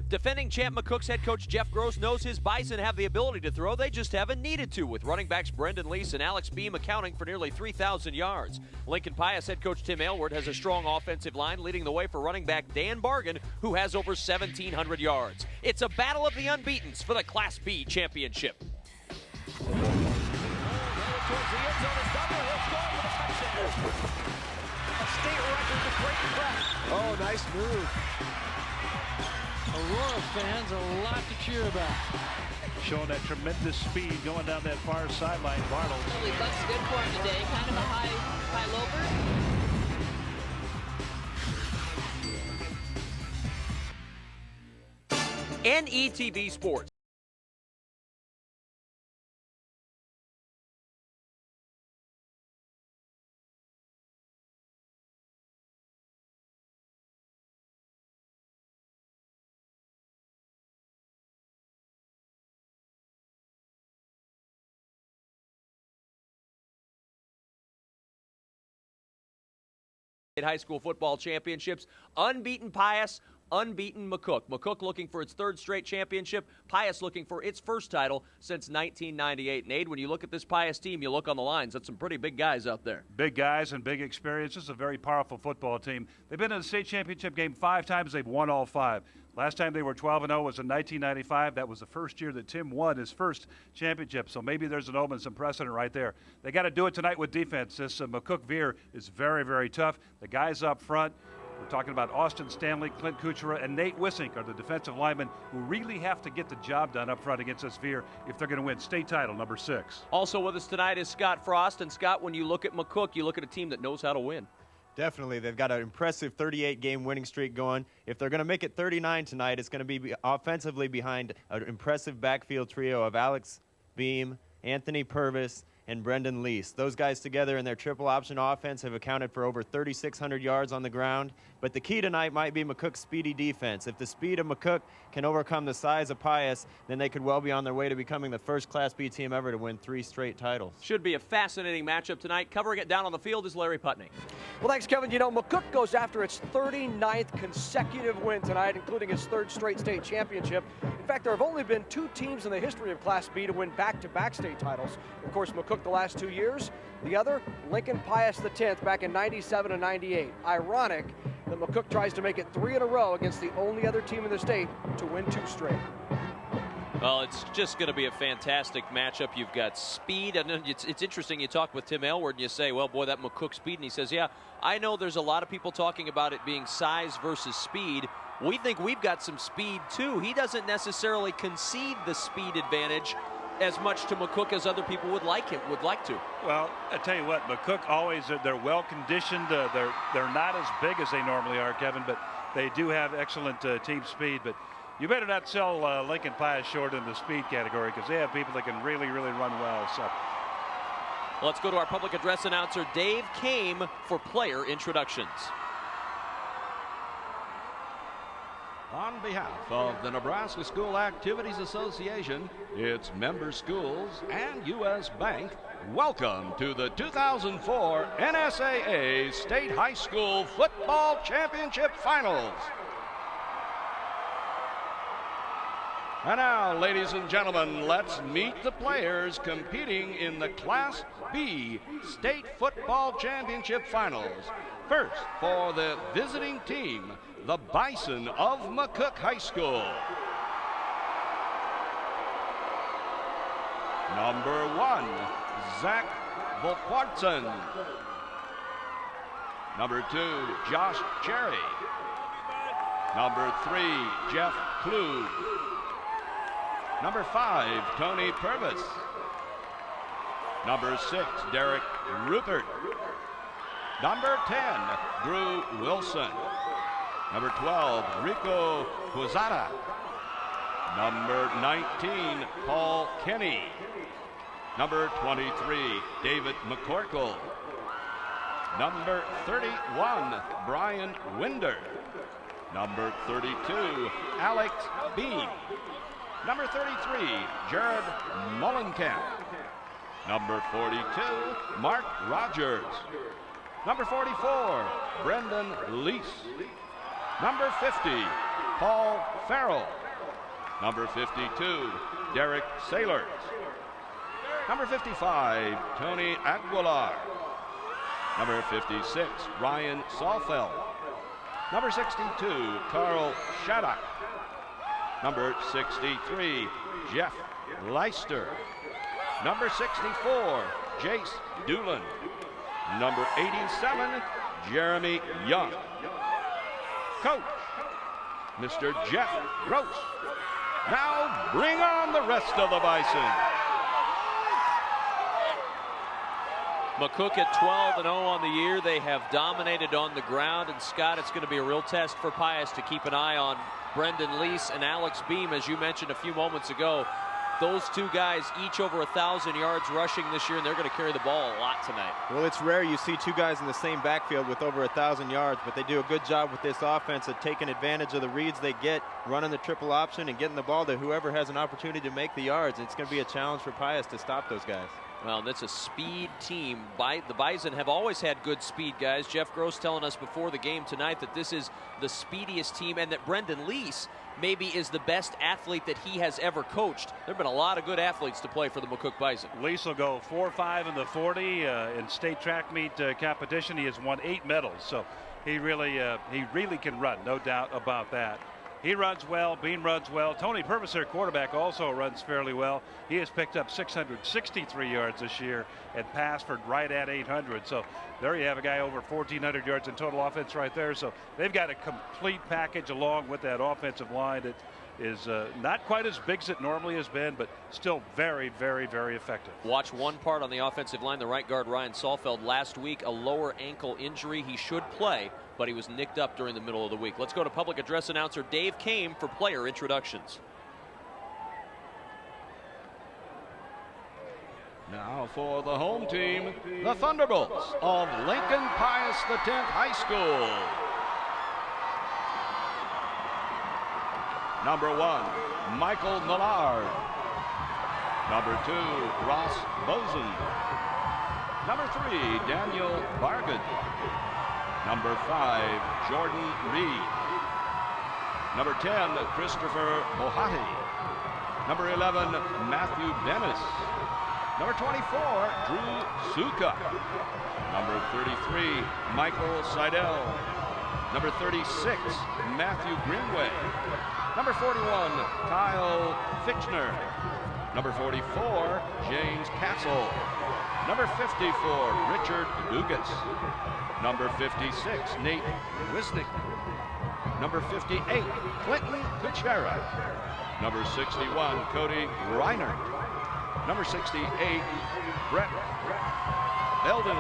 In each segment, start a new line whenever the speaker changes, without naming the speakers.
Defending champ McCook's head coach Jeff Gross knows his Bison have the ability to throw. They just haven't needed to, with running backs Brendan Lease and Alex Beam accounting for nearly 3,000 yards. Lincoln Pius head coach Tim Aylward has a strong offensive line, leading the way for running back Dan Bargan, who has over 1,700 yards. It's a battle of the unbeatens for the Class B championship.
Towards the end zone is Thunderbolts going with a touchdown. A state record to break the press.
Oh, nice move.
Aurora fans, a lot to cheer about.
Showing that tremendous speed going down that far sideline. Bartles.
Really looks good for him today. Kind of a high loper.
NETV Sports. High school football championships, unbeaten Pius, unbeaten McCook. McCook looking for its third straight championship, Pius looking for its first title since 1998. And Aid, when you look at this Pius team, you look on the lines, that's some pretty big guys out there.
Big guys and big experience. This is a very powerful football team. They've been in the state championship game 5 times. They've won all 5. Last time they were 12-0 was in 1995. That was the first year that Tim won his first championship. So maybe there's an omen, some precedent right there. They got to do it tonight with defense. This McCook Veer is very, very tough. The guys up front, we're talking about Austin Stanley, Clint Kuchera, and Nate Wissink are the defensive linemen who really have to get the job done up front against this Veer if they're going to win state title number 6.
Also with us tonight is Scott Frost. And Scott, when you look at McCook, you look at a team that knows how to win.
Definitely. They've got an impressive 38-game winning streak going. If they're going to make it 39 tonight, it's going to be offensively behind an impressive backfield trio of Alex Beam, Anthony Purvis, and Brendan Lease. Those guys together in their triple option offense have accounted for over 3,600 yards on the ground. But the key tonight might be McCook's speedy defense. If the speed of McCook can overcome the size of Pius, then they could well be on their way to becoming the first Class B team ever to win 3 straight titles.
Should be a fascinating matchup tonight. Covering it down on the field is Larry Putney.
Well, thanks, Kevin. You know, McCook goes after its 39th consecutive win tonight, including its 3rd straight state championship. In fact, there have only been 2 teams in the history of Class B to win back-to-back state titles. Of course, McCook the last 2 years. The other, Lincoln Pius the 10th back in 97 and 98. Ironic that McCook tries to make it 3 in a row against the only other team in the state to win 2 straight.
Well, it's just going to be a fantastic matchup. You've got speed. And it's interesting. You talk with Tim Aylward and you say, well, boy, that McCook speed. And he says, yeah, I know there's a lot of people talking about it being size versus speed. We think we've got some speed, too. He doesn't necessarily concede the speed advantage as much to McCook as other people would like to.
Well, I tell you what, McCook always, they're well conditioned. They're not as big as they normally are, Kevin, but they do have excellent team speed. But you better not sell Lincoln Pius short in the speed category because they have people that can really, really run well. So
let's go to our public address announcer, Dave Kame, for player introductions.
On behalf of the Nebraska School Activities Association, its member schools, and U.S. Bank, welcome to the 2004 NSAA State High School Football Championship Finals. And now, ladies and gentlemen, let's meet the players competing in the Class B State Football Championship Finals. First, for the visiting team, the Bison of McCook High School. Number 1, Zach Volkwartson. Number 2, Josh Cherry. Number 3, Jeff Klug. Number 5, Tony Purvis. Number 6, Derek Rupert. Number 10, Drew Wilson. Number 12, Rico Quezada. Number 19, Paul Kenny. Number 23, David McCorkle. Number 31, Brian Winder. Number 32, Alex Beam. Number 33, Jared Mullenkamp. Number 42, Mark Rogers. Number 44, Brendan Lease. Number 50, Paul Farrell. Number 52, Derek Sailors. Number 55, Tony Aguilar. Number 56, Ryan Salfeld. Number 62, Carl Shattuck. Number 63, Jeff Leister. Number 64, Jace Doolin. Number 87, Jeremy Young. Coach, Mr. Jeff Gross. Now bring on the rest of the Bison.
McCook at 12-0 on the year. They have dominated on the ground. And Scott, it's going to be a real test for Pius to keep an eye on Brendan Lease and Alex Beam, as you mentioned a few moments ago. Those two guys each over 1,000 yards rushing this year, and they're going to carry the ball a lot tonight.
Well, it's rare you see two guys in the same backfield with over 1,000 yards, but they do a good job with this offense of taking advantage of the reads they get, running the triple option, and getting the ball to whoever has an opportunity to make the yards. It's going to be a challenge for Pius to stop those guys.
Well, that's a speed team. The Bison have always had good speed guys. Jeff Gross telling us before the game tonight that this is the speediest team and that Brendan Lease maybe is the best athlete that he has ever coached. There have been a lot of good athletes to play for the McCook Bison.
Lease will go 4-5 in the 40 in state track meet competition. He has won 8 medals, so he really can run, no doubt about that. He runs well. Beam runs well. Tony Purvis, their quarterback, also runs fairly well. He has picked up 663 yards this year and passed for right at 800. So there you have a guy over 1,400 yards in total offense right there. So they've got a complete package along with that offensive line that is not quite as big as it normally has been, but still very, very, very effective.
Watch one part on the offensive line. The right guard, Ryan Salfeld, last week, a lower ankle injury. He should play, but he was nicked up during the middle of the week. Let's go to public address announcer Dave Kame for player introductions.
Now for the home team, the Thunderbolts of Lincoln Pius X High School. Number 1, Michael Millard. Number 2, Ross Boson. Number 3, Daniel Bargett. Number 5, Jordan Reed. Number 10, Christopher Mohati. Number 11, Matthew Dennis. Number 24, Drew Suka. Number 33, Michael Seidel. Number 36, Matthew Greenway. Number 41, Kyle Fitchner. Number 44, James Castle. Number 54, Richard Dugas. Number 56, Nate Wisnick. Number 58, Clinton Kuchera. Number 61, Cody Reinert. Number 68, Brett Belden.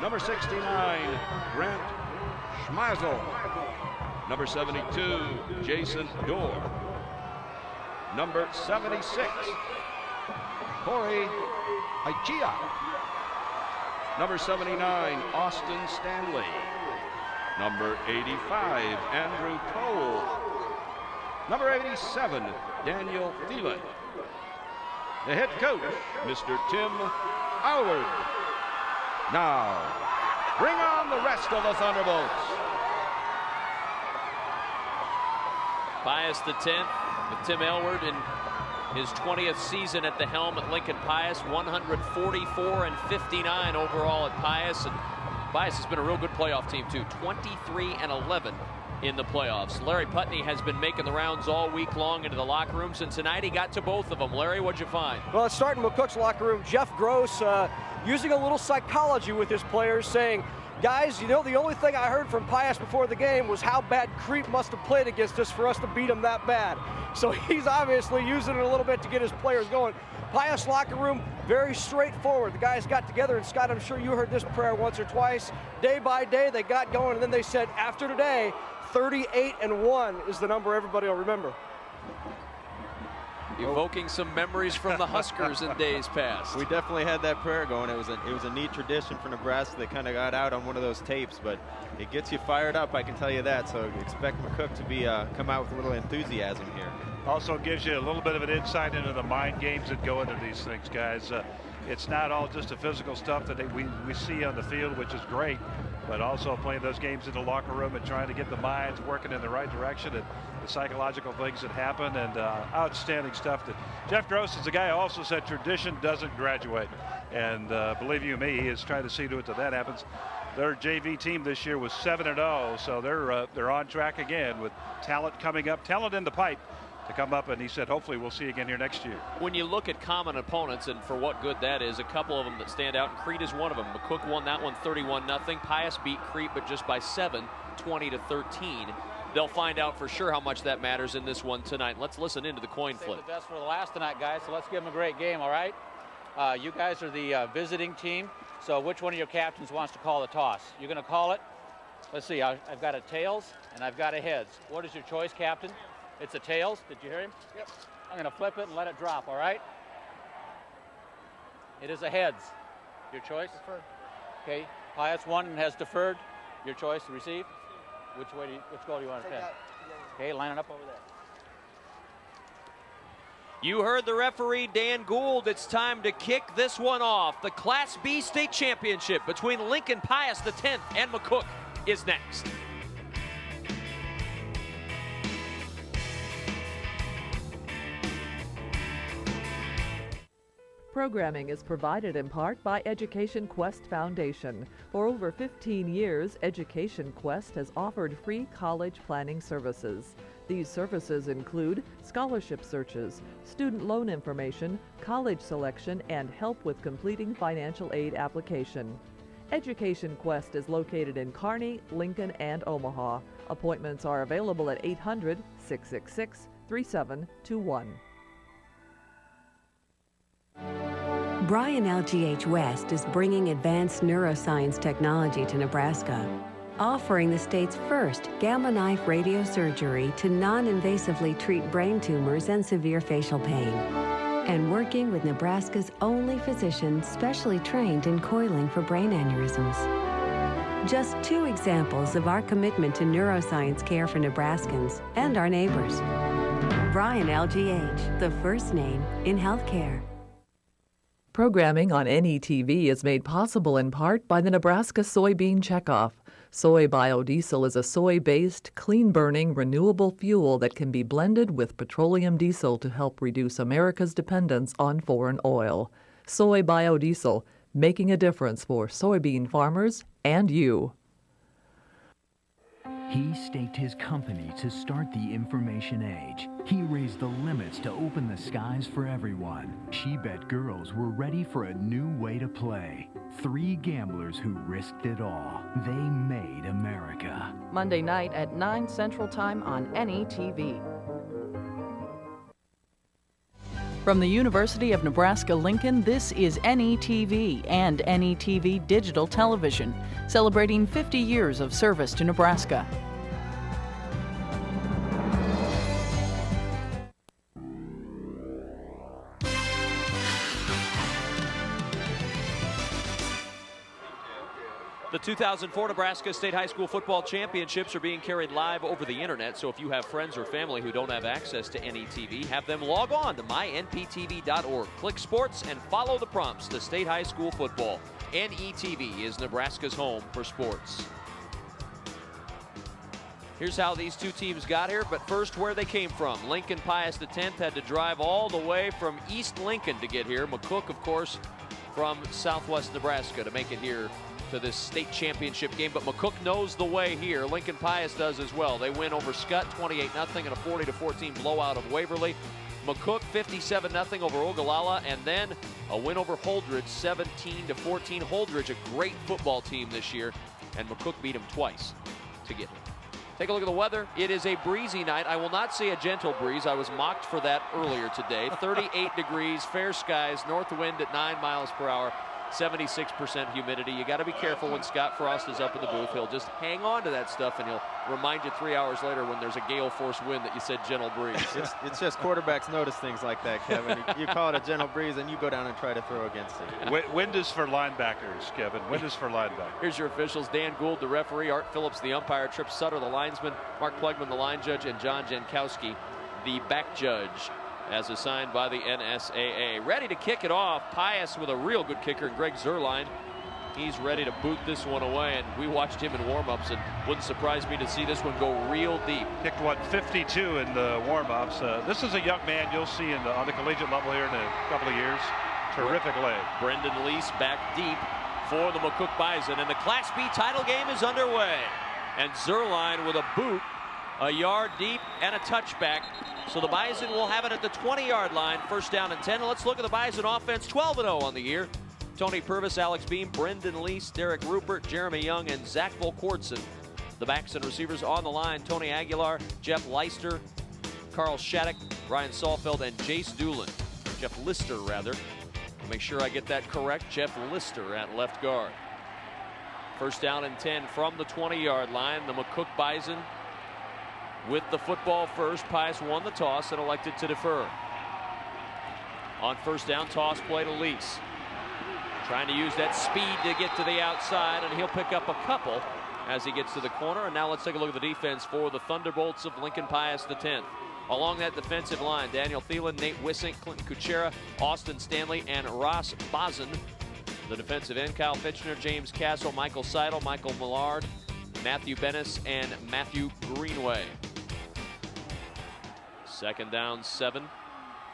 Number 69, Grant Schmeisel. Number 72, Jason Dorr. Number 76, Corey Aichia. Number 79, Austin Stanley. Number 85, Andrew Cole. Number 87, Daniel Thielen. The head coach, Mr. Tim Howard. Now, bring on the rest of the Thunderbolts.
Pius X with Tim Aylward in his 20th season at the helm at Lincoln Pius, 144 and 59 overall at Pius. And Pius has been a real good playoff team too, 23 and 11 in the playoffs. Larry Putney has been making the rounds all week long into the locker rooms, and tonight he got to both of them. Larry, what'd you find?
Well, it's starting McCook's locker room. Jeff Gross using a little psychology with his players, saying, guys, you know, the only thing I heard from Pius before the game was how bad Creep must have played against us for us to beat him that bad. So he's obviously using it a little bit to get his players going. Pius locker room, very straightforward. The guys got together, and Scott, I'm sure you heard this prayer once or twice. Day by day, they got going, and then they said, after today, 38-1 is the number everybody will remember.
Evoking some memories from the Huskers in days past.
We definitely had that prayer going. It was a neat tradition for Nebraska that kind of got out on one of those tapes, but it gets you fired up, I can tell you that. So expect McCook to be come out with a little enthusiasm here.
Also gives you a little bit of an insight into the mind games that go into these things, guys. It's not all just the physical stuff that we see on the field, which is great. but also playing those games in the locker room and trying to get the minds working in the right direction and the psychological things that happen, and outstanding stuff. That Jeff Gross is the guy who also said tradition doesn't graduate, and believe you me, he is trying to see to it that happens. Their JV team this year was 7-0, so they're on track again with talent coming up, talent in the pipe to come up, and he said hopefully we'll see again here next year.
When you look at common opponents, and for what good that is, a couple of them that stand out, and Crete is one of them. McCook won that one 31-0. Pius beat Crete, but just by 7, 20-13. They'll find out for sure how much that matters in this one tonight. Let's listen into the coin flip.
Save the best for the last tonight, guys, so let's give them a great game, all right? You guys are the visiting team, so which one of your captains wants to call the toss? You're going to call it? Let's see, I've got a tails and I've got a heads. What is your choice, Captain? It's a tails. Did you hear him? Yep. I'm going to flip it and let it drop, all right? It is a heads. Your choice? Deferred. Okay, Pius won and has deferred. Your choice to receive? Which goal do you want to take? Okay, line it up over there.
You heard the referee, Dan Gould. It's time to kick this one off. The Class B state championship between Lincoln Pius X and McCook is next.
Programming is provided in part by Education Quest Foundation. For over 15 years, Education Quest has offered free college planning services. These services include scholarship searches, student loan information, college selection, and help with completing financial aid application. Education Quest is located in Kearney, Lincoln, and Omaha. Appointments are available at 800-666-3721.
Bryan LGH West is bringing advanced neuroscience technology to Nebraska, offering the state's first gamma knife radiosurgery to non-invasively treat brain tumors and severe facial pain, and working with Nebraska's only physician specially trained in coiling for brain aneurysms. Just 2 examples of our commitment to neuroscience care for Nebraskans and our neighbors. Bryan LGH, the first name in healthcare.
Programming on NETV is made possible in part by the Nebraska Soybean Checkoff. Soy biodiesel is a soy-based, clean-burning, renewable fuel that can be blended with petroleum diesel to help reduce America's dependence on foreign oil. Soy biodiesel, making a difference for soybean farmers and you.
He staked his company to start the information age. He raised the limits to open the skies for everyone. She Bet girls were ready for a new way to play. 3 gamblers who risked it all. They made America.
Monday night at 9 Central Time on NETV. From the University of Nebraska-Lincoln, this is NETV and NETV Digital Television, celebrating 50 years of service to Nebraska.
The 2004 Nebraska State High School Football Championships are being carried live over the internet, so if you have friends or family who don't have access to NETV, have them log on to mynptv.org. Click sports and follow the prompts to State High School football. NETV is Nebraska's home for sports. Here's how these 2 teams got here, but first where they came from. Lincoln Pius X had to drive all the way from East Lincoln to get here. McCook, of course, from southwest Nebraska to make it here to this state championship game, but McCook knows the way here. Lincoln Pius does as well. They win over Scott 28-0 in a 40-14 blowout of Waverly. McCook 57-0 over Ogallala, and then a win over Holdridge 17-14. Holdridge, a great football team this year, and McCook beat him twice to get here. Take a look at the weather. It is a breezy night. I will not say a gentle breeze. I was mocked for that earlier today. 38 degrees, fair skies, north wind at 9 miles per hour. 76% humidity. You got to be careful when Scott Frost is up in the booth. He'll just hang on to that stuff, and he'll remind you 3 hours later when there's a gale force wind that you said gentle breeze.
It's just quarterbacks notice things like that, Kevin. You call it a gentle breeze, and you go down and try to throw against it.
Wind is for linebackers, Kevin. Wind is for linebackers.
Here's your officials. Dan Gould, the referee. Art Phillips, the umpire. Trip Sutter, the linesman. Mark Plegman, the line judge. And John Jankowski, the back judge, as assigned by the NSAA. Ready to kick it off. Pius with a real good kicker, Greg Zerline. He's ready to boot this one away, and we watched him in warmups, and wouldn't surprise me to see this one go real deep.
Kicked 52 in the warmups. This is a young man you'll see on the collegiate level here in a couple of years. Terrific leg.
Brendan Lease back deep for the McCook Bison, and the Class B title game is underway. And Zerline with a boot, a yard deep, and a touchback. So the Bison will have it at the 20-yard line, first down and 10. And let's look at the Bison offense, 12-0 on the year. Tony Purvis, Alex Beam, Brendan Lease, Derek Rupert, Jeremy Young, and Zach Volkortson. The backs and receivers on the line, Tony Aguilar, Jeff Leister, Carl Shattuck, Ryan Salfeld, and Jace Doolin. Jeff Lister, rather. I'll make sure I get that correct. Jeff Lister at left guard. First down and 10 from the 20-yard line. The McCook Bison with the football first. Pius won the toss and elected to defer. On first down, toss play to Lease. Trying to use that speed to get to the outside, and he'll pick up a couple as he gets to the corner. And now let's take a look at the defense for the Thunderbolts of Lincoln Pius X. Along that defensive line, Daniel Thielen, Nate Wissink, Clinton Kuchera, Austin Stanley, and Ross Bison. The defensive end, Kyle Fitchner, James Castle, Michael Seidel, Michael Millard, Matthew Bennis, and Matthew Greenway. Second down, 7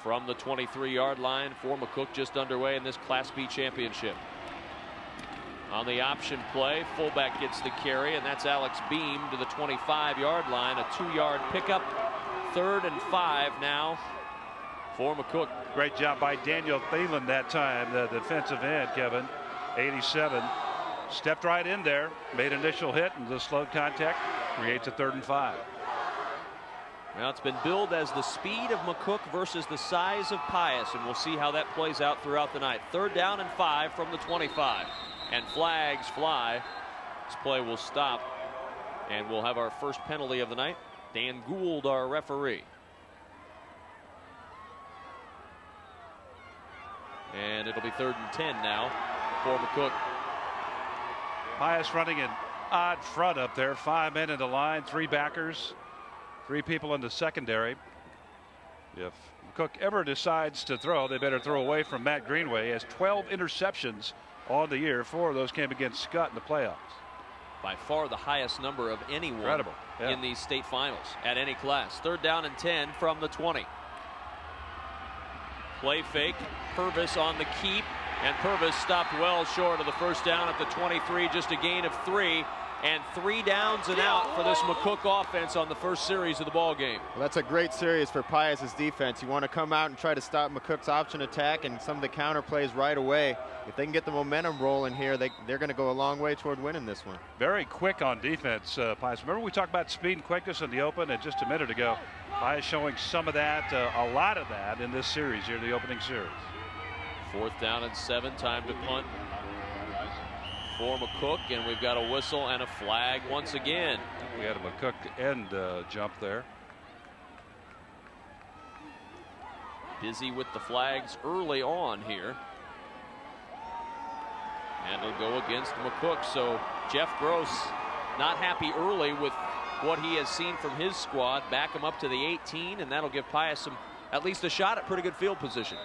from the 23-yard line for McCook, just underway in this Class B championship. On the option play, fullback gets the carry, and that's Alex Beam to the 25-yard line. A 2-yard pickup. 3rd and 5 now for McCook.
Great job by Daniel Thielen that time, the defensive end, Kevin. 87. Stepped right in there, made initial hit, and the slow contact creates a 3rd and 5.
Now it's been billed as the speed of McCook versus the size of Pius, and we'll see how that plays out throughout the night. 3rd down and 5 from the 25. And flags fly. This play will stop, and we'll have our first penalty of the night. Dan Gould, our referee. And it'll be 3rd and 10 now for McCook.
Pius running an odd front up there. 5 men in the line, 3 backers, 3 people in the secondary. If McCook ever decides to throw, they better throw away from Matt Greenway. He has 12 interceptions on the year. 4 of those came against Scott in the playoffs.
By far the highest number of anyone
Incredible. Yeah.
in these state finals at any class. 3rd down and 10 from the 20. Play fake, Purvis on the keep, and Purvis stopped well short of the first down at the 23, just a gain of 3, and 3 downs and out for this McCook offense on the first series of the ball game.
Well, that's a great series for Pius's defense. You want to come out and try to stop McCook's option attack and some of the counter plays right away. If they can get the momentum rolling here, they're going to go a long way toward winning this one.
Very quick on defense, Pius. Remember we talked about speed and quickness in the open just a minute ago. Pius showing some of that, a lot of that in this series here, the opening series.
4th down and 7, time to punt for McCook, and we've got a whistle and a flag once again.
We had a McCook end jump there.
Busy with the flags early on here. And it'll go against McCook. So Jeff Gross not happy early with what he has seen from his squad. Back him up to the 18, and that'll give Pius at least a shot at pretty good field position.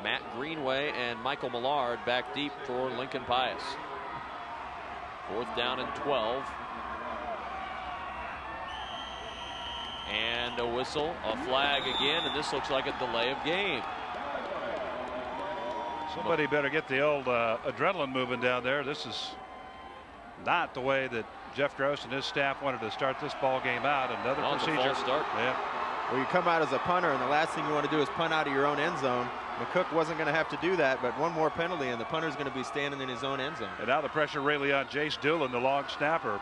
Matt Greenway and Michael Millard back deep for Lincoln Pius. 4th down and 12. And a whistle, a flag again, and this looks like a delay of game.
Somebody better get the old adrenaline moving down there. This is not the way that Jeff Gross and his staff wanted to start this ball game out. Another procedure.
Start.
Yeah.
Well, you come out as a punter, and the last thing you want to do is punt out of your own end zone. McCook wasn't going to have to do that, but one more penalty, and the punter's going to be standing in his own end zone.
And now the pressure really on Jace Doolin, the long snapper.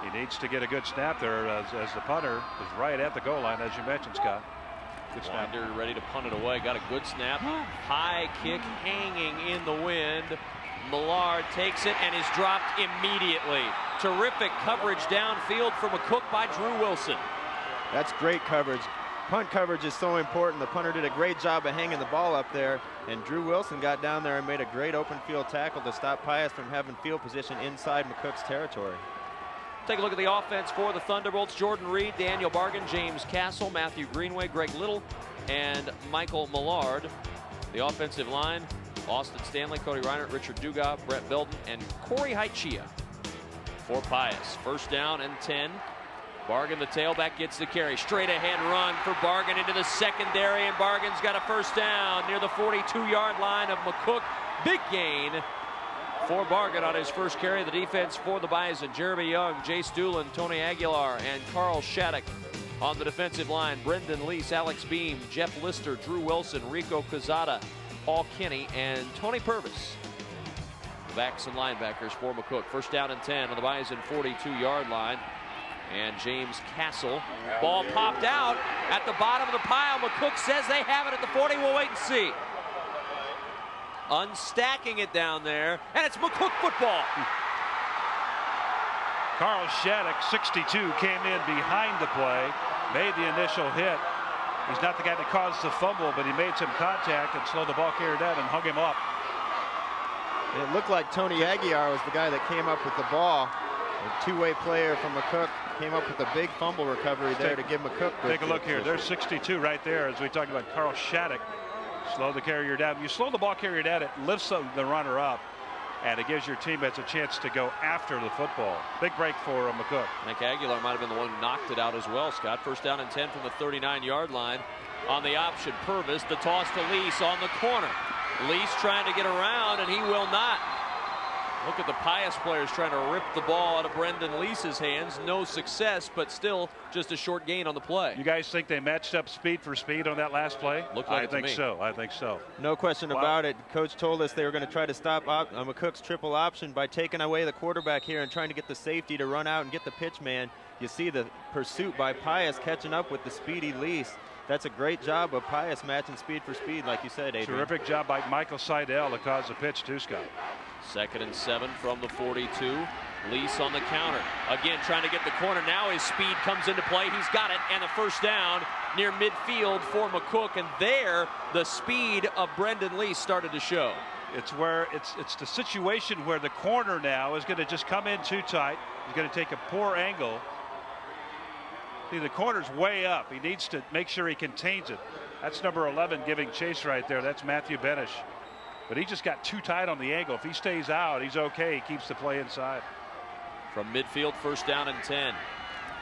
He needs to get a good snap there as the punter is right at the goal line, as you mentioned, Scott. Good snap.
Winder ready to punt it away. Got a good snap. High kick hanging in the wind. Millard takes it and is dropped immediately. Terrific coverage downfield for McCook by Drew Wilson.
That's great coverage. Punt coverage is so important. The punter did a great job of hanging the ball up there, and Drew Wilson got down there and made a great open field tackle to stop Pius from having field position inside McCook's territory.
Take a look at the offense for the Thunderbolts. Jordan Reed, Daniel Bargan, James Castle, Matthew Greenway, Greg Little, and Michael Millard. The offensive line, Austin Stanley, Cody Reinert, Richard Dugas, Brett Belden, and Corey Haichia for Pius. First down and 10. Bargan, the tailback, gets the carry. Straight ahead run for Bargan into the secondary, and Bargan's got a first down near the 42-yard line of McCook. Big gain for Bargan on his first carry. The defense for the Bison: Jeremy Young, Jace Doolin, Tony Aguilar, and Carl Shattuck. On the defensive line: Brendan Lease, Alex Beam, Jeff Lister, Drew Wilson, Rico Quezada, Paul Kinney, and Tony Purvis. The backs and linebackers for McCook. First down and 10 on the Bison 42-yard line. And James Castle. Ball popped out at the bottom of the pile. McCook says they have it at the 40. We'll wait and see. Unstacking it down there, and it's McCook football.
Carl Shattuck, 62, came in behind the play, made the initial hit. He's not the guy that caused the fumble, but he made some contact and slowed the ball carrier down and hung him up.
It looked like Tony Aguilar was the guy that came up with the ball. A two-way player from McCook came up with a big fumble recovery there to give McCook.
Take a look here. There's 62 right there as we talked about Carl Shattuck. Slow the carrier down. You slow the ball carrier down, it lifts the runner up, and it gives your teammates a chance to go after the football. Big break for McCook.
Nick Aguilar might have been the one who knocked it out as well, Scott. First down and 10 from the 39-yard line. On the option, Purvis, the toss to Lease on the corner. Lease trying to get around, and he will not. Look at the Pius players trying to rip the ball out of Brendan Lease's hands. No success, but still just a short gain on the play.
You guys think they matched up speed for speed on that last play?
Looked like
I think so. I think so.
No question about it. Coach told us they were going to try to stop McCook's triple option by taking away the quarterback here and trying to get the safety to run out and get the pitch man. You see the pursuit by Pius catching up with the speedy Lease. That's a great job of Pius matching speed for speed, like you said, Adrian.
Terrific job by Michael Seidel to cause the pitch too, Scott.
2nd and 7 from the 42. Lease on the counter. Again, trying to get the corner. Now his speed comes into play. He's got it, and the first down near midfield for McCook. And there, the speed of Brendan Lease started to show.
It's where it's the situation where the corner now is going to just come in too tight. He's going to take a poor angle. See, the corner's way up. He needs to make sure he contains it. That's number 11 giving chase right there. That's Matthew Benish. But he just got too tight on the angle. If he stays out, he's okay. He keeps the play inside.
From midfield, first down and 10.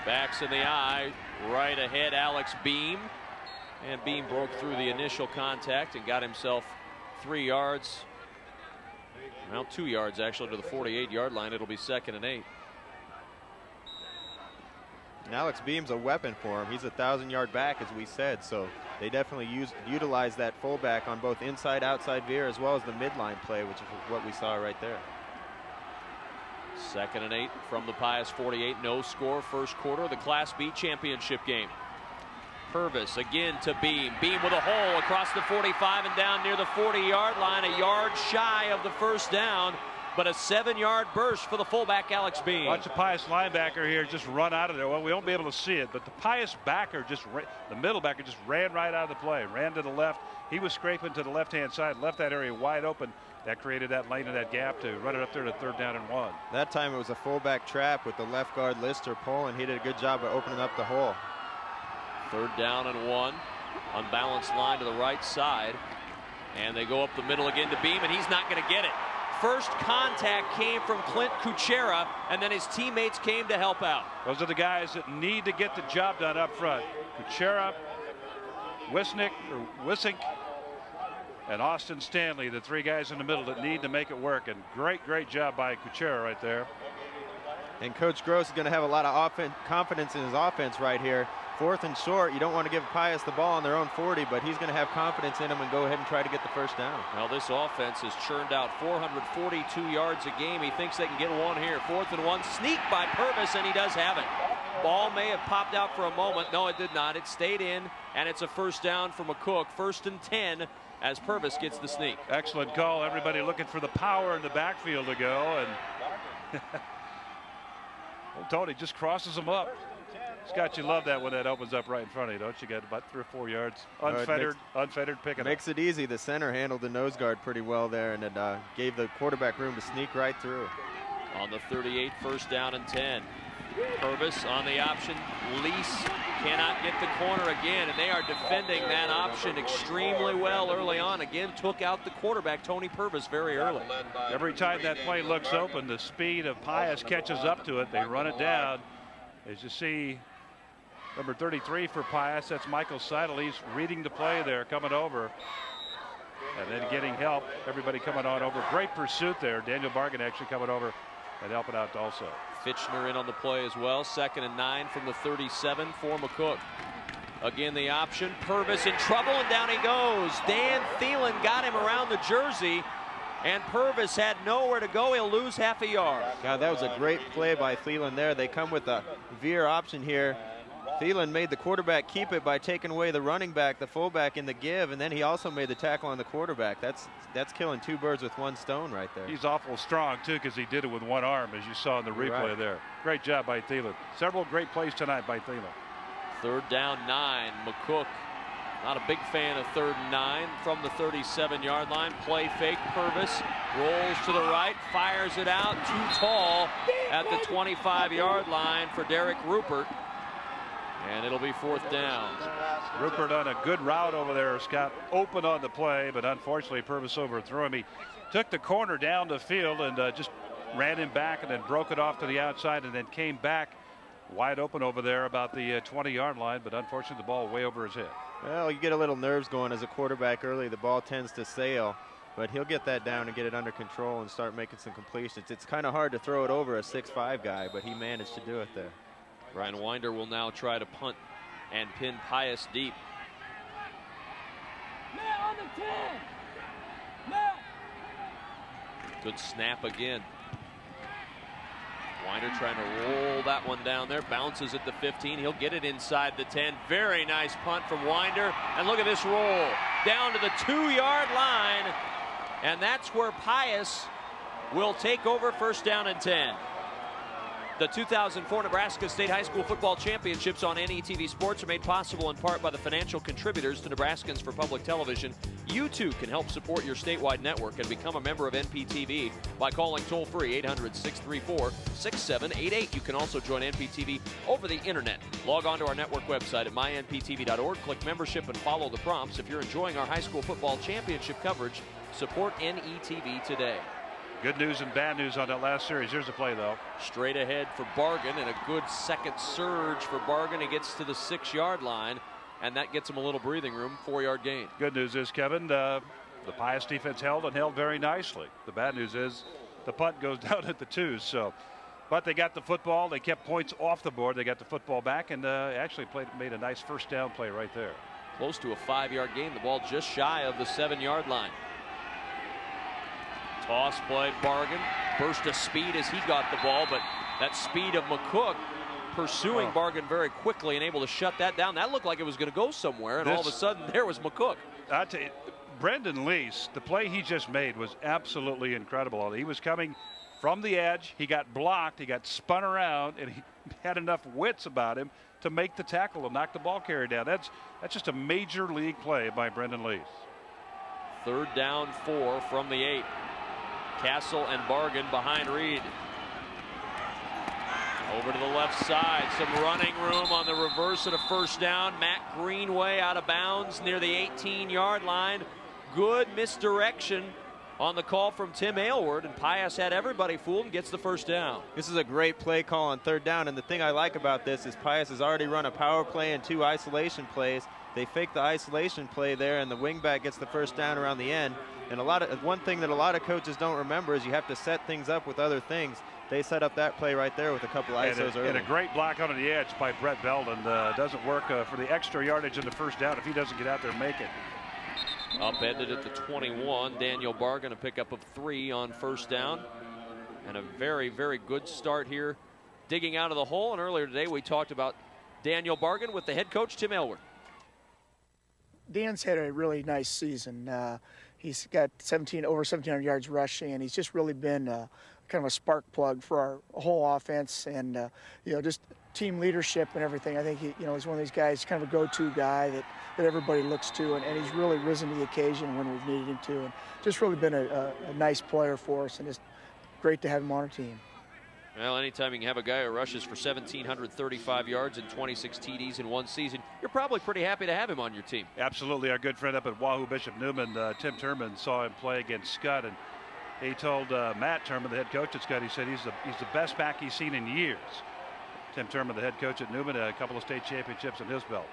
Backs in the eye. Right ahead, Alex Beam. And Beam broke through the initial contact and got himself 3 yards. Well, 2 yards actually to the 48-yard line. It'll be 2nd and 8.
And Alex Beam's a weapon for him. He's a 1,000-yard back, as we said, so they definitely utilize that fullback on both inside, outside veer, as well as the midline play, which is what we saw right there.
2nd and 8 from the Pius 48. No score, first quarter of the Class B championship game. Purvis again to Beam. Beam with a hole across the 45 and down near the 40-yard line. A yard shy of the first down, but a 7-yard burst for the fullback, Alex Beam.
Watch the Pius linebacker here just run out of there. Well, we won't be able to see it, but the Pius backer the middle backer just ran right out of the play, ran to the left. He was scraping to the left-hand side, left that area wide open. That created that lane and that gap to run it up there to 3rd down and 1.
That time it was a fullback trap with the left guard Lister pulling. He did a good job of opening up the hole.
3rd down and 1. Unbalanced line to the right side. And they go up the middle again to Beam, and he's not going to get it. First contact came from Clint Kuchera, and then his teammates came to help out.
Those are the guys that need to get the job done up front. Kuchera, Wissink, and Austin Stanley, the 3 guys in the middle that need to make it work. And great job by Kuchera right there.
And Coach Gross is going to have a lot of confidence in his offense right here. 4th and short, you don't want to give Pius the ball on their own 40, but he's going to have confidence in him and go ahead and try to get the first down.
Well, this offense has churned out 442 yards a game. He thinks they can get one here. 4th and 1, sneak by Purvis, and he does have it. Ball may have popped out for a moment. No, it did not. It stayed in, and it's a first down for McCook. 1st and 10 as Purvis gets the sneak.
Excellent call. Everybody looking for the power in the backfield to go, and well, Tony just crosses them up. Scott, you love that when that opens up right in front of you, don't you? Got about 3 or 4 yards. Unfettered picking.
Makes it easy. The center handled the nose guard pretty well there, and it gave the quarterback room to sneak right through.
On the 38, first down and 10. Purvis on the option. Lease cannot get the corner again, and they are defending that option extremely well early on. Again, took out the quarterback, Tony Purvis, very early.
Every time that play looks open, the speed of Pius catches up to it. They run it down. As you see, number 33 for Pius, that's Michael Seidel. He's reading the play there, coming over. And then getting help, everybody coming on over. Great pursuit there. Daniel Bargan actually coming over and helping out also.
Fitchner in on the play as well. 2nd and 9 from the 37 for McCook. Again, the option. Purvis in trouble, and down he goes. Dan Thielen got him around the jersey, and Purvis had nowhere to go. He'll lose half a yard.
God, that was a great play by Thielen there. They come with a veer option here. Thielen made the quarterback keep it by taking away the running back, the fullback in the give, and then he also made the tackle on the quarterback. That's killing 2 birds with 1 stone right there.
He's awful strong, too, because he did it with 1 arm, as you saw in the replay there. Great job by Thielen. Several great plays tonight by Thielen.
3rd down 9. McCook, not a big fan of 3rd and 9 from the 37-yard line. Play fake. Purvis rolls to the right, fires it out. Too tall at the 25-yard line for Derek Rupert. And it'll be 4th down.
Rupert on a good route over there, Scott. Open on the play, but unfortunately Purvis overthrew him. He took the corner down the field and just ran him back and then broke it off to the outside and then came back wide open over there about the 20-yard line, but unfortunately the ball way over his head.
Well, you get a little nerves going as a quarterback early. The ball tends to sail, but he'll get that down and get it under control and start making some completions. It's kind of hard to throw it over a 6'5" guy, but he managed to do it there.
Ryan Winder will now try to punt and pin Pius deep.
Man on the 10. Man.
Good snap again. Winder trying to roll that one down there. Bounces at the 15. He'll get it inside the 10. Very nice punt from Winder. And look at this roll. Down to the 2-yard line. And that's where Pius will take over 1st down and 10. The 2004 Nebraska State High School Football Championships on NETV Sports are made possible in part by the financial contributors to Nebraskans for Public Television. You too can help support your statewide network and become a member of NPTV by calling toll-free 800-634-6788. You can also join NPTV over the internet. Log on to our network website at mynptv.org, click membership, and follow the prompts. If you're enjoying our high school football championship coverage, support NETV today.
Good news and bad news on that last series. Here's the play, though.
Straight ahead for Bargan, and a good second surge for Bargan. He gets to the 6-yard line, and that gets him a little breathing room. 4-yard gain.
Good news is, Kevin, the Pius defense held very nicely. The bad news is the punt goes down at the 2. But they got the football. They kept points off the board. They got the football back and actually made a nice 1st down play right there.
Close to a 5-yard gain. The ball just shy of the 7-yard line. Toss play, Bargan. Burst of speed as he got the ball, but that speed of McCook pursuing Bargan very quickly and able to shut that down. That looked like it was going to go somewhere, and all of a sudden there was McCook.
I tell you, Brendan Lease, the play he just made was absolutely incredible. He was coming from the edge. He got blocked. He got spun around, and he had enough wits about him to make the tackle and knock the ball carrier down. That's just a major league play by Brendan Lease.
3rd down 4 from the 8. Castle and Bargan behind Reed. Over to the left side. Some running room on the reverse of the 1st down. Matt Greenway out of bounds near the 18-yard line. Good misdirection on the call from Tim Aylward, and Pius had everybody fooled and gets the 1st down.
This is a great play call on 3rd down, and the thing I like about this is Pius has already run a power play and 2 isolation plays. They fake the isolation play there, and the wingback gets the 1st down around the end. And one thing that a lot of coaches don't remember is you have to set things up with other things. They set up that play right there with a couple ISOs early.
And a great block out on the edge by Brett Belden. Doesn't work for the extra yardage in the 1st down if he doesn't get out there and make it.
Upended at the 21. Daniel Bargan, a pickup of 3 on 1st down. And a very, very good start here digging out of the hole. And earlier today we talked about Daniel Bargan with the head coach, Tim Aylward.
Dan's had a really nice season. He's got over 1,700 yards rushing, and he's just really been kind of a spark plug for our whole offense, and just team leadership and everything. I think he's one of these guys, kind of a go-to guy that everybody looks to, and he's really risen to the occasion when we've needed him to, and just really been a nice player for us, and it's great to have him on our team.
Well, anytime you can have a guy who rushes for 1,735 yards and 26 TDs in one season, you're probably pretty happy to have him on your team.
Absolutely. Our good friend up at Wahoo Bishop Newman, Tim Turman, saw him play against Scott, and he told Matt Turman, the head coach at Scott, he said he's the best back he's seen in years. Tim Turman, the head coach at Newman, a couple of state championships in his belt.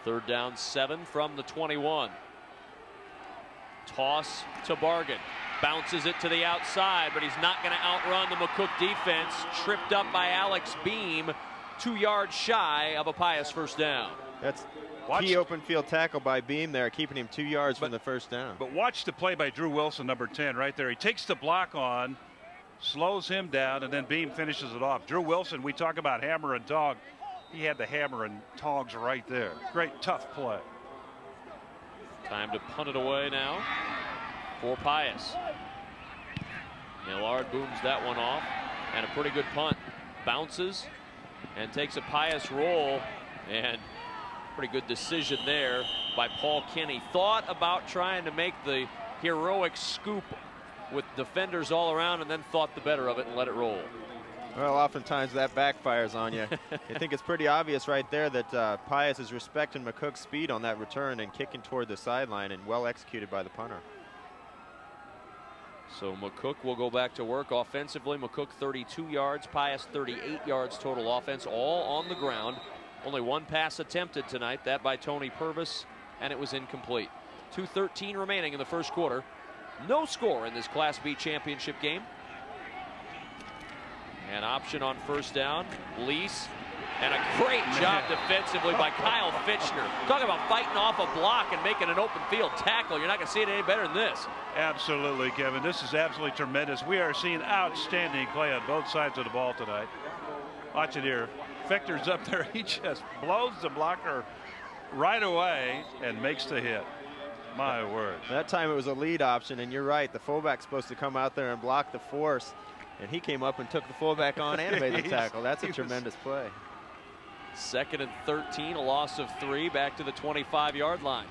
3rd down 7 from the 21. Toss to Bargan. Bounces it to the outside, but he's not going to outrun the McCook defense. Tripped up by Alex Beam, 2 yards shy of a Pius first down.
That's key open field tackle by Beam there, keeping him 2 yards from the first down.
But watch the play by Drew Wilson, number 10, right there. He takes the block on, slows him down, and then Beam finishes it off. Drew Wilson, we talk about hammer and dog. He had the hammer and tongs right there. Great, tough play.
Time to punt it away now for Pius. Millard booms that one off, and a pretty good punt. Bounces and takes a Pius roll, and pretty good decision there by Paul Kenny. Thought about trying to make the heroic scoop with defenders all around, and then thought the better of it and let it roll.
Well, oftentimes that backfires on you. I think it's pretty obvious right there that Pius is respecting McCook's speed on that return and kicking toward the sideline, and well executed by the punter.
So McCook will go back to work offensively. McCook 32 yards, Pius 38 yards total offense, all on the ground. Only one pass attempted tonight, that by Tony Purvis, and it was incomplete. 2:13 remaining in the first quarter. No score in this Class B championship game. An option on first down. Lease. And a great job defensively by Kyle Fitchner. Talk about fighting off a block and making an open field tackle. You're not going to see it any better than this.
Absolutely, Kevin. This is absolutely tremendous. We are seeing outstanding play on both sides of the ball tonight. Watch it here. Fichtner's up there. He just blows the blocker right away and makes the hit. My word.
That time it was a lead option, and you're right. The fullback's supposed to come out there and block the force, and he came up and took the fullback on and made the tackle. That's a tremendous play.
2nd and 13, a loss of 3, back to the 25-yard line.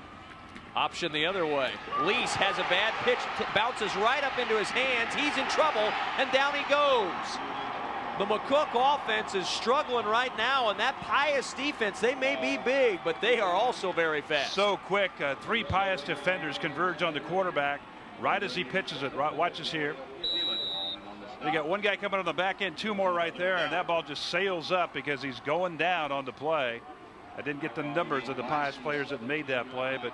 Option the other way. Lease has a bad pitch, bounces right up into his hands. He's in trouble, and down he goes. The McCook offense is struggling right now, and that Pius defense, they may be big, but they are also very fast.
So quick. 3 Pius defenders converge on the quarterback right as he pitches it. Watch this here. You got one guy coming on the back end, 2 more right there, and that ball just sails up because he's going down on the play. I didn't get the numbers of the Pius players that made that play, but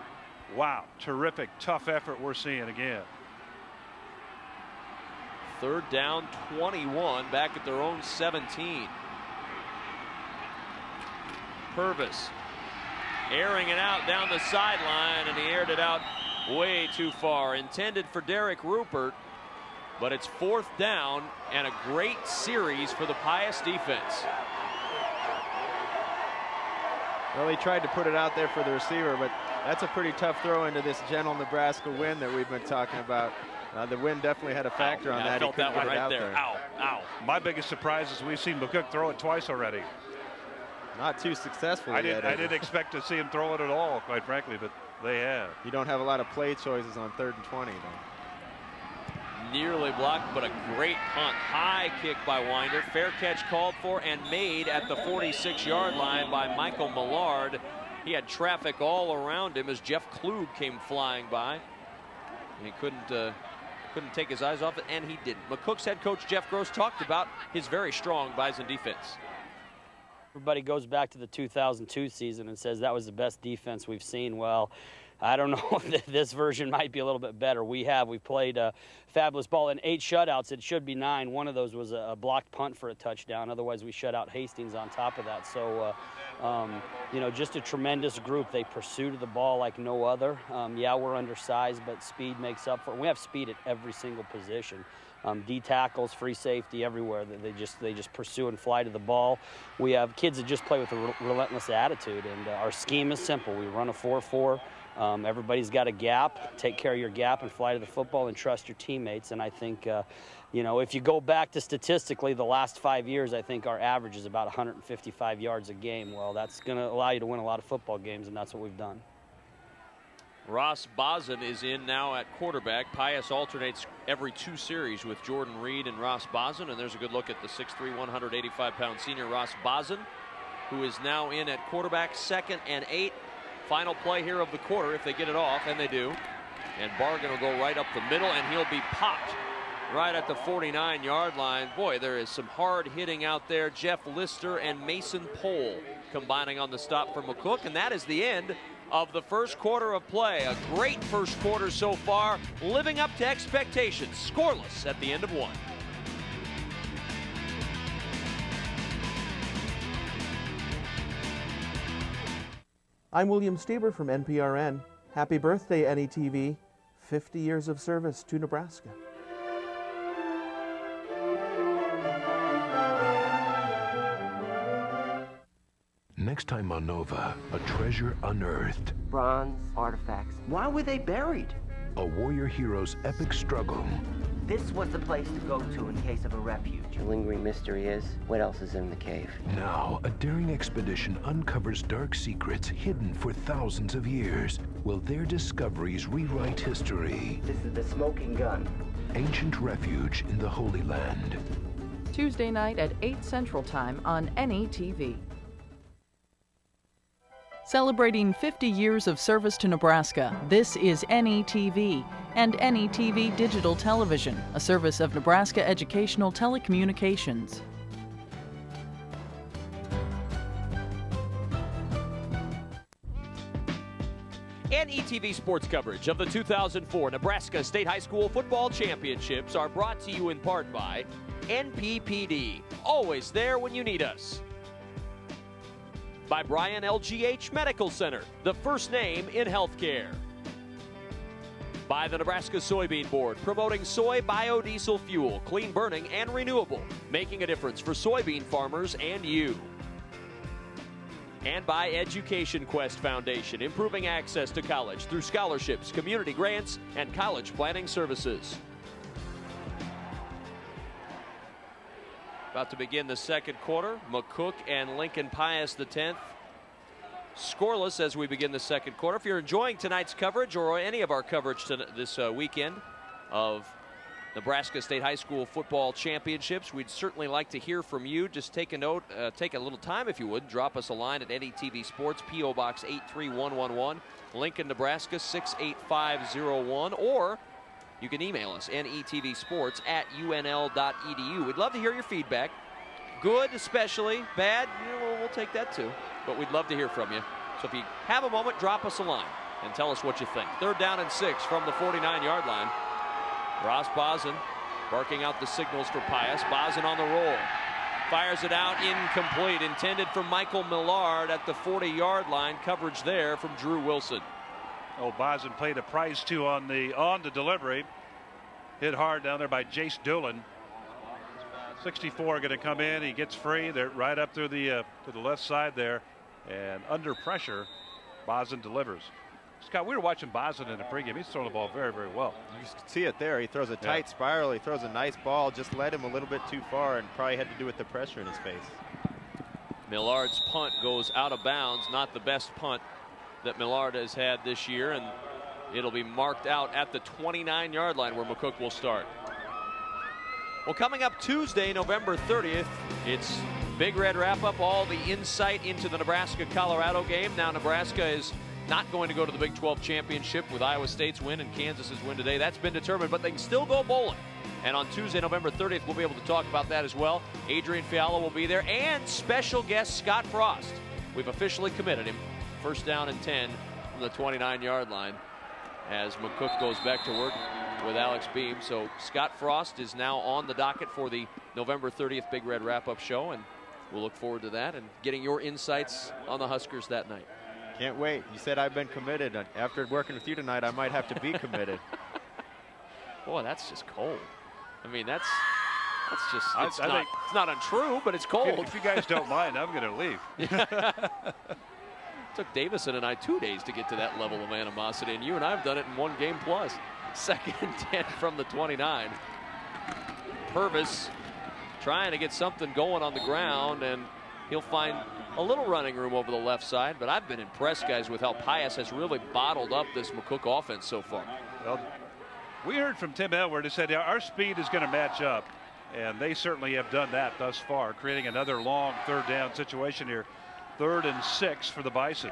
wow, terrific, tough effort we're seeing again.
3rd down, 21, back at their own 17. Purvis airing it out down the sideline, and he aired it out way too far. Intended for Derek Rupert, but it's 4th down and a great series for the Pius defense.
Well, he tried to put it out there for the receiver, but that's a pretty tough throw into this gentle Nebraska wind that we've been talking about. The wind definitely had a factor on that.
I felt that one right there. Ow, ow.
My biggest surprise is we've seen McCook throw it twice already.
Not too successfully yet.
I didn't expect to see him throw it at all, quite frankly, but they have.
You don't have a lot of play choices on 3rd and 20, though.
Nearly blocked, but a great punt. High kick by Winder. Fair catch called for and made at the 46-yard line by Michael Millard. He had traffic all around him as Jeff Klug came flying by. He couldn't take his eyes off it, and he didn't. McCook's head coach Jeff Gross talked about his very strong Bison defense.
Everybody goes back to the 2002 season and says that was the best defense we've seen. Well, I don't know if this version might be a little bit better. We've played fabulous ball in 8 shutouts. It should be 9. One of those was a blocked punt for a touchdown. Otherwise, we shut out Hastings on top of that. So, you know, just a tremendous group. They pursued the ball like no other. Yeah, we're undersized, but speed makes up for it. We have speed at every single position. D tackles, free safety, everywhere. They just pursue and fly to the ball. We have kids that just play with a relentless attitude, and our scheme is simple. We run a 4-4. Everybody's got a gap. Take care of your gap and fly to the football and trust your teammates. And I think, you know, if you go back to statistically the last 5 years, I think our average is about 155 yards a game. Well, that's going to allow you to win a lot of football games, and that's what we've done.
Ross Bison is in now at quarterback. Pius alternates every 2 series with Jordan Reed and Ross Bison, and there's a good look at the 6'3", 185-pound senior Ross Bison, who is now in at quarterback, 2nd and 8. Final play here of the quarter if they get it off, and they do. And Bargan will go right up the middle, and he'll be popped right at the 49-yard line. Boy, there is some hard hitting out there. Jeff Lister and Mason Pohl combining on the stop for McCook, and that is the end of the first quarter of play. A great first quarter so far, living up to expectations. Scoreless at the end of 1.
I'm William Stieber from NPRN. Happy birthday, NETV. 50 years of service to Nebraska.
Next time on Nova, a treasure unearthed.
Bronze artifacts. Why were they buried?
A warrior hero's epic struggle.
This was the place to go to in case of a refuge. The lingering mystery is, what else is in the cave?
Now, a daring expedition uncovers dark secrets hidden for thousands of years. Will their discoveries rewrite history?
This is the smoking gun.
Ancient refuge in the Holy Land.
Tuesday night at 8 Central Time on NETV. Celebrating 50 years of service to Nebraska, this is NETV and NETV Digital Television, a service of Nebraska Educational Telecommunications.
NETV sports coverage of the 2004 Nebraska State High School Football Championships are brought to you in part by NPPD, always there when you need us. By Bryan LGH Medical Center, the first name in healthcare. By the Nebraska Soybean Board, promoting soy biodiesel fuel, clean burning and renewable, making a difference for soybean farmers and you. And by Education Quest Foundation, improving access to college through scholarships, community grants, and college planning services. About to begin the second quarter. McCook and Lincoln Pius X. Scoreless as we begin the second quarter. If you're enjoying tonight's coverage or any of our coverage this weekend of Nebraska State High School Football Championships, we'd certainly like to hear from you. Just take a note, take a little time if you would. Drop us a line at NETV Sports, P.O. Box 83111, Lincoln, Nebraska 68501, or you can email us, netvsports@unl.edu. We'd love to hear your feedback. Good, especially. Bad, we'll take that too. But we'd love to hear from you. So if you have a moment, drop us a line and tell us what you think. 3rd down and 6 from the 49-yard line. Ross Bison barking out the signals for Pius. Bison on the roll. Fires it out, incomplete. Intended for Michael Millard at the 40-yard line. Coverage there from Drew Wilson.
Oh, Bison paid a price too on the delivery. Hit hard down there by Jace Doolin. 64 going to come in. He gets free. They're right up through the to the left side there, and under pressure, Bison delivers. Scott, we were watching Bison in the pregame. He's throwing the ball very, very well.
You can see it there. He throws a tight spiral. He throws a nice ball. Just led him a little bit too far, and probably had to do with the pressure in his face.
Millard's punt goes out of bounds. Not the best punt that Millard has had this year, and it'll be marked out at the 29-yard line where McCook will start. Well, coming up Tuesday, November 30th, it's Big Red wrap-up, all the insight into the Nebraska-Colorado game. Now Nebraska is not going to go to the Big 12 championship with Iowa State's win and Kansas's win today. That's been determined, but they can still go bowling. And on Tuesday, November 30th, we'll be able to talk about that as well. Adrian Fiala will be there, and special guest Scott Frost. We've officially committed him. 1st down and 10 from the 29-yard line as McCook goes back to work with Alex Beam. So Scott Frost is now on the docket for the November 30th Big Red wrap-up show, and we'll look forward to that and getting your insights on the Huskers that night.
Can't wait. You said I've been committed. After working with you tonight, I might have to be committed.
Boy, that's just cold. I mean, that's just, it's
I think
not untrue, but it's cold.
If you guys don't mind, I'm going to leave.
Took Davison and I 2 days to get to that level of animosity, and you and I have done it in 1 game plus. 2nd and 10 from the 29. Purvis trying to get something going on the ground, and he'll find a little running room over the left side, but I've been impressed, guys, with how Pius has really bottled up this McCook offense so far.
Well, we heard from Tim Elward who said our speed is going to match up, and they certainly have done that thus far, creating another long third down situation here. 3rd and 6 for the Bison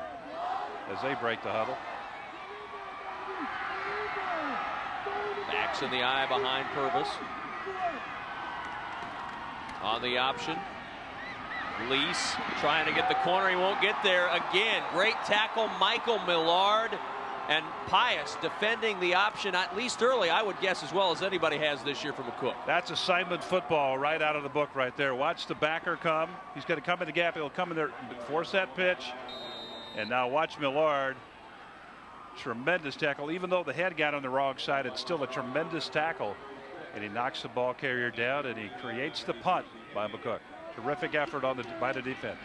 as they break the huddle.
Backs in the eye behind Purvis. On the option. Lease trying to get the corner. He won't get there again. Great tackle, Michael Millard. And Pius defending the option, at least early, I would guess, as well as anybody has this year from McCook.
That's assignment football right out of the book right there. Watch the backer come. He's going to come in the gap. He'll come in there, force that pitch. And now watch Millard. Tremendous tackle. Even though the head got on the wrong side, it's still a tremendous tackle. And he knocks the ball carrier down, and he creates the punt by McCook. Terrific effort by the defense.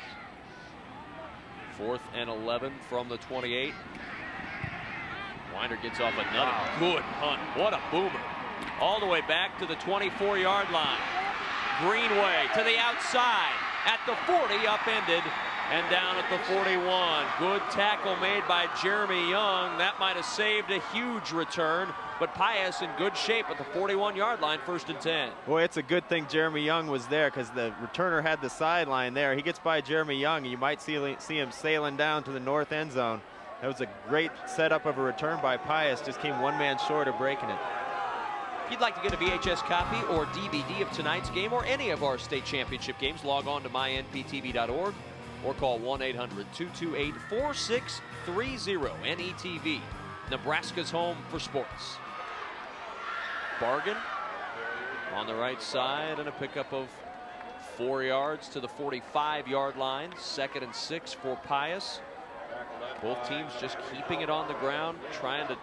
4th and 11 from the 28. Winder gets off another good punt. What a boomer. All the way back to the 24-yard line. Greenway to the outside at the 40, upended and down at the 41. Good tackle made by Jeremy Young. That might have saved a huge return, but Pius in good shape at the 41-yard line, 1st and 10.
Boy, it's a good thing Jeremy Young was there because the returner had the sideline there. He gets by Jeremy Young, and you might see him sailing down to the north end zone. That was a great setup of a return by Pius. Just came one man short of breaking it.
If you'd like to get a VHS copy or DVD of tonight's game or any of our state championship games, log on to mynptv.org or call 1-800-228-4630. NETV, Nebraska's home for sports. Bargain on the right side and a pickup of 4 yards to the 45-yard line. 2nd and 6 for Pius. Both teams just keeping it on the ground, trying to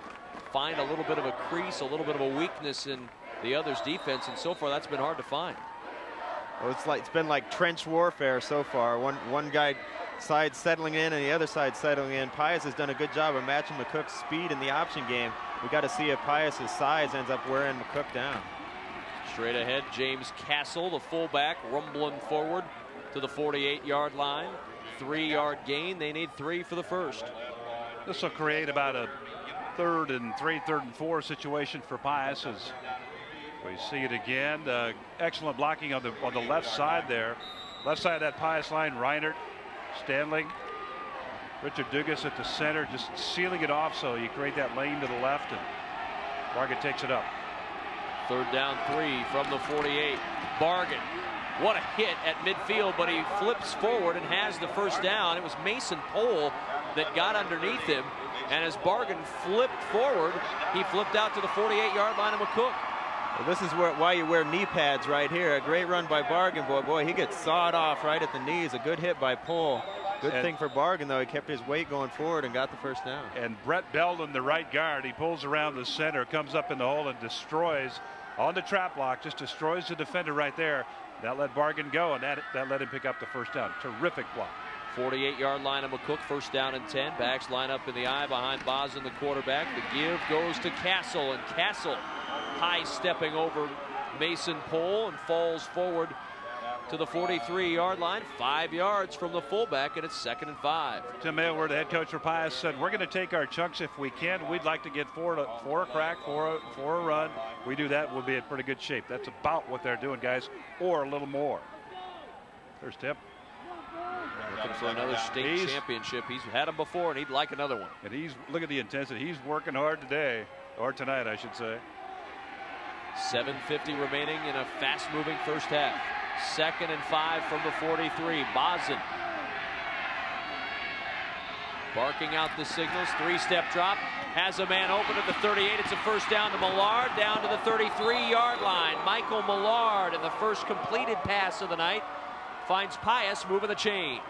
find a little bit of a crease, a little bit of a weakness in the other's defense, and so far that's been hard to find.
Well, it's been like trench warfare so far. One guy side settling in and the other side settling in. Pius has done a good job of matching McCook's speed in the option game. We got to see if Pius's size ends up wearing McCook down.
Straight ahead, James Castle, the fullback, rumbling forward to the 48-yard line. 3-yard gain. They need 3 for the first.
This will create about a 3rd and 3, 3rd and 4 situation for Pius as we see it again. Excellent blocking on the left side there. Left side of that Pius line, Reinert, Stanley, Richard Dugas at the center, just sealing it off so you create that lane to the left, and Bargan takes it up.
3rd down 3 from the 48. Bargan. What a hit at midfield, but he flips forward and has the first down. It was Mason Pohl that got underneath him, and as Bargan flipped forward, he flipped out to the 48-yard line of McCook.
Well, this is why you wear knee pads right here. A great run by Bargan, boy, he gets sawed off right at the knees. A good hit by Pohl. Good thing for Bargan, though. He kept his weight going forward and got the first down.
And Brett Belden, the right guard, he pulls around the center, comes up in the hole and destroys on the trap block, just destroys the defender right there. That let Bargan go, and that let him pick up the first down. Terrific block.
48-yard line of McCook, 1st down and 10. Backs line up in the eye behind Bison, the quarterback. The give goes to Castle, and Castle high-stepping over Mason Pohl and falls forward to the 43-yard line, 5 yards from the fullback, and it's 2nd and 5.
Tim Aylward, the head coach for Pius, said, we're going to take our chunks if we can. We'd like to get four a crack, four a run. We do that, we'll be in pretty good shape. That's about what they're doing, guys, or a little more. There's Tim.
Looking for another state championship. He's had them before, and he'd like another one.
And look at the intensity. He's working hard today, or tonight, I should say.
7:50 remaining in a fast-moving first half. 2nd and 5 from the 43. Bison barking out the signals. 3-step drop. Has a man open at the 38. It's a first down to Millard, down to the 33-yard line. Michael Millard, and the first completed pass of the night, finds Pius moving the chains.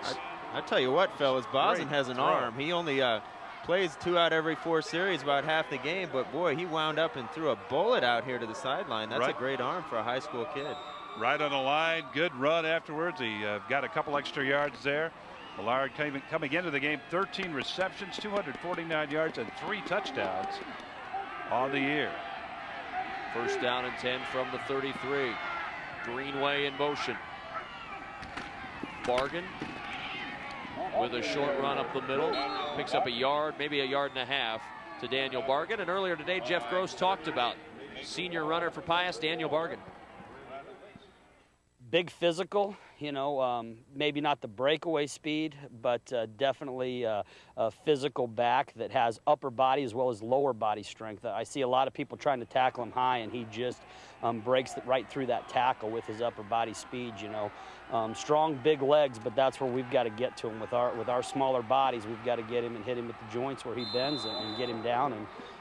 I tell you what, fellas, Bison has an arm. He only plays 2 out every 4 series, about half the game, but boy, he wound up and threw a bullet out here to the sideline. That's a great arm for a high school kid.
Right on the line, good run afterwards. He got a couple extra yards there. Millard coming into the game, 13 receptions, 249 yards, and 3 touchdowns on the year.
1st down and 10 from the 33. Greenway in motion. Bargan with a short run up the middle. Picks up a yard, maybe a yard and a half to Daniel Bargan. And earlier today, Jeff Gross talked about senior runner for Pius, Daniel Bargan.
Big physical, you know, maybe not the breakaway speed, but definitely a physical back that has upper body as well as lower body strength. I see a lot of people trying to tackle him high, and he just breaks right through that tackle with his upper body speed, you know. Strong, big legs, but that's where we've got to get to him with our smaller bodies. We've got to get him and hit him at the joints where he bends and get him down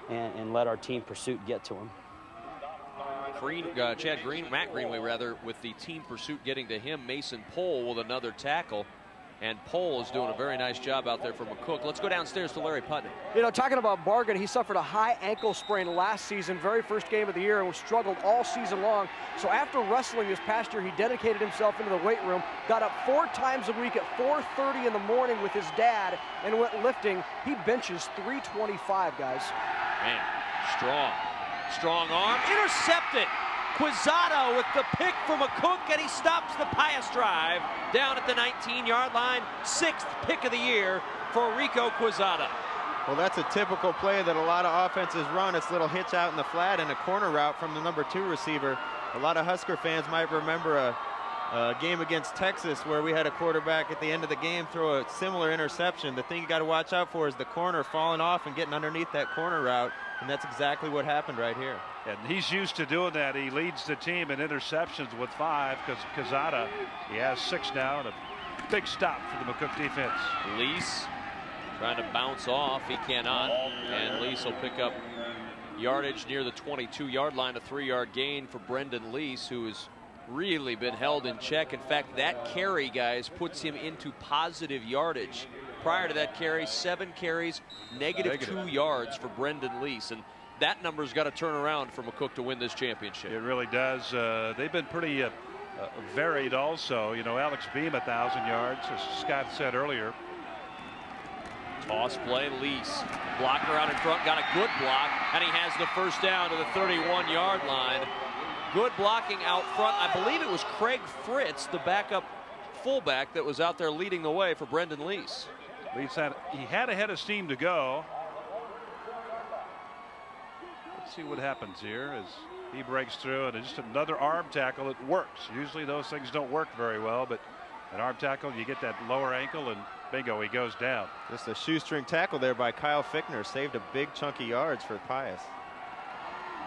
and let our team pursuit get to him.
Matt Greenway rather, with the team pursuit getting to him. Mason Pohl with another tackle. And Pohl is doing a very nice job out there for McCook. Let's go downstairs to Larry Putney.
You know, talking about Bargan, he suffered a high ankle sprain last season, very first game of the year, and struggled all season long. So after wrestling this past year, he dedicated himself into the weight room, got up 4 times a week at 4:30 in the morning with his dad, and went lifting. He benches 325, guys.
Man, strong arm, intercepted. Quezada with the pick for McCook, and he stops the Pius drive down at the 19-yard line. 6th pick of the year for Rico Quezada.
Well, that's a typical play that a lot of offenses run. It's a little hitch out in the flat and a corner route from the number 2 receiver. A lot of Husker fans might remember a game against Texas where we had a quarterback at the end of the game throw a similar interception. The thing you got to watch out for is the corner falling off and getting underneath that corner route, and that's exactly what happened right here.
And he's used to doing that. He leads the team in interceptions with 5 because Quezada, he has 6 now, and a big stop for the McCook defense.
Lease trying to bounce off. He cannot. And Lease will pick up yardage near the 22-yard line, a 3-yard gain for Brendan Lease, who has really been held in check. In fact, that carry, guys, puts him into positive yardage. Prior to that carry, 7 carries, negative 2 yards for Brendan Lease. And that number's got to turn around for McCook to win this championship.
It really does. They've been pretty varied also. You know, Alex Beam 1,000 yards, as Scott said earlier.
Toss play, Lease. Blocker out in front, got a good block, and he has the first down to the 31-yard line. Good blocking out front. I believe it was Craig Fritz, the backup fullback, that was out there leading the way for Brendan Lease.
Lease had a head of steam to go. Let's see what happens here as he breaks through, and just another arm tackle. It works. Usually those things don't work very well, but an arm tackle, you get that lower ankle, and bingo, he goes down.
Just a shoestring tackle there by Kyle Fickner. Saved a big chunky yards for Pius.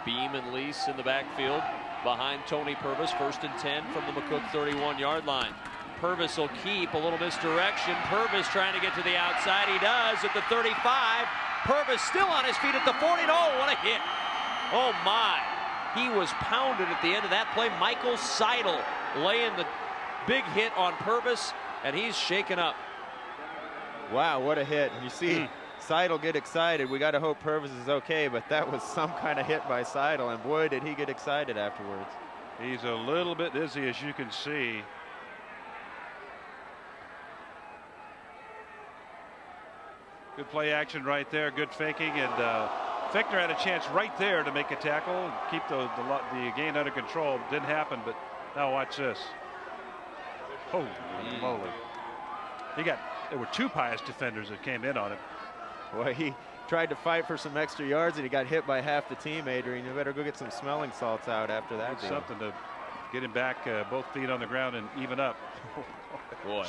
Beam and Lease in the backfield behind Tony Purvis. 1st and 10 from the McCook 31-yard line. Purvis will keep, a little misdirection. Purvis trying to get to the outside. He does at the 35. Purvis still on his feet at the 40. Oh, what a hit. Oh, my. He was pounded at the end of that play. Michael Seidel laying the big hit on Purvis, and he's shaken up.
Wow, what a hit. You see Seidel get excited. We got to hope Purvis is okay, but that was some kind of hit by Seidel, and boy, did he get excited afterwards.
He's a little bit dizzy, as you can see. Good play action right there, good faking, and Fickner had a chance right there to make a tackle and keep the gain under control. Didn't happen, but now watch this. Holy moly. There were 2 Pius defenders that came in on him.
Well, he tried to fight for some extra yards, and he got hit by half the team, Adrian. You better go get some smelling salts out after that.
Something to get him back, both feet on the ground and even up.
Boy.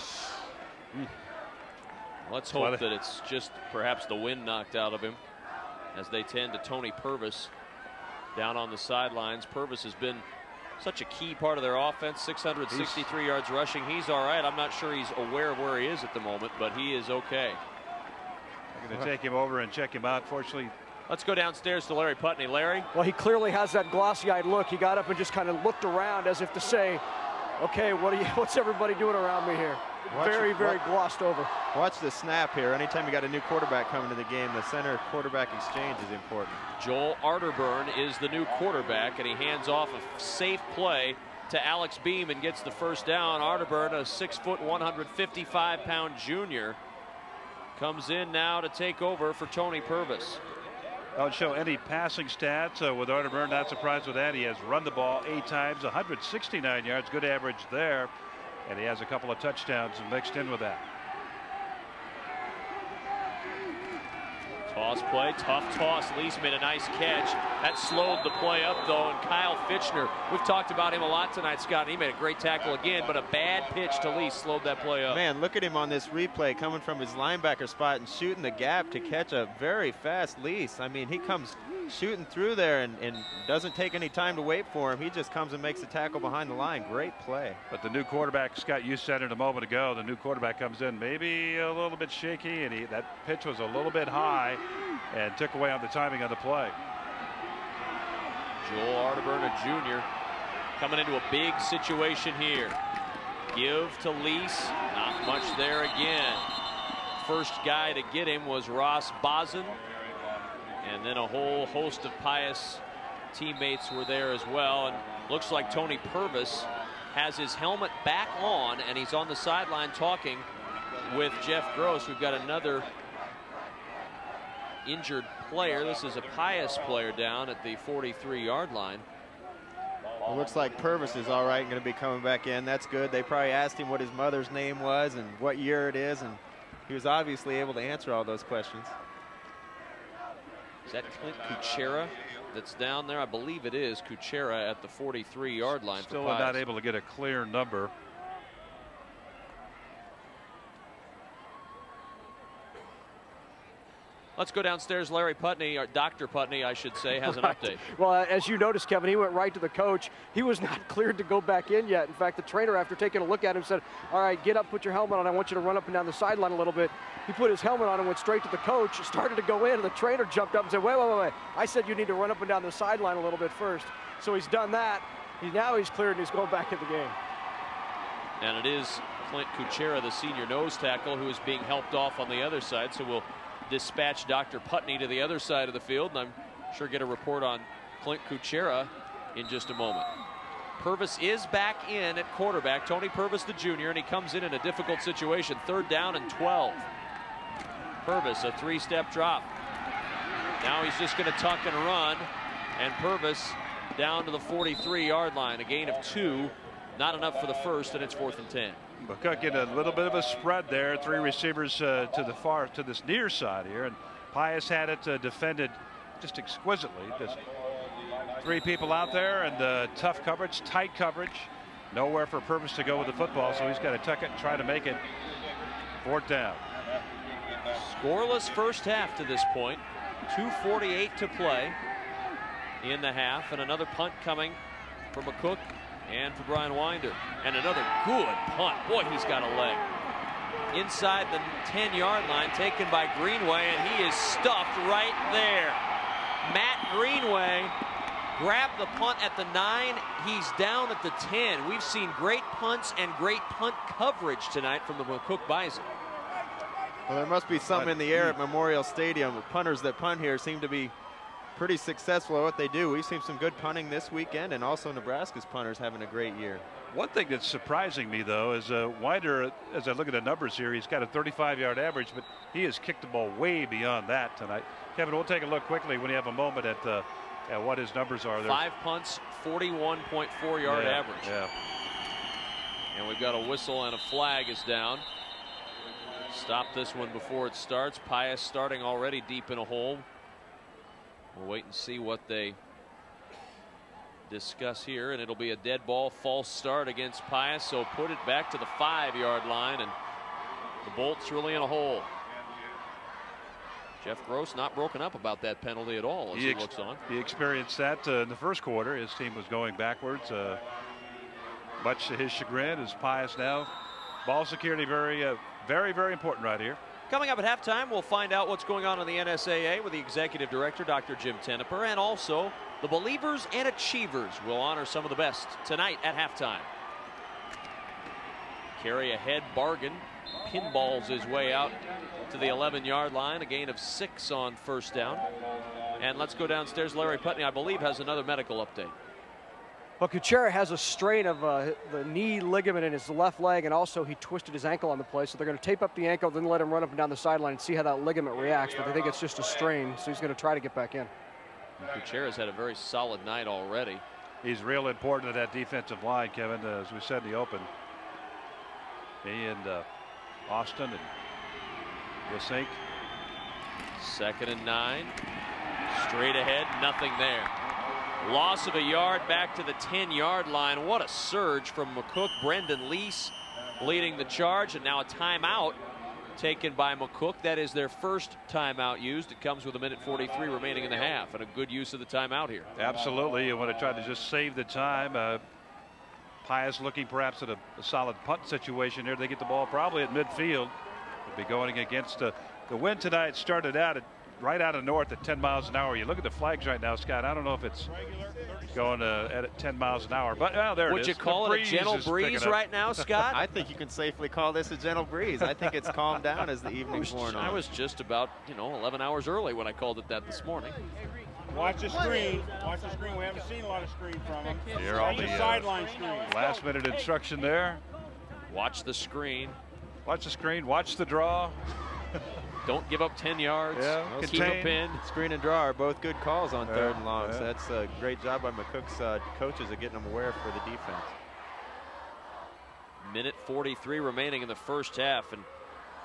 Let's hope that it's just perhaps the wind knocked out of him as they tend to Tony Purvis down on the sidelines. Purvis has been such a key part of their offense, 663 yards rushing. He's all right. I'm not sure he's aware of where he is at the moment, but he is okay.
I'm going to take him over and check him out. Fortunately,
let's go downstairs to Larry Putney. Larry?
Well, he clearly has that glossy-eyed look. He got up and just kind of looked around as if to say, okay, what's everybody doing around me here? Very glossed over.
Watch the snap here. Anytime you got a new quarterback coming to the game, the center quarterback exchange is important.
Joel Arterburn is the new quarterback, and he hands off a safe play to Alex Beam and gets the first down. Arterburn, a 6', 155-pound junior, comes in now to take over for Tony Purvis.
Don't show any passing stats with Arterburn. Not surprised with that. He has run the ball 8 times, 169 yards, good average there. And he has a couple of touchdowns mixed in with that.
Toss play, tough toss. Lease made a nice catch. That slowed the play up, though, and Kyle Fitchner, we've talked about him a lot tonight, Scott. He made a great tackle again, but a bad pitch to Lease slowed that play up.
Man, look at him on this replay coming from his linebacker spot and shooting the gap to catch a very fast Lease. I mean, he comes shooting through there and doesn't take any time to wait for him. He just comes and makes a tackle behind the line. Great play.
But the new quarterback, Scott, you said it a moment ago, the new quarterback comes in maybe a little bit shaky, and that pitch was a little bit high and took away on the timing of the play.
Joel Arterburn, Jr. coming into a big situation here. Give to Lease, not much there again. First guy to get him was Ross Bison, and then a whole host of Pius teammates were there as well. And looks like Tony Purvis has his helmet back on, and he's on the sideline talking with Jeff Gross. We've got another injured player. This is a Pius player down at the 43-yard line.
It looks like Purvis is all right and going to be coming back in. That's good. They probably asked him what his mother's name was and what year it is, and he was obviously able to answer all those questions.
Is that Clint Kuchera that's down there? I believe it is Kuchera at the 43-yard line.
Still not able to get a clear number.
Let's go downstairs. Larry Putney, or Dr. Putney, I should say, has an update.
Well, as you noticed, Kevin, he went right to the coach. He was not cleared to go back in yet. In fact, the trainer, after taking a look at him, said, all right, get up, put your helmet on. I want you to run up and down the sideline a little bit. He put his helmet on and went straight to the coach, started to go in, and the trainer jumped up and said, wait. I said you need to run up and down the sideline a little bit first. So he's done that. Now he's cleared and he's going back in the game.
And it is Clint Kuchera, the senior nose tackle, who is being helped off on the other side. So we'll dispatch Dr. Putney to the other side of the field, and I'm sure get a report on Clint Kuchera in just a moment. Purvis is back in at quarterback, Tony Purvis the junior, and he comes in a difficult situation. 3rd down and 12. Purvis, a 3-step drop. Now he's just going to tuck and run, and Purvis down to the 43-yard line. A gain of 2, not enough for the first, and it's 4th and 10.
McCook in a little bit of a spread there. 3 receivers to this near side here, and Pius had it defended just exquisitely. Just 3 people out there, and tough coverage, tight coverage. Nowhere for Purvis to go with the football, so he's got to tuck it and try to make it 4th down.
Scoreless first half to this point. 2:48 to play in the half, and another punt coming for McCook and for Brian Winder. And another good punt. Boy, he's got a leg. Inside the 10-yard line, taken by Greenway, and he is stuffed right there. Matt Greenway grabbed the punt at the 9. He's down at the 10. We've seen great punts and great punt coverage tonight from the McCook Bison.
Well, there must be something in the air at Memorial Stadium. The punters that punt here seem to be pretty successful at what they do. We've seen some good punting this weekend, and also Nebraska's punters having a great year.
One thing that's surprising me, though, is Winder, as I look at the numbers here, he's got a 35-yard average, but he has kicked the ball way beyond that tonight. Kevin, we'll take a look quickly when you have a moment at what his numbers are there.
5 punts, 41.4 yard average.
Yeah.
And we've got a whistle and a flag is down. Stop this one before it starts. Pius starting already deep in a hole. We'll wait and see what they discuss here, and it'll be a dead ball, false start against Pius, so put it back to the 5-yard line, and the Bolts really in a hole. Jeff Gross not broken up about that penalty at all as he looks on.
He experienced that in the first quarter. His team was going backwards, much to his chagrin, as Pius now. Ball security very important right here.
Coming up at halftime, we'll find out what's going on in the NSAA with the executive director, Dr. Jim Tenneper, and also the Believers and Achievers will honor some of the best tonight at halftime. Carry ahead, Bargan pinballs his way out to the 11-yard line, a gain of 6 on 1st down. And let's go downstairs. Larry Putney, I believe, has another medical update.
Well, Kuchera has a strain of the knee ligament in his left leg, and also he twisted his ankle on the play. So they're going to tape up the ankle, then let him run up and down the sideline and see how that ligament reacts. But they think it's just a strain, so he's going to try to get back in.
Kuchera's had a very solid night already.
He's real important to that defensive line, Kevin, as we said in the open. He and Austin and Lasink.
2nd and 9. Straight ahead, nothing there. Loss of a yard back to the 10-yard line. What a surge from McCook. Brendan Lease leading the charge, and now a timeout taken by McCook. That is their first timeout used. It comes with 1:43 remaining in the half, and a good use of the timeout here.
Absolutely. You want to try to just save the time. Pius looking perhaps at a solid punt situation here. They get the ball probably at midfield. They'll be going against the wind tonight. Started out right out of north at 10 miles an hour. You look at the flags right now, Scott. I don't know if it's going at 10 miles an hour, but well, there it is.
Would you call it a gentle breeze right now, Scott?
I think you can safely call this a gentle breeze. I think it's calmed down as the evening's worn on.
I was just about 11 hours early when I called it that this morning.
Watch the screen. Watch the screen. We haven't seen a lot of screen from him.
Here all the
sideline screen.
Last minute instruction there.
Watch the screen.
Watch the screen. Watch the draw.
Don't give up 10 yards.
Yeah,
keep a pin.
Screen and draw are both good calls on 3rd and long. So that's a great job by McCook's coaches of getting them aware for the defense.
1:43 remaining in the first half, and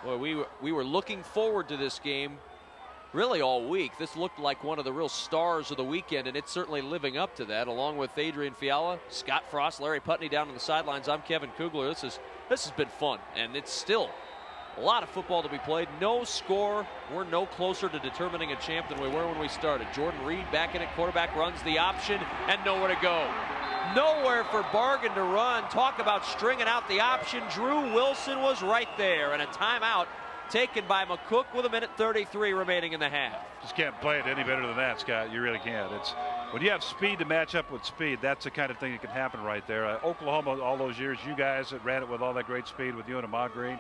boy, we were looking forward to this game really all week. This looked like one of the real stars of the weekend, and it's certainly living up to that. Along with Adrian Fiala, Scott Frost, Larry Putney down on the sidelines, I'm Kevin Kugler. This has been fun, and it's still a lot of football to be played. No score. We're no closer to determining a champ than we were when we started. Jordan Reed back in at quarterback, runs the option, and nowhere to go. Nowhere for Bargan to run. Talk about stringing out the option. Drew Wilson was right there, and a timeout taken by McCook with 1:33 remaining in the half.
Just can't play it any better than that, Scott. You really can't. It's when you have speed to match up with speed, that's the kind of thing that can happen right there. Oklahoma, all those years, you guys that ran it with all that great speed with you and Ahmad Green,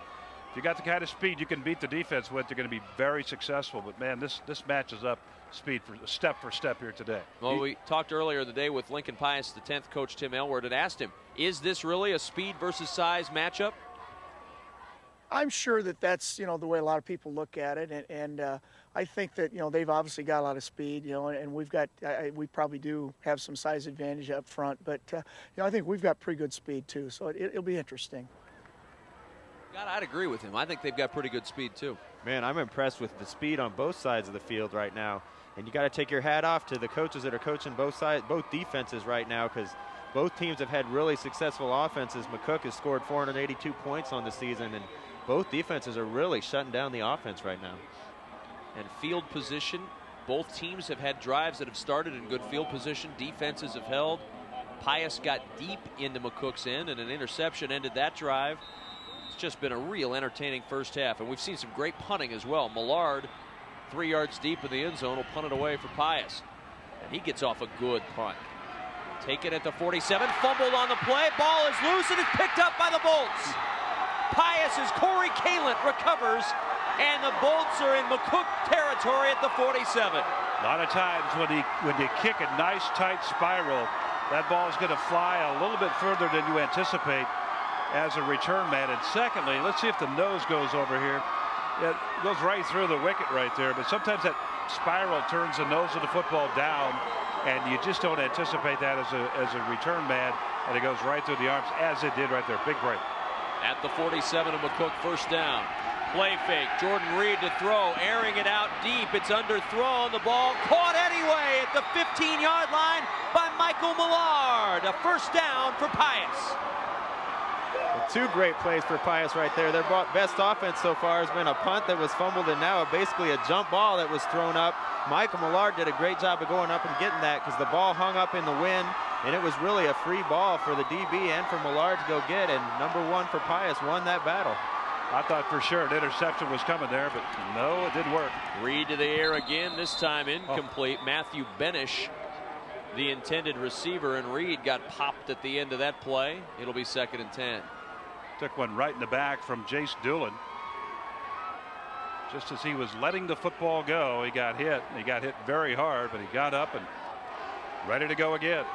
if you got the kind of speed you can beat the defense with, you're going to be very successful. But man, this matches up speed for step here today.
Well, we talked earlier in the day with Lincoln Pius, the 10th coach Tim Aylward, and asked him, is this really a speed versus size matchup?
I'm sure that's the way a lot of people look at it, and I think that they've obviously got a lot of speed, and we've got we probably do have some size advantage up front, but I think we've got pretty good speed too, so it'll be interesting.
God, I'd agree with him. I think they've got pretty good speed too.
Man, I'm impressed with the speed on both sides of the field right now, and you got to take your hat off to the coaches that are coaching both defenses right now, because both teams have had really successful offenses. McCook has scored 482 points on the season, and both defenses are really shutting down the offense right now.
And field position, both teams have had drives that have started in good field position. Defenses have held. Pius got deep into McCook's end, and an interception ended that drive. It's just been a real entertaining first half, and we've seen some great punting as well. Millard, 3 yards deep in the end zone, will punt it away for Pius. And he gets off a good punt. Taken at the 47, fumbled on the play. Ball is loose, and it's picked up by the Bolts. Pius's Corey Kalent recovers, and the Bolts are in McCook territory at the 47.
A lot of times when you kick a nice tight spiral, that ball is going to fly a little bit further than you anticipate as a return man. And secondly, let's see if the nose goes over here. It goes right through the wicket right there, but sometimes that spiral turns the nose of the football down, and you just don't anticipate that as a return man, and it goes right through the arms, as it did right there. Big break.
At the 47 of McCook, first down. Play fake, Jordan Reed to throw, airing it out deep. It's underthrown, the ball caught anyway at the 15-yard line by Michael Millard. A first down for Pius.
Two great plays for Pius right there. Their best offense so far has been a punt that was fumbled, and now basically a jump ball that was thrown up. Michael Millard did a great job of going up and getting that, because the ball hung up in the wind, and it was really a free ball for the DB and for Millard to go get, and number 1 for Pius won that battle.
I thought for sure an interception was coming there, but no, it didn't work.
Reed to the air again, this time incomplete. Matthew Benish, the intended receiver, and Reed got popped at the end of that play. It'll be 2nd and 10.
Took one right in the back from Jace Doolin. Just as he was letting the football go, he got hit. He got hit very hard, but he got up and ready to go again.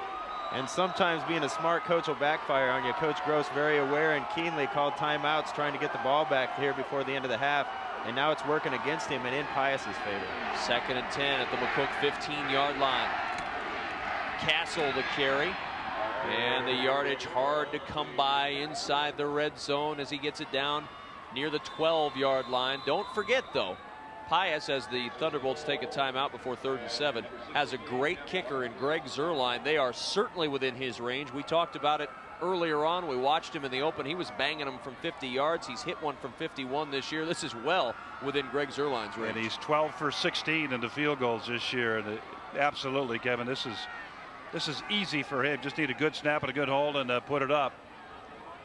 And sometimes being a smart coach will backfire on you. Coach Gross, very aware and keenly, called timeouts trying to get the ball back here before the end of the half. And now it's working against him and in Pius's favor.
2nd and 10 at the McCook 15-yard line. Castle to carry. And the yardage hard to come by inside the red zone as he gets it down near the 12-yard line. Don't forget, though, Pius, as the Thunderbolts take a timeout before 3rd and 7, has a great kicker in Greg Zerline. They are certainly within his range. We talked about it earlier on. We watched him in the open. He was banging them from 50 yards. He's hit one from 51 this year. This is well within Greg Zerline's range.
And he's 12 for 16 in the field goals this year. And absolutely, Kevin, this is easy for him. Just need a good snap and a good hold and put it up.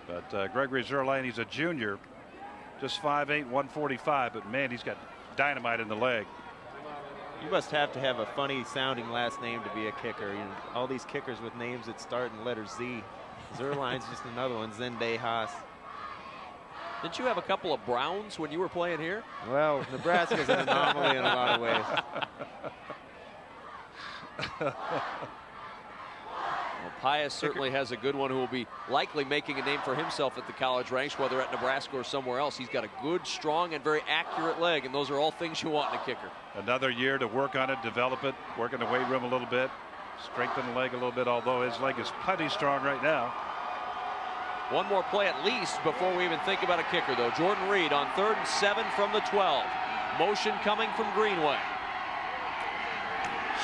But Gregory Zerline, he's a junior, just 5'8", 145. But man, he's got dynamite in the leg.
You must have to have a funny sounding last name to be a kicker. You know, all these kickers with names that start in letter Z. Zerline's just another one, Zenday Haas.
Didn't you have a couple of Browns when you were playing here?
Well, Nebraska's an anomaly in a lot of ways.
Well, Pius certainly has a good one who will be likely making a name for himself at the college ranks, whether at Nebraska or somewhere else. He's got a good, strong, and very accurate leg, and those are all things you want in a kicker.
Another year to work on it, develop it, work in the weight room a little bit, strengthen the leg a little bit, although his leg is plenty strong right now.
One more play at least before we even think about a kicker, though. Jordan Reed on 3rd and 7 from the 12. Motion coming from Greenway.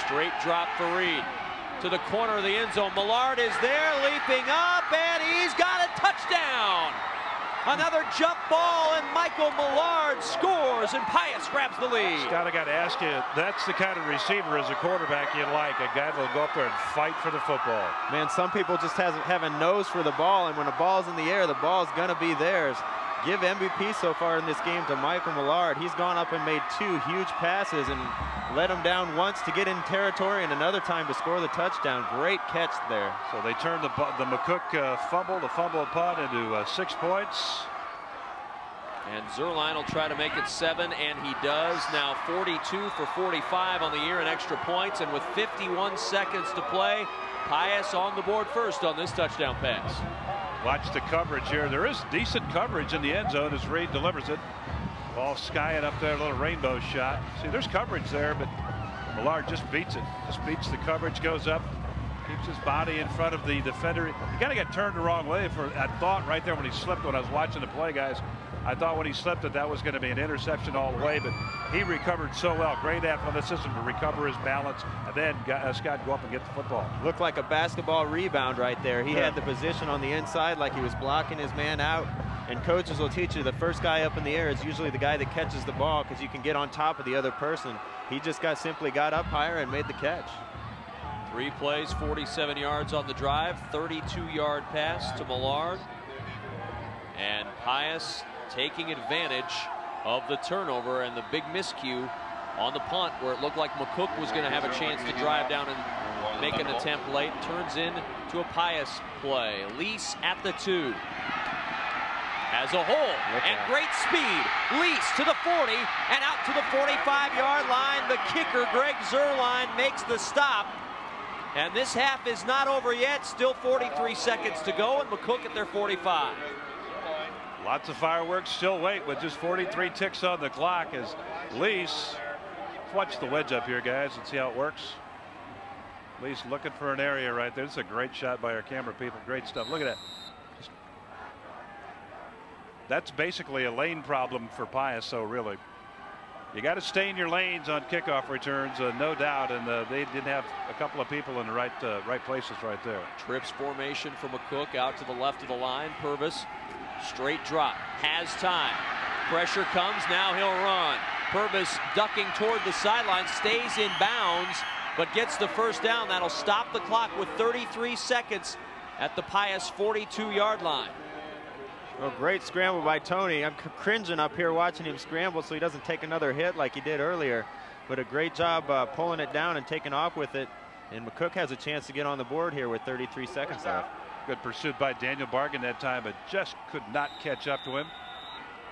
Straight drop for Reed. To the corner of the end zone. Millard is there, leaping up, and he's got a touchdown. Another jump ball, and Michael Millard scores, and Pius grabs the lead.
Scott, I got to ask you, that's the kind of receiver as a quarterback you like, a guy that'll go up there and fight for the football.
Man, some people just have a nose for the ball, and when the ball's in the air, the ball's going to be theirs. Give MVP so far in this game to Michael Millard. He's gone up and made 2 huge passes and let him down once to get in territory and another time to score the touchdown. Great catch there.
So they turned the McCook the fumble punt into 6 points.
And Zerline will try to make it 7, and he does. Now 42 for 45 on the year in extra points, and with 51 seconds to play, Pius on the board first on this touchdown pass.
Watch the coverage here. There is decent coverage in the end zone as Reed delivers it. Ball skying up there, a little rainbow shot. See, there's coverage there, but Millard just beats it. Just beats the coverage, goes up, keeps his body in front of the defender. He kind of got turned the wrong way. I thought right there when he slipped when I was watching the play, guys. I thought when he slipped that was going to be an interception all the way, but he recovered so well. Great athleticism to recover his balance, and then Scott go up and get the football.
Looked like a basketball rebound right there. He had the position on the inside like he was blocking his man out. And coaches will teach you the first guy up in the air is usually the guy that catches the ball because you can get on top of the other person. He just simply got up higher and made the catch.
3 plays, 47 yards on the drive, 32-yard pass to Millard. And Pius taking advantage of the turnover and the big miscue on the punt where it looked like McCook was going to have a chance to drive down and make an attempt late. Turns in to a Pius play. Lease at the 2. Has a hole and great speed. Lease to the 40 and out to the 45-yard line. The kicker, Greg Zerline, makes the stop. And this half is not over yet. Still 43 seconds to go, and McCook at their 45.
Lots of fireworks. Still wait with just 43 ticks on the clock as Lease. Watch the wedge up here, guys, and see how it works. Lease looking for an area right there. This is a great shot by our camera people. Great stuff. Look at that. That's basically a lane problem for Pius, so really. You got to stay in your lanes on kickoff returns, no doubt, and they did have a couple of people in the right places right there.
Trips formation for McCook out to the left of the line. Purvis, straight drop, has time. Pressure comes, now he'll run. Purvis ducking toward the sideline, stays in bounds, but gets the first down. That'll stop the clock with 33 seconds at the Pius 42-yard line.
Well, great scramble by Tony. I'm cringing up here watching him scramble so he doesn't take another hit like he did earlier. But a great job pulling it down and taking off with it. And McCook has a chance to get on the board here with 33 seconds left.
Good pursuit by Daniel Bargan that time, but just could not catch up to him.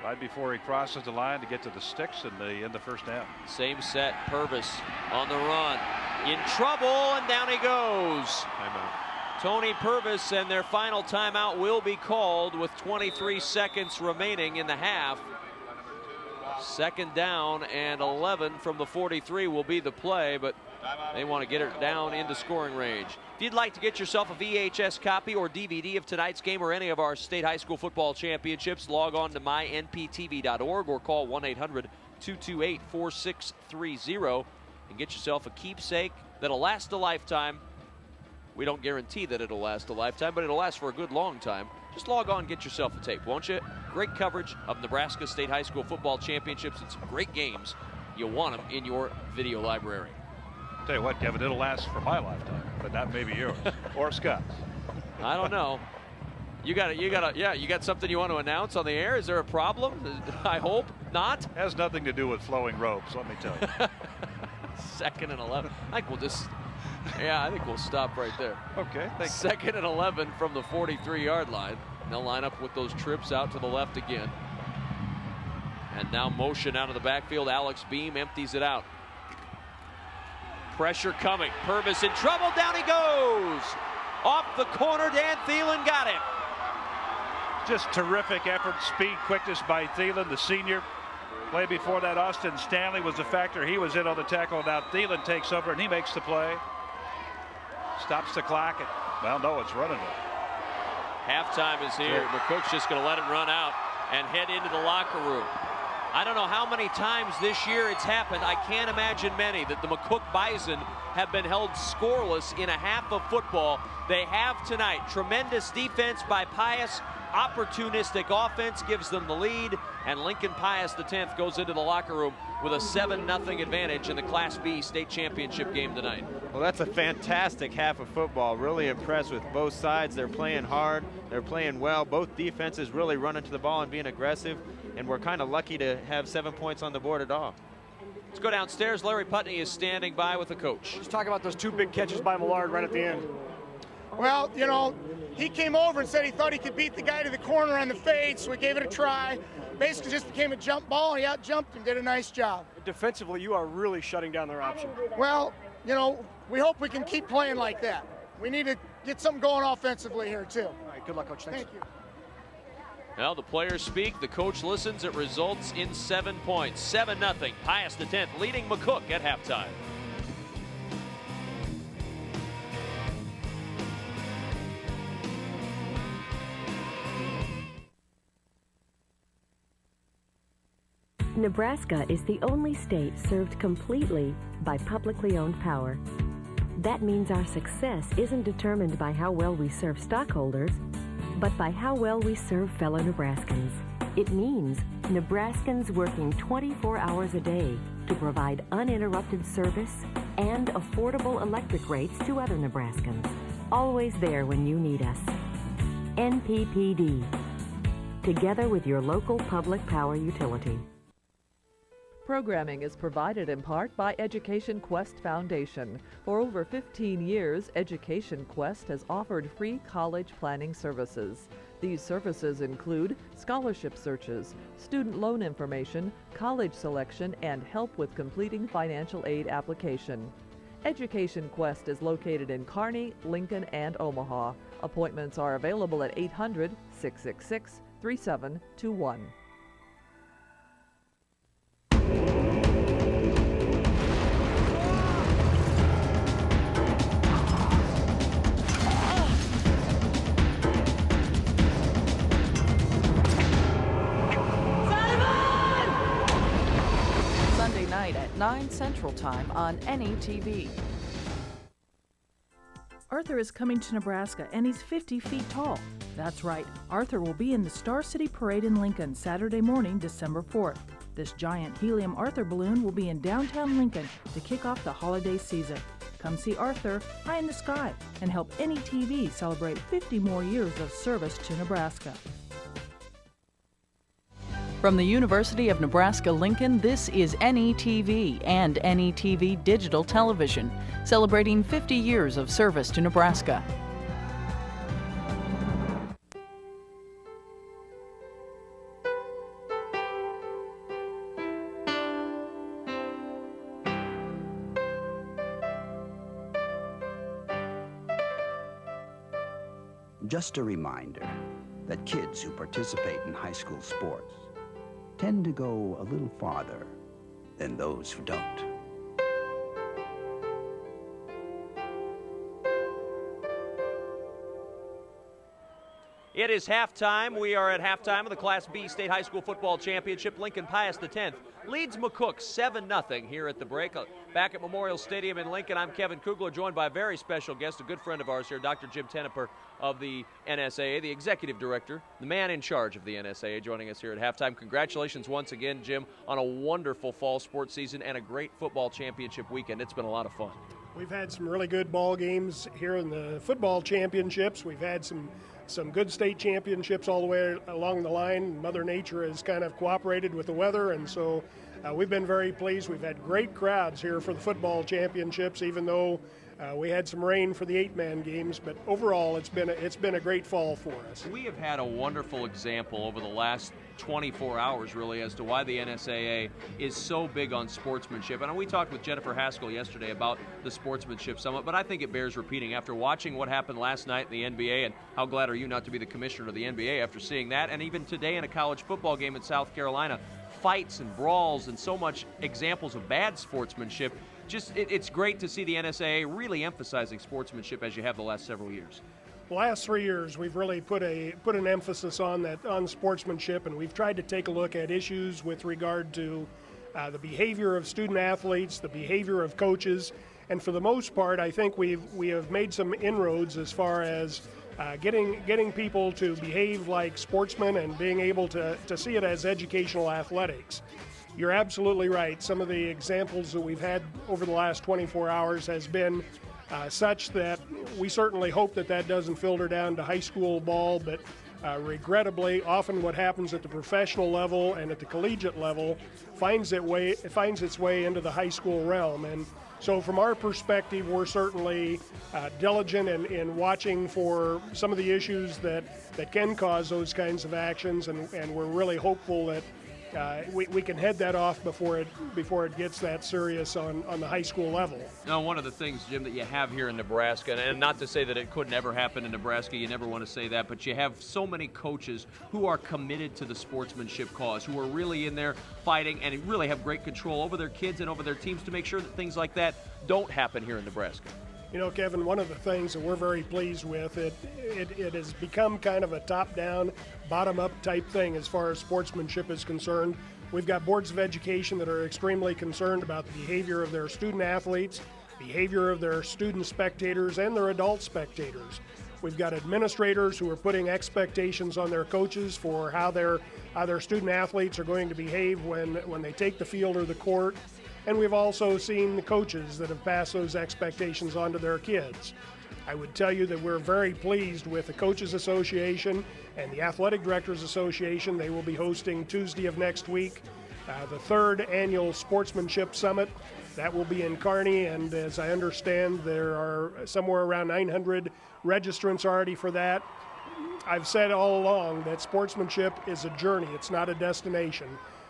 Right before he crosses the line to get to the sticks in the first down.
Same set, Purvis on the run. In trouble, and down he goes.
Timeout.
Tony Purvis, and their final timeout will be called with 23 seconds remaining in the half. Second down and 11 from the 43 will be the play, but they want to get it down into scoring range. If you'd like to get yourself a VHS copy or DVD of tonight's game or any of our state high school football championships, log on to mynptv.org or call 228-4630 and get yourself a keepsake that'll last a lifetime. We don't guarantee that it'll last a lifetime, but it'll last for a good long time. Just log on and get yourself a tape, won't you? Great coverage of Nebraska State High School football championships and some great games. You want them in your video library.
Tell you what, Kevin, it'll last for my lifetime, but not maybe yours or Scott's.
I don't know. You got something you want to announce on the air? Is there a problem? I hope not.
Has nothing to do with flowing robes, let me tell you.
2nd and 11. I think we'll stop right there.
Okay, thanks.
2nd and 11 from the 43-yard line. They'll line up with those trips out to the left again. And now motion out of the backfield. Alex Beam empties it out. Pressure coming. Purvis in trouble. Down he goes. Off the corner. Dan Thielen got him.
Just terrific effort, speed, quickness by Thielen, the senior. Play before that, Austin Stanley was a factor. He was in on the tackle. Now Thielen takes over and he makes the play. Stops the clock. Well, no, it's running it.
Halftime is here. McCook's just going to let him run out and head into the locker room. I don't know how many times this year it's happened. I can't imagine many that the McCook Bison have been held scoreless in a half of football. They have tonight. Tremendous defense by Pius. Opportunistic offense gives them the lead, and Lincoln Pius X goes into the locker room with a 7-0 advantage in the Class B state championship game tonight.
Well, that's a fantastic half of football. Really impressed with both sides. They're playing hard. They're playing well. Both defenses really running to the ball and being aggressive, and we're kind of lucky to have 7 points on the board at all.
Let's go downstairs. Larry Putney is standing by with the coach.
Just talk about those 2 big catches by Millard right at the end.
Well, you know, he came over and said he thought he could beat the guy to the corner on the fade, so we gave it a try. Basically just became a jump ball, and he out-jumped and did a nice job.
Defensively, you are really shutting down their option.
Well, you know, we hope we can keep playing like that. We need to get something going offensively here, too.
All right, good luck, Coach. Thanks.
Thank you.
Well, the players speak, the coach listens. It results in 7 points. 7-0. Pius X leading McCook at halftime.
Nebraska is the only state served completely by publicly owned power. That means our success isn't determined by how well we serve stockholders, but by how well we serve fellow Nebraskans. It means Nebraskans working 24 hours a day to provide uninterrupted service and affordable electric rates to other Nebraskans. Always there when you need us. NPPD. Together with your local public power utility.
Programming is provided in part by Education Quest Foundation. For over 15 years, Education Quest has offered free college planning services. These services include scholarship searches, student loan information, college selection, and help with completing financial aid application. Education Quest is located in Kearney, Lincoln, and Omaha. Appointments are available at 800-666-3721.
At 9 Central Time on NETV.
Arthur is coming to Nebraska, and he's 50 feet tall. That's right, Arthur will be in the Star City Parade in Lincoln Saturday morning, December 4th. This giant helium Arthur balloon will be in downtown Lincoln to kick off the holiday season. Come see Arthur high in the sky and help NETV celebrate 50 more years of service to Nebraska.
From the University of Nebraska-Lincoln, this is NETV and NETV Digital Television, celebrating 50 years of service to Nebraska.
Just a reminder that kids who participate in high school sports tend to go a little farther than those who don't.
It is halftime. We are at halftime of the Class B State High School Football Championship. Lincoln Pius X leads McCook 7-0 here at the break. Back at Memorial Stadium in Lincoln, I'm Kevin Kugler, joined by a very special guest, a good friend of ours here, Dr. Jim Teneper of the NSAA, the executive director, the man in charge of the NSAA, joining us here at halftime. Congratulations once again, Jim, on a wonderful fall sports season and a great football championship weekend. It's been a lot of fun.
We've had some really good ball games here in the football championships. We've had some good state championships all the way along the line. Mother Nature has kind of cooperated with the weather, and so we've been very pleased. We've had great crowds here for the football championships, even though we had some rain for the 8-man games, but overall it's been a great fall for us.
We have had a wonderful example over the last 24 hours, really, as to why the NSAA is so big on sportsmanship. And we talked with Jennifer Haskell yesterday about the Sportsmanship Summit, but I think it bears repeating. After watching what happened last night in the NBA, and how glad are you not to be the commissioner of the NBA after seeing that, and even today in a college football game in South Carolina, fights and brawls and so much examples of bad sportsmanship. It's great to see the NSAA really emphasizing sportsmanship as you have the last several years.
The last 3 years, we've really put an emphasis on sportsmanship, and we've tried to take a look at issues with regard to the behavior of student athletes, the behavior of coaches, and for the most part, I think we have made some inroads as far as getting people to behave like sportsmen and being able to see it as educational athletics. You're absolutely right. Some of the examples that we've had over the last 24 hours has been such that we certainly hope that doesn't filter down to high school ball, but regrettably, often what happens at the professional level and at the collegiate level finds its way into the high school realm. And so from our perspective, we're certainly diligent in watching for some of the issues that can cause those kinds of actions, and we're really hopeful that we can head that off before it gets that serious on the high school level.
Now, one of the things, Jim, that you have here in Nebraska, and not to say that it could never happen in Nebraska, you never want to say that, but you have so many coaches who are committed to the sportsmanship cause, who are really in there fighting and really have great control over their kids and over their teams to make sure that things like that don't happen here in Nebraska.
You know, Kevin, one of the things that we're very pleased with, it has become kind of a top-down, bottom-up type thing as far as sportsmanship is concerned. We've got boards of education that are extremely concerned about the behavior of their student athletes, behavior of their student spectators, and their adult spectators. We've got administrators who are putting expectations on their coaches for how their student athletes are going to behave when they take the field or the court. And we've also seen the coaches that have passed those expectations on to their kids. I would tell you that we're very pleased with the Coaches Association and the Athletic Directors Association. They will be hosting Tuesday of next week the 3rd annual Sportsmanship Summit. That will be in Kearney, and as I understand, there are somewhere around 900 registrants already for that. I've said all along that sportsmanship is a journey, it's not a destination.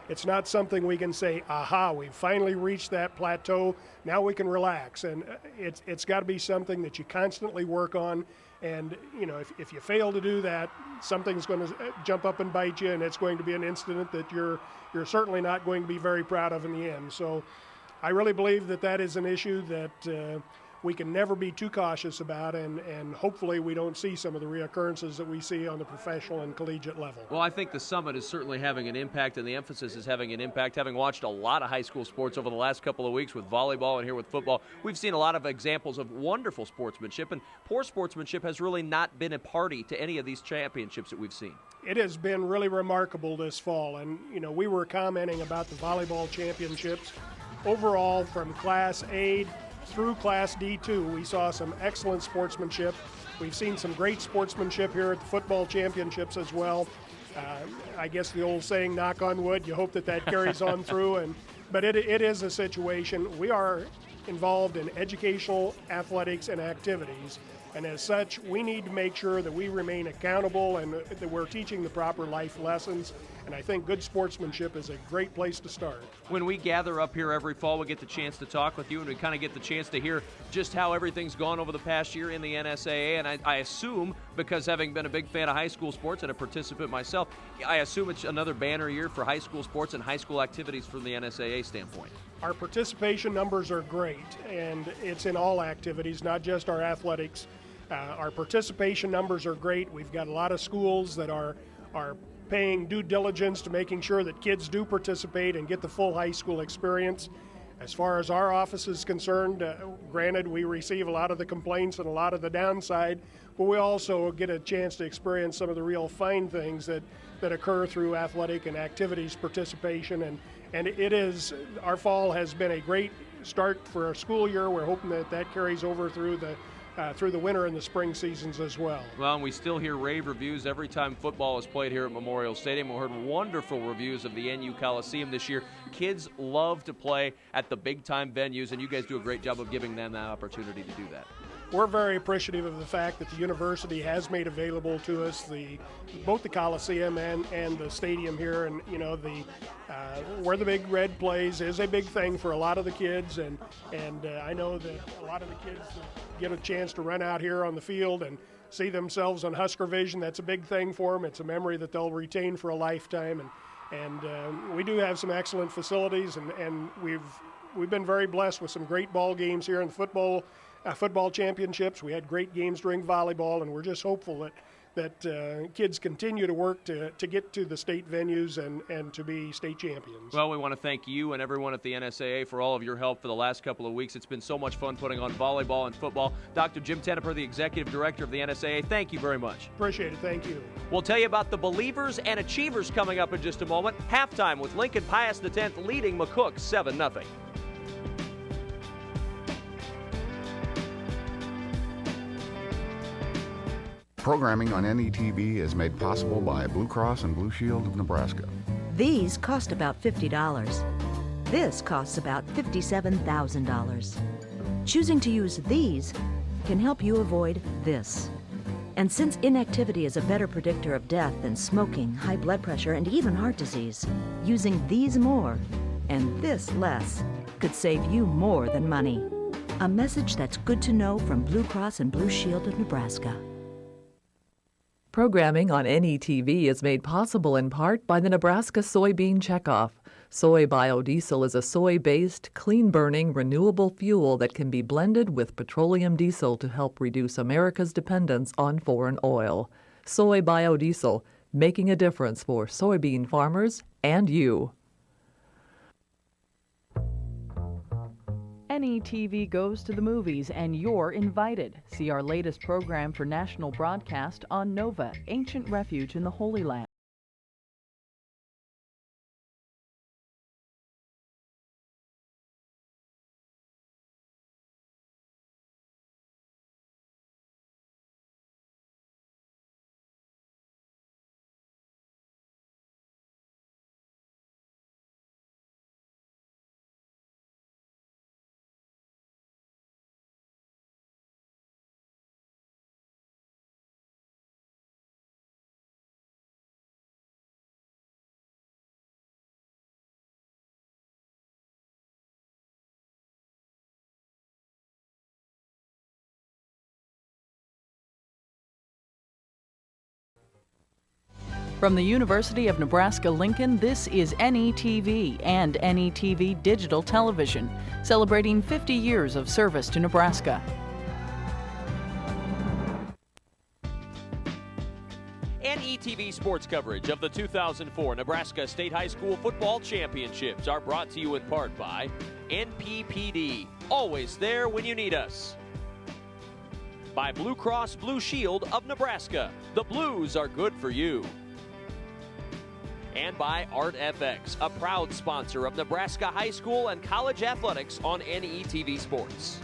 It's not something we can say, aha, we've finally reached that plateau, now we can relax. And it's got to be something that you constantly work on. And, you know, if you fail to do that, something's going to jump up and bite you, and it's going to be an incident that you're certainly not going to be very proud of in the end. So I really believe that is an issue that we can never be too cautious about, and hopefully we don't see some of the reoccurrences that we see on the professional and collegiate level.
Well, I think the summit is certainly having an impact, and the emphasis is having an impact. Having watched a lot of high school sports over the last couple of weeks with volleyball and here with football, we've seen a lot of examples of wonderful sportsmanship, and poor sportsmanship has really not been a party to any of these championships that we've seen.
It has been really remarkable this fall, and you know, we were commenting about the volleyball championships. Overall, from Class A through Class D2, we saw some excellent sportsmanship. We've seen some great sportsmanship here at the football championships as well. I guess the old saying, knock on wood, you hope that carries on through. But it is a situation. We are involved in educational athletics and activities, and as such, we need to make sure that we remain accountable and that we're teaching the proper life lessons. And I think good sportsmanship is a great place to start.
When we gather up here every fall, we get the chance to talk with you, and we kind of get the chance to hear just how everything's gone over the past year in the NSAA. And I assume, because having been a big fan of high school sports and a participant myself, I assume it's another banner year for high school sports and high school activities from the NSAA standpoint.
Our participation numbers are great, and it's in all activities, not just our athletics. Our participation numbers are great. We've got a lot of schools that are paying due diligence to making sure that kids do participate and get the full high school experience. As far as our office is concerned, granted, we receive a lot of the complaints and a lot of the downside, but we also get a chance to experience some of the real fine things that occur through athletic and activities participation. And it is, our fall has been a great start for our school year. We're hoping that carries over through the winter and the spring seasons as well.
Well, and we still hear rave reviews every time football is played here at Memorial Stadium. We heard wonderful reviews of the NU Coliseum this year. Kids love to play at the big-time venues, and you guys do a great job of giving them that opportunity to do that.
We're very appreciative of the fact that the university has made available to us both the Coliseum and the stadium here, and where the Big Red plays is a big thing for a lot of the kids, and I know that a lot of the kids get a chance to run out here on the field and see themselves on Husker Vision. That's a big thing for them. It's a memory that they'll retain for a lifetime, and we do have some excellent facilities, and we've been very blessed with some great ball games here in the football championships. We had great games during volleyball, and we're just hopeful that kids continue to work to get to the state venues and to be state champions.
Well, we want to thank you and everyone at the NSAA for all of your help for the last couple of weeks. It's been so much fun putting on volleyball and football. Dr. Jim Tenneper, the Executive Director of the NSAA, thank you very much.
Appreciate it. Thank you.
We'll tell you about the Believers and Achievers coming up in just a moment. Halftime with Lincoln Pius X leading McCook 7-0.
Programming on NETV is made possible by Blue Cross and Blue Shield of Nebraska.
These cost about $50. This costs about $57,000. Choosing to use these can help you avoid this. And since inactivity is a better predictor of death than smoking, high blood pressure, and even heart disease, using these more and this less could save you more than money. A message that's good to know from Blue Cross and Blue Shield of Nebraska.
Programming on NETV is made possible in part by the Nebraska Soybean Checkoff. Soy biodiesel is a soy-based, clean-burning, renewable fuel that can be blended with petroleum diesel to help reduce America's dependence on foreign oil. Soy biodiesel, making a difference for soybean farmers and you.
NETV goes to the movies, and you're invited. See our latest program for national broadcast on Nova, Ancient Refuge in the Holy Land. From the University of Nebraska-Lincoln, this is NETV and NETV Digital Television, celebrating 50 years of service to Nebraska.
NETV sports coverage of the 2004 Nebraska State High School Football Championships are brought to you in part by NPPD, always there when you need us. By Blue Cross Blue Shield of Nebraska, the Blues are good for you. And by ArtFX, a proud sponsor of Nebraska high school and college athletics on NETV Sports.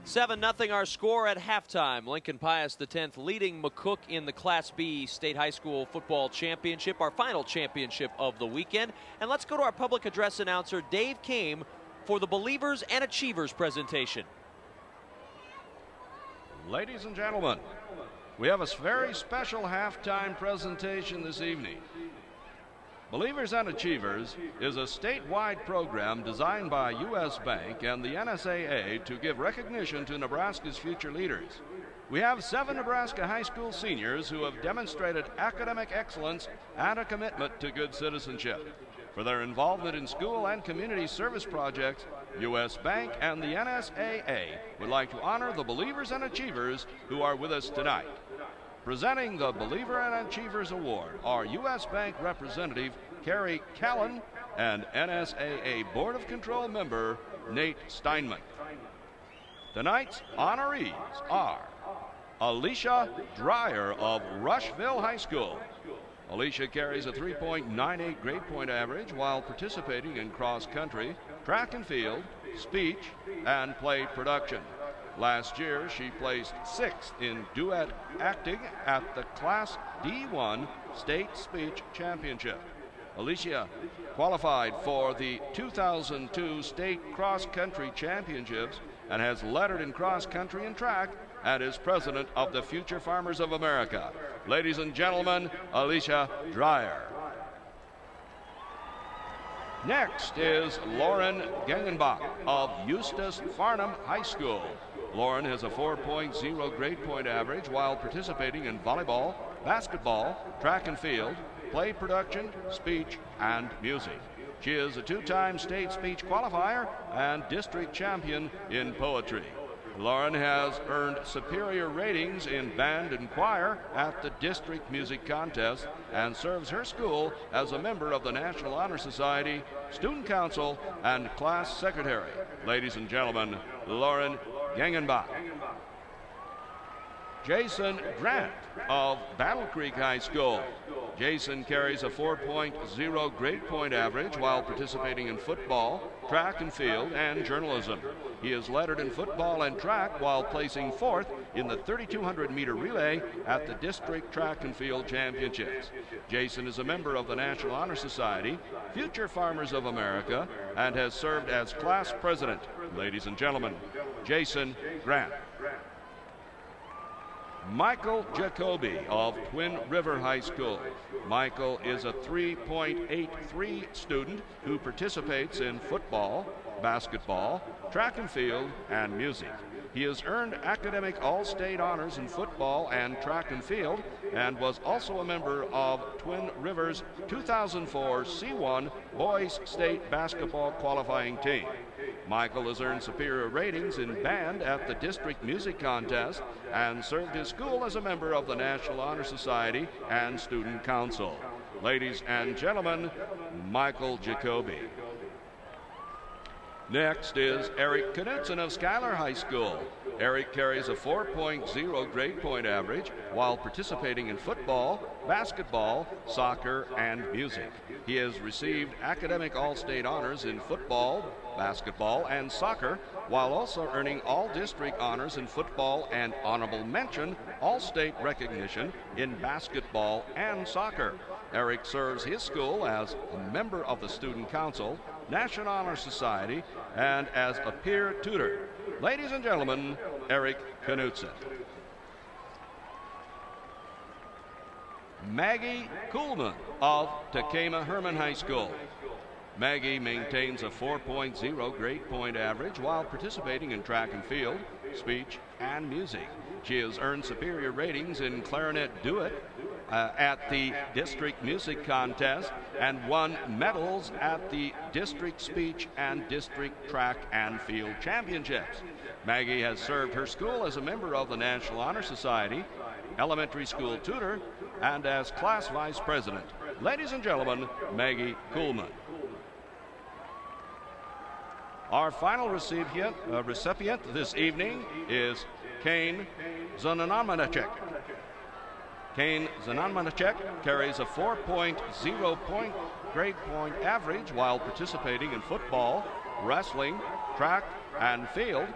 7-0 our score at halftime. Lincoln Pius X leading McCook in the Class B State High School Football Championship, our final championship of the weekend. And let's go to our public address announcer, Dave Kame, for the Believers and Achievers presentation.
Ladies and gentlemen, we have a very special halftime presentation this evening. Believers and Achievers is a statewide program designed by U.S. Bank and the NSAA to give recognition to Nebraska's future leaders. We have 7 Nebraska high school seniors who have demonstrated academic excellence and a commitment to good citizenship. For their involvement in school and community service projects, U.S. Bank and the NSAA would like to honor the Believers and Achievers who are with us tonight. Presenting the Believer and Achievers Award are U.S. Bank Representative Carrie Callan and NSAA Board of Control member Nate Steinman. Tonight's honorees are Alicia Dreyer of Rushville High School. Alicia carries a 3.98 grade point average while participating in cross country, track and field, speech, and play production. Last year, she placed 6th in duet acting at the Class D1 State Speech Championship. Alicia qualified for the 2002 State Cross Country Championships and has lettered in cross country and track and is president of the Future Farmers of America. Ladies and gentlemen, Alicia Dreyer. Next is Lauren Gengenbach of Eustis Farnham High School. Lauren has a 4.0 grade point average while participating in volleyball, basketball, track and field, play production, speech, and music. She is a 2-time state speech qualifier and district champion in poetry. Lauren has earned superior ratings in band and choir at the district music contest and serves her school as a member of the National Honor Society, Student Council, and class secretary. Ladies and gentlemen, Lauren Gengenbach. Jason Grant of Battle Creek High School. Jason carries a 4.0 grade point average while participating in football, track and field, and journalism. He is lettered in football and track while placing 4th in the 3,200 meter relay at the District Track and Field Championships. Jason is a member of the National Honor Society, Future Farmers of America, and has served as class president. Ladies and gentlemen, Jason Grant. Michael Jacoby of Twin River High School. Michael is a 3.83 student who participates in football, basketball, track and field, and music. He has earned academic all-state honors in football and track and field and was also a member of Twin Rivers' 2004 C1 Boys State Basketball qualifying team. Michael has earned superior ratings in band at the district music contest and served his school as a member of the National Honor Society and Student Council. Ladies and gentlemen, Michael Jacoby. Next is Eric Knudsen of Schuyler High School. Eric carries a 4.0 grade point average while participating in football, basketball, soccer, and music. He has received academic all-state honors in football, basketball, and soccer, while also earning all-district honors in football and honorable mention all-state recognition in basketball and soccer. Eric serves his school as a member of the Student Council, National Honor Society, and as a peer tutor. Ladies and gentlemen, Eric Knudsen. Maggie Kuhlman of Takema Herman High School. Maggie maintains a 4.0 grade point average while participating in track and field, speech, and music. She has earned superior ratings in clarinet duet at the district music contest and won medals at the district speech and district track and field championships. Maggie has served her school as a member of the National Honor Society, elementary school tutor, and as class vice president. Ladies and gentlemen, Maggie Kuhlman. Our final recipient this evening is Kane Zananmanachek. Kane Zananmanachek carries a 4.0 grade point average while participating in football, wrestling, track, and field,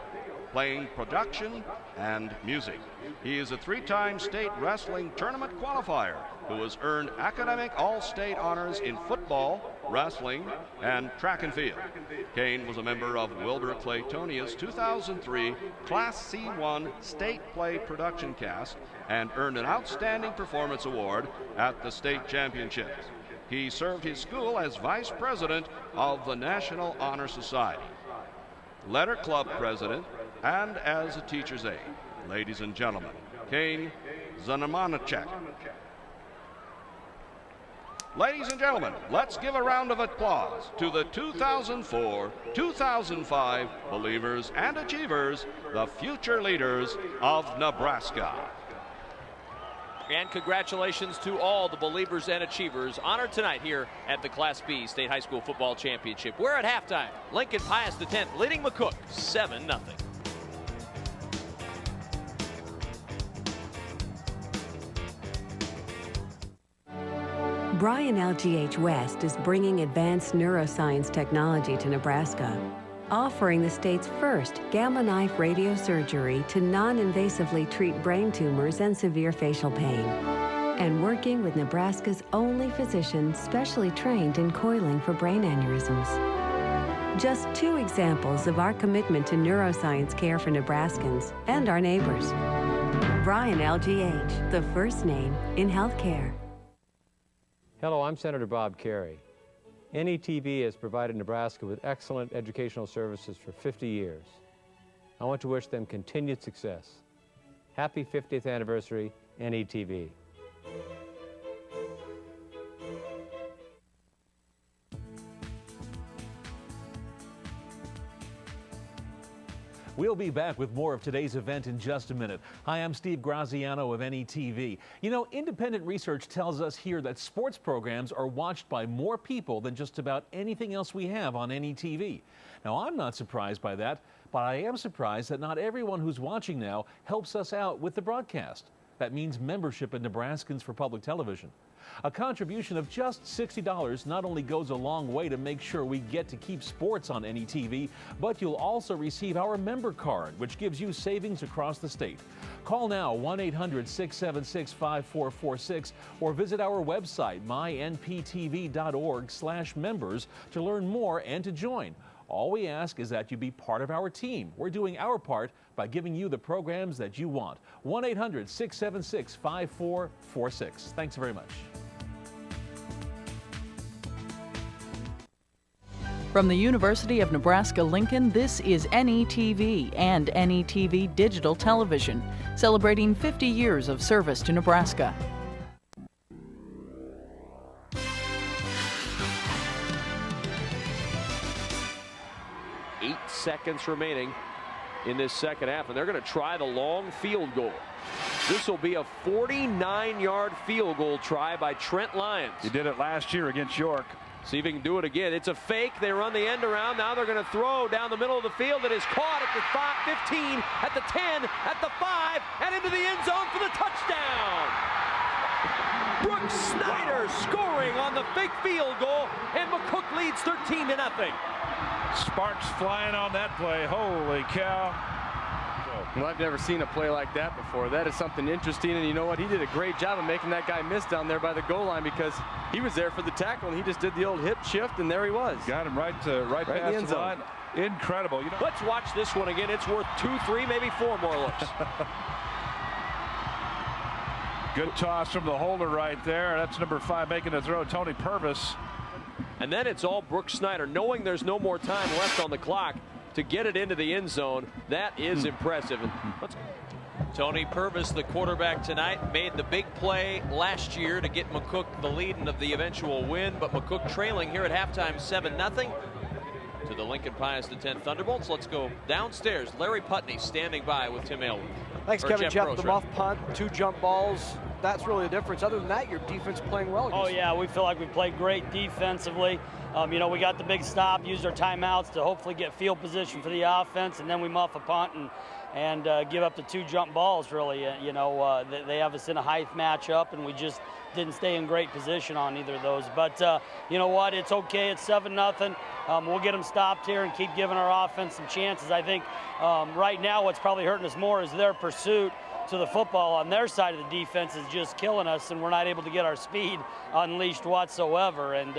playing production and music. He is a 3-time state wrestling tournament qualifier who has earned academic all-state honors in football, wrestling, and track and field. Kane was a member of Wilbur Claytonia's 2003 Class C1 State Play Production Cast and earned an Outstanding Performance Award at the state championships. He served his school as vice president of the National Honor Society, letter club president, and as a teacher's aide. Ladies and gentlemen, Kane Zananmanachek. Ladies and gentlemen, let's give a round of applause to the 2004-2005 Believers and Achievers, the future leaders of Nebraska.
And congratulations to all the believers and achievers honored tonight here at the Class B State High School Football Championship. We're at halftime. Lincoln Pius X leading McCook 7-0.
Bryan LGH West is bringing advanced neuroscience technology to Nebraska, offering the state's first gamma knife radiosurgery to non-invasively treat brain tumors and severe facial pain, and working with Nebraska's only physician specially trained in coiling for brain aneurysms. Just 2 examples of our commitment to neuroscience care for Nebraskans and our neighbors. Bryan LGH, the first name in healthcare.
Hello, I'm Senator Bob Kerrey. NETV has provided Nebraska with excellent educational services for 50 years. I want to wish them continued success. Happy 50th anniversary, NETV.
We'll be back with more of today's event in just a minute. Hi, I'm Steve Graziano of NETV. You know, independent research tells us here that sports programs are watched by more people than just about anything else we have on NETV. Now, I'm not surprised by that, but I am surprised that not everyone who's watching now helps us out with the broadcast. That means membership in Nebraskans for Public Television. A contribution of just $60 not only goes a long way to make sure we get to keep sports on NETV, but you'll also receive our member card, which gives you savings across the state. Call now 1-800-676-5446 or visit our website mynptv.org/members to learn more and to join. All we ask is that you be part of our team. We're doing our part by giving you the programs that you want. 1-800-676-5446. Thanks very much.
From the University of Nebraska-Lincoln, this is NETV and NETV Digital Television, celebrating 50 years of service to Nebraska.
8 seconds remaining in this second half, and they're going to try the long field goal. This will be a 49-yard field goal try by Trent Lyons.
He did it last year against York.
See if he can do it again. It's a fake. They run the end around. Now they're going to throw down the middle of the field. It is caught at the 15, at the 10, at the 5, and into the end zone for the touchdown. Brooks Snyder scoring on the fake field goal, and McCook leads 13-0.
Sparks flying on that play. Holy cow.
Well, I've never seen a play like that before. That is something interesting, and you know what? He did a great job of making that guy miss down there by the goal line because he was there for the tackle, and he just did the old hip shift, and there he was.
Got him right past the line. Incredible. You know,
let's watch this one again. It's worth 2, 3, maybe 4 more looks.
Good toss from the holder right there. That's number 5 making the throw, Tony Purvis.
And then it's all Brooks Snyder, knowing there's no more time left on the clock to get it into the end zone. That is impressive. Tony Purvis, the quarterback tonight, made the big play last year to get McCook the lead and of the eventual win, but McCook trailing here at halftime 7-0 to the Lincoln Pius X Thunderbolts. Let's go downstairs. Larry Putney standing by with Tim Aylward.
Thanks, Kevin. Jeff, the muff punt, 2 jump balls. That's really the difference. Other than that, your defense playing well.
Oh, yeah, we feel like we played great defensively. You know, we got the big stop, used our timeouts to hopefully get field position for the offense, and then we muff a punt and give up the 2 jump balls, really. You know, they have us in a height matchup, and we just didn't stay in great position on either of those. But you know what? It's okay. It's 7-0. We'll get them stopped here and keep giving our offense some chances. I think right now what's probably hurting us more is their pursuit to the football on their side of the defense is just killing us, and we're not able to get our speed unleashed whatsoever. And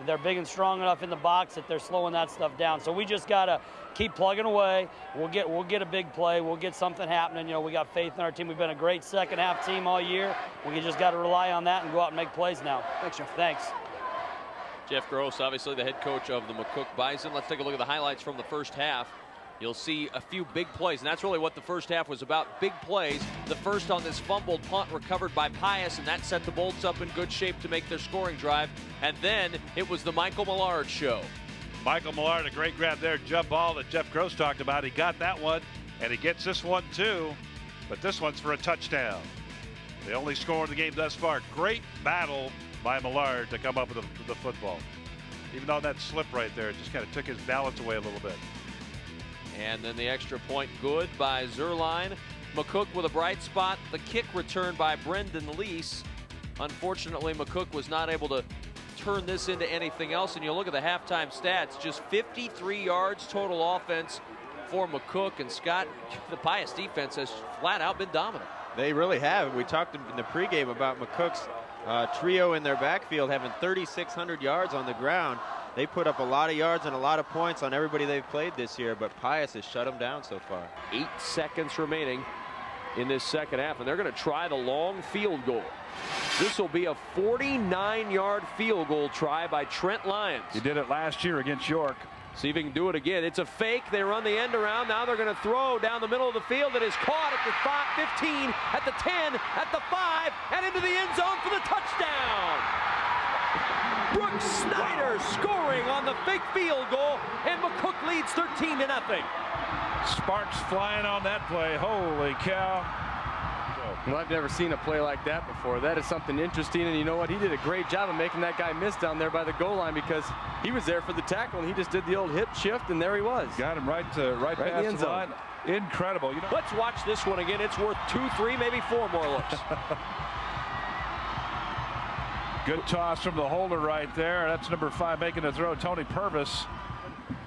they're big and strong enough in the box that they're slowing that stuff down. So we just got to keep plugging away. We'll get a big play. We'll get something happening. You know, we got faith in our team. We've been a great second half team all year. We just got to rely on that and go out and make plays now.
Thanks, Jeff.
Thanks.
Jeff Gross, obviously the head coach of the McCook Bison. Let's take a look at the highlights from the first half. You'll see a few big plays, and that's really what the first half was about, big plays. The first on this fumbled punt recovered by Pius, and that set the Bolts up in good shape to make their scoring drive. And then it was the Michael Millard show.
Michael Millard, a great grab there, jump ball that Jeff Gross talked about. He got that one, and he gets this one too, but this one's for a touchdown. The only score in the game thus far. Great battle by Millard to come up with the football. Even on that slip right there, it just kind of took his balance away a little bit.
And then the extra point good by Zerline. McCook with a bright spot. The kick returned by Brendan Lease. Unfortunately, McCook was not able to turn this into anything else. And you look at the halftime stats, just 53 yards total offense for McCook. And Scott, the Pius defense has flat out been dominant.
They really have. We talked in the pregame about McCook's trio in their backfield having 3,600 yards on the ground. They put up a lot of yards and a lot of points on everybody they've played this year, but Pius has shut them down so far.
8 seconds remaining in this second half, and they're going to try the long field goal. This will be a 49-yard field goal try by Trent Lyons.
He did it last year against York.
See if he can do it again. It's a fake. They run the end around. Now they're going to throw down the middle of the field. It is caught at the 15, at the 10, at the 5, and into the end zone for the touchdown. Brooks Snyder scoring on the fake field goal, and McCook leads 13-0.
Sparks flying on that play. Holy cow.
Well, I've never seen a play like that before. That is something interesting, and you know what? He did a great job of making that guy miss down there by the goal line because he was there for the tackle, and he just did the old hip shift, and there he was.
Got him right past the line. Incredible. You know,
let's watch this one again. It's worth 2, 3, maybe 4 more looks.
Good toss from the holder right there. That's number 5 making the throw, Tony Purvis.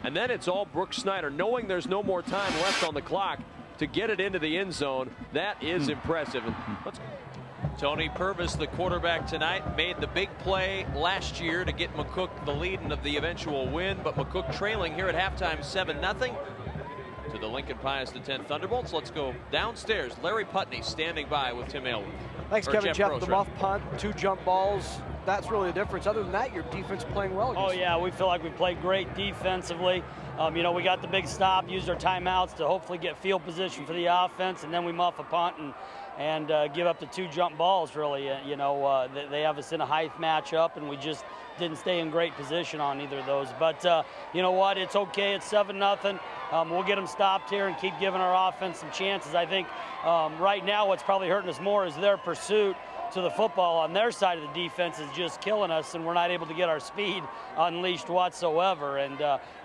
And then it's all Brooks Snyder, knowing there's no more time left on the clock to get it into the end zone. That is impressive. Tony Purvis, the quarterback tonight, made the big play last year to get McCook the lead and of the eventual win, but McCook trailing here at halftime 7-0 to the Lincoln Pius X Thunderbolts. Let's go downstairs. Larry Putney standing by with Tim Aylward.
Thanks, Kevin. Jeff,
Gross,
the muff punt, 2 jump balls. That's really the difference. Other than that, your defense playing well.
Oh, yeah, we feel like we played great defensively. You know, we got the big stop, used our timeouts to hopefully get field position for the offense, and then we muff a punt and give up the 2 jump balls, really. You know, they have us in a height matchup, and we just didn't stay in great position on either of those. But you know what? It's okay. It's 7-0. We'll get them stopped here and keep giving our offense some chances. I think right now what's probably hurting us more is their pursuit to the football on their side of the defense is just killing us, and we're not able to get our speed unleashed whatsoever. And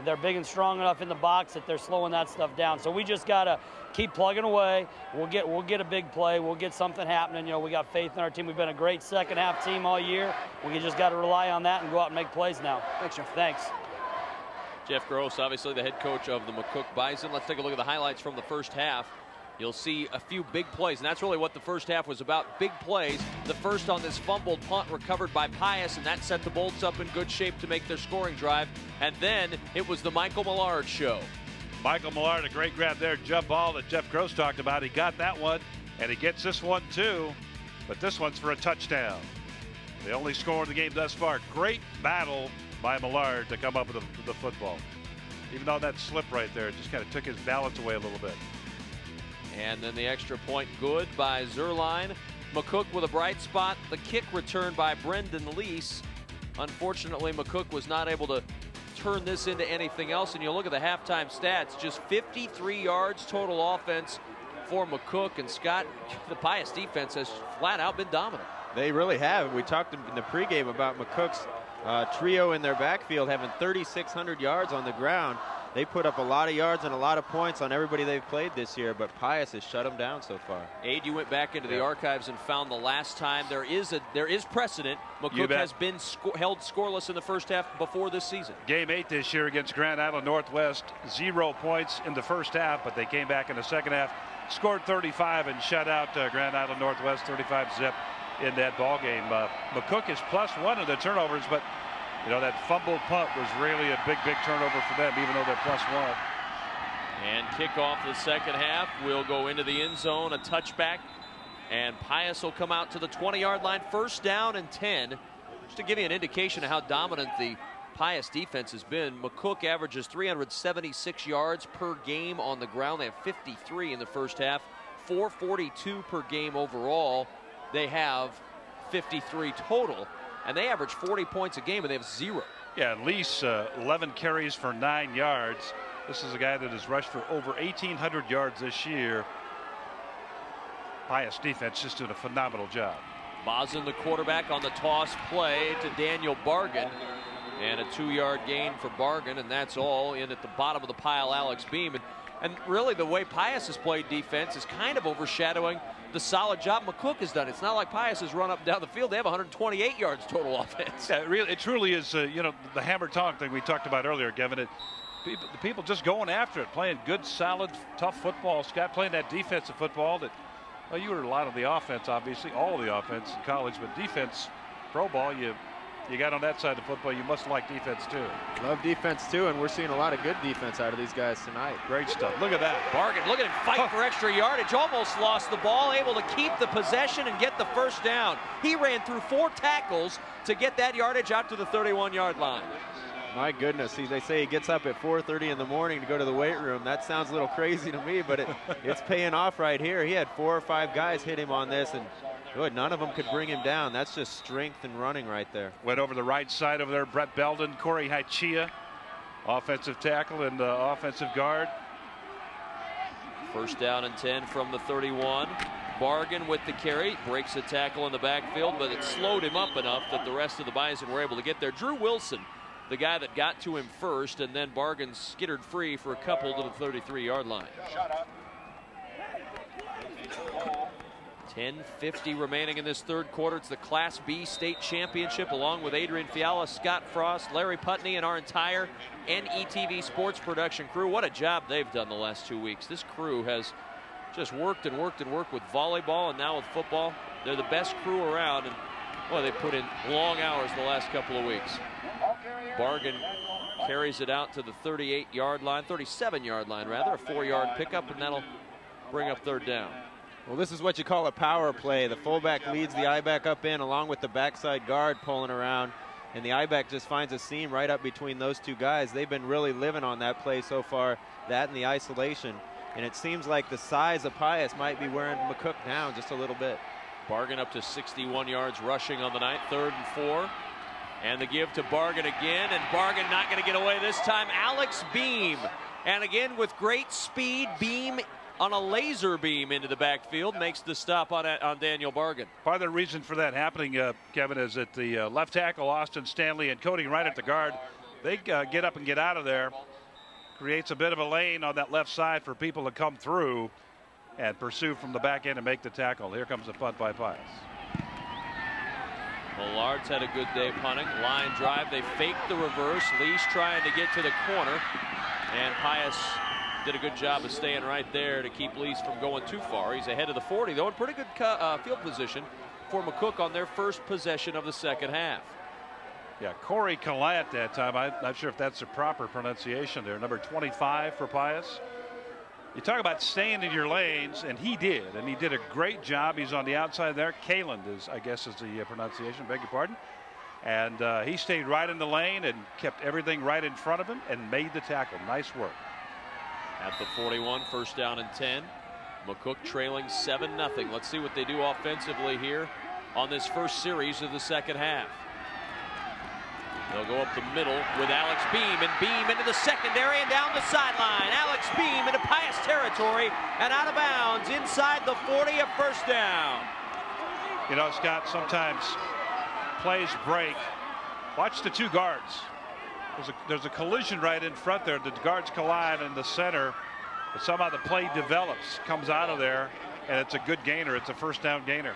they're big and strong enough in the box that they're slowing that stuff down. So we just got to keep plugging away. We'll get a big play. We'll get something happening. You know, we got faith in our team. We've been a great second half team all year. We just got to rely on that and go out and make plays now.
Thanks, Jeff.
Thanks.
Jeff Gross, obviously the head coach of the McCook Bison. Let's take a look at the highlights from the first half. You'll see a few big plays, and that's really what the first half was about, big plays. The first on this fumbled punt recovered by Pius, and that set the Bolts up in good shape to make their scoring drive. And then it was the Michael Millard show.
Michael Millard, a great grab there, jump ball that Jeff Gross talked about. He got that one, and he gets this one too, but this one's for a touchdown. The only score in the game thus far. Great battle by Millard to come up with the football. Even on that slip right there, it just kind of took his balance away a little bit.
And then the extra point good by Zerline. McCook with a bright spot. The kick returned by Brendan Lease. Unfortunately, McCook was not able to turn this into anything else. And you look at the halftime stats, just 53 yards total offense for McCook. And Scott, the Pius defense has flat out been dominant.
They really have. We talked in the pregame about McCook's trio in their backfield having 3,600 yards on the ground. They put up a lot of yards and a lot of points on everybody they've played this year, but Pius has shut them down so far.
Aid, you went back into the archives and found the last time there is precedent. McCook has been held scoreless in the first half before this season.
Game 8 this year against Grand Island Northwest, 0 points in the first half, but they came back in the second half, scored 35 and shut out Grand Island Northwest 35-zip in that ball game. McCook is +1 in the turnovers, but you know, that fumbled punt was really a big turnover for them, even though they're +1.
And kickoff the second half will go into the end zone, a touchback, and Pius will come out to the 20-yard line, 1st down and 10. Just to give you an indication of how dominant the Pius defense has been, McCook averages 376 yards per game on the ground. They have 53 in the first half, 442 per game overall. They have 53 total. And they average 40 points a game, and they have 0.
Yeah, at least 11 carries for 9 yards. This is a guy that has rushed for over 1,800 yards this year. Pius defense just did a phenomenal job.
Bison, the quarterback, on the toss play to Daniel Bargan. And a 2-yard gain for Bargan, and that's all in at the bottom of the pile, Alex Beam. And really the way Pius has played defense is kind of overshadowing the solid job McCook has done. It's not like Pius has run up and down the field. They have 128 yards total offense.
Yeah, it truly is, you know, the hammer tongue thing we talked about earlier, Kevin. The people just going after it, playing good, solid, tough football. Scott playing that defensive football that, well, you were a lot of the offense, obviously, all of the offense in college, but defense, pro ball, you got on that side of the football, you must like defense too.
Love defense too, and we're seeing a lot of good defense out of these guys tonight.
Great stuff. Look at that.
Bargan, look at him fight for extra yardage. Almost lost the ball, able to keep the possession and get the first down. He ran through 4 tackles to get that yardage out to the 31-yard line.
My goodness, they say he gets up at 4:30 in the morning to go to the weight room. That sounds a little crazy to me, but it's paying off right here. He had 4 or 5 guys hit him on this, and good, none of them could bring him down. That's just strength and running right there.
Went over the right side over there. Brett Belden, Corey Haichia, offensive tackle and offensive guard.
First down and 10 from the 31. Bargan with the carry, breaks a tackle in the backfield, but it slowed him up enough that the rest of the Bison were able to get there. Drew Wilson, the guy that got to him first, and then Bargan skittered free for a couple to the 33-yard line. 10:50 remaining in this third quarter. It's the Class B state championship, along with Adrian Fiala, Scott Frost, Larry Putney, and our entire NETV sports production crew. What a job they've done the last 2 weeks. This crew has just worked and worked and worked with volleyball and now with football. They're the best crew around, and boy, they put in long hours the last couple of weeks. Bargan carries it out to the 38-yard line, 37-yard line rather, a 4-yard pickup, and that'll bring up third down.
Well, this is what you call a power play. The fullback leads the I-back up in along with the backside guard pulling around, and the I-back just finds a seam right up between those two guys. They've been really living on that play so far, that and the isolation, and it seems like the size of Pius might be wearing McCook down just a little bit.
Bargan up to 61 yards rushing on the night, 3rd and 4. And the give to Bargan again, and Bargan not going to get away this time. Alex Beam, and again with great speed, Beam on a laser beam into the backfield makes the stop on Daniel Bargan.
Part of the reason for that happening, Kevin, is that the left tackle, Austin Stanley, and Cody right at the guard, they get up and get out of there. Creates a bit of a lane on that left side for people to come through and pursue from the back end and make the tackle. Here comes the punt by Pius.
Millard's had a good day punting. Line drive, they faked the reverse. Lee's trying to get to the corner, and Pius did a good job of staying right there to keep Lee's from going too far. He's ahead of the 40, though, in pretty good field position for McCook on their first possession of the second half.
Yeah, Corey Collant that time. I'm not sure if that's the proper pronunciation there. Number 25 for Pius. You talk about staying in your lanes, and he did a great job. He's on the outside there. Kaland is, I guess, is the pronunciation, beg your pardon. And he stayed right in the lane and kept everything right in front of him and made the tackle. Nice work.
At the 41, first down and 10. McCook trailing 7-0. Let's see what they do offensively here on this first series of the second half. They'll go up the middle with Alex Beam, and Beam into the secondary and down the sideline. Alex Beam into Pius territory and out of bounds inside the 40, a first down.
You know, Scott, sometimes plays break. Watch the two guards. There's a collision right in front there. The guards collide in the center, but somehow the play develops, comes out of there, and it's a good gainer. It's a first down gainer.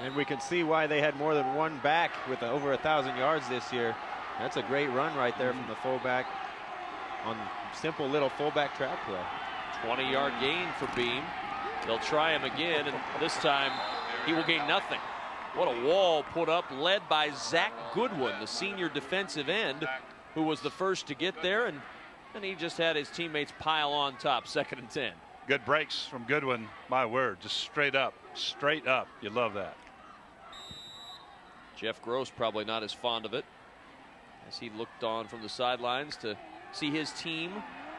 And we can see why they had more than one back with over 1,000 yards this year. That's a great run right there from the fullback on simple little fullback track play.
20-yard gain for Beam. They'll try him again, and this time he will gain nothing. What a wall put up, led by Zach Goodwin, the senior defensive end, who was the first to get there, and he just had his teammates pile on top, 2nd and 10.
Good breaks from Goodwin, my word, just straight up. You love that.
Jeff Gross probably not as fond of it, as he looked on from the sidelines to see his team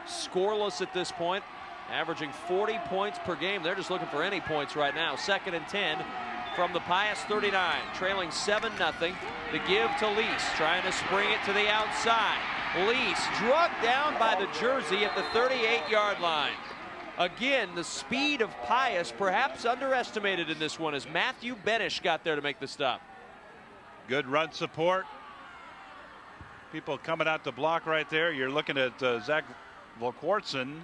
scoreless at this point, averaging 40 points per game. They're just looking for any points right now. 2nd and 10 from the Pius 39, trailing 7-0. The give to Lease, trying to spring it to the outside. Lease drugged down by the jersey at the 38-yard line. Again, the speed of Pius perhaps underestimated in this one as Matthew Benish got there to make the stop.
Good run support. People coming out to block right there. You're looking at Zach Volkwartson.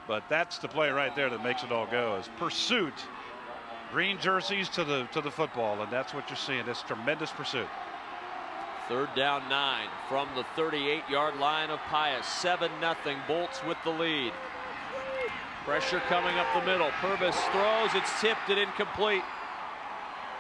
But that's the play right there that makes it all go. Is pursuit. Green jerseys to the football, and that's what you're seeing. This tremendous pursuit.
3rd down 9 from the 38-yard line of Pius. 7-0. Bolts with the lead. Pressure coming up the middle. Purvis throws. It's tipped and incomplete.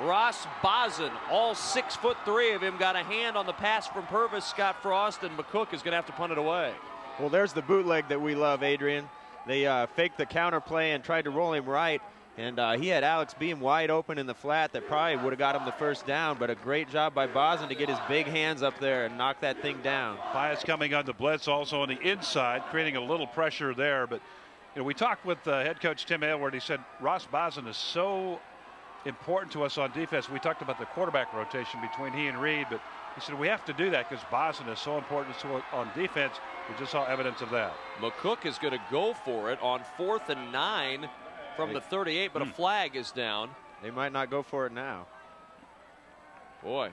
Ross Bison, all 6'3" of him, got a hand on the pass from Purvis. Scott Frost, and McCook is going to have to punt it away.
Well, there's the bootleg that we love, Adrian. They faked the counter play and tried to roll him right. And he had Alex Beam wide open in the flat that probably would have got him the first down, but a great job by Bison to get his big hands up there and knock that thing down.
Pius coming on the blitz also on the inside, creating a little pressure there. But you know, we talked with head coach Tim Aylward. He said Ross Bison is so important to us on defense. We talked about the quarterback rotation between he and Reed, but he said we have to do that because Bison is so important to on defense. We just saw evidence of that.
McCook is going to go for it on 4th and 9 from the 38, but a flag is down.
They might not go for it now.
Boy,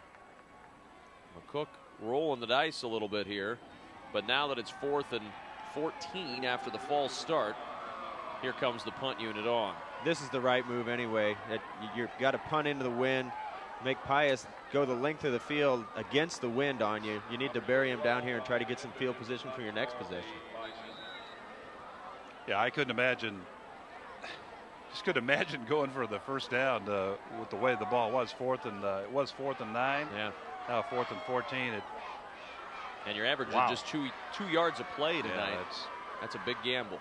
McCook rolling the dice a little bit here, but now that it's 4th and 14 after the false start, here comes the punt unit on.
This is the right move anyway. You've got to punt into the wind, make Pius go the length of the field against the wind on you. You need to bury him down here and try to get some field position for your next possession.
Yeah, I couldn't imagine. Just couldn't imagine going for the first down with the way the ball was. It was 4th and 9.
Yeah.
Now 4th and 14.
And you're averaging just two yards a play tonight.
Yeah,
that's a big gamble.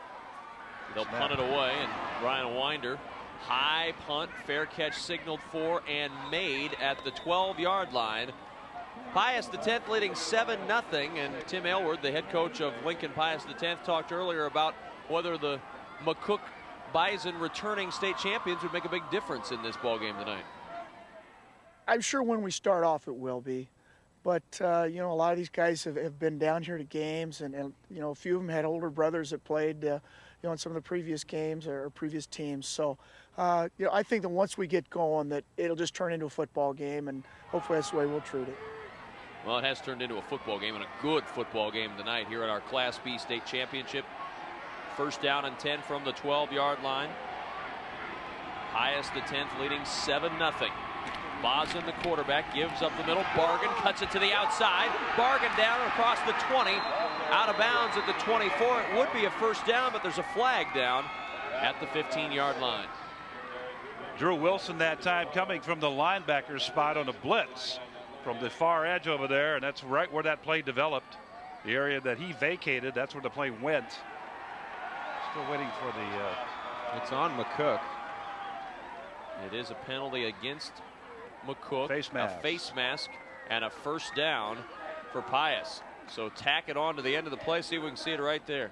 They'll punt it away, and Brian Winder, high punt, fair catch signaled for and made at the 12-yard line. Pius the 10th leading 7-0, and Tim Aylward, the head coach of Lincoln Pius the 10th, talked earlier about whether the McCook Bison returning state champions would make a big difference in this ball game tonight.
I'm sure when we start off it will be. But, you know, a lot of these guys have been down here to games, and, you know, a few of them had older brothers that played, you know, in some of the previous games or previous teams. So, you know, I think that once we get going that it'll just turn into a football game, and hopefully that's the way we'll treat it.
Well, it has turned into a football game, and a good football game tonight here at our Class B state championship. 1st down and 10 from the 12-yard line. Pius the 10th leading 7-0. Bison, the quarterback, gives up the middle. Bargan cuts it to the outside. Bargan down across the 20. Out of bounds at the 24. It would be a first down, but there's a flag down at the 15-yard line.
Drew Wilson that time coming from the linebacker spot on a blitz from the far edge over there, and that's right where that play developed. The area that he vacated, that's where the play went. Still waiting for the...
It's on McCook.
It is a penalty against McCook.
Face mask.
A face mask and a first down for Pius. So tack it on to the end of the play. See if we can see it right there.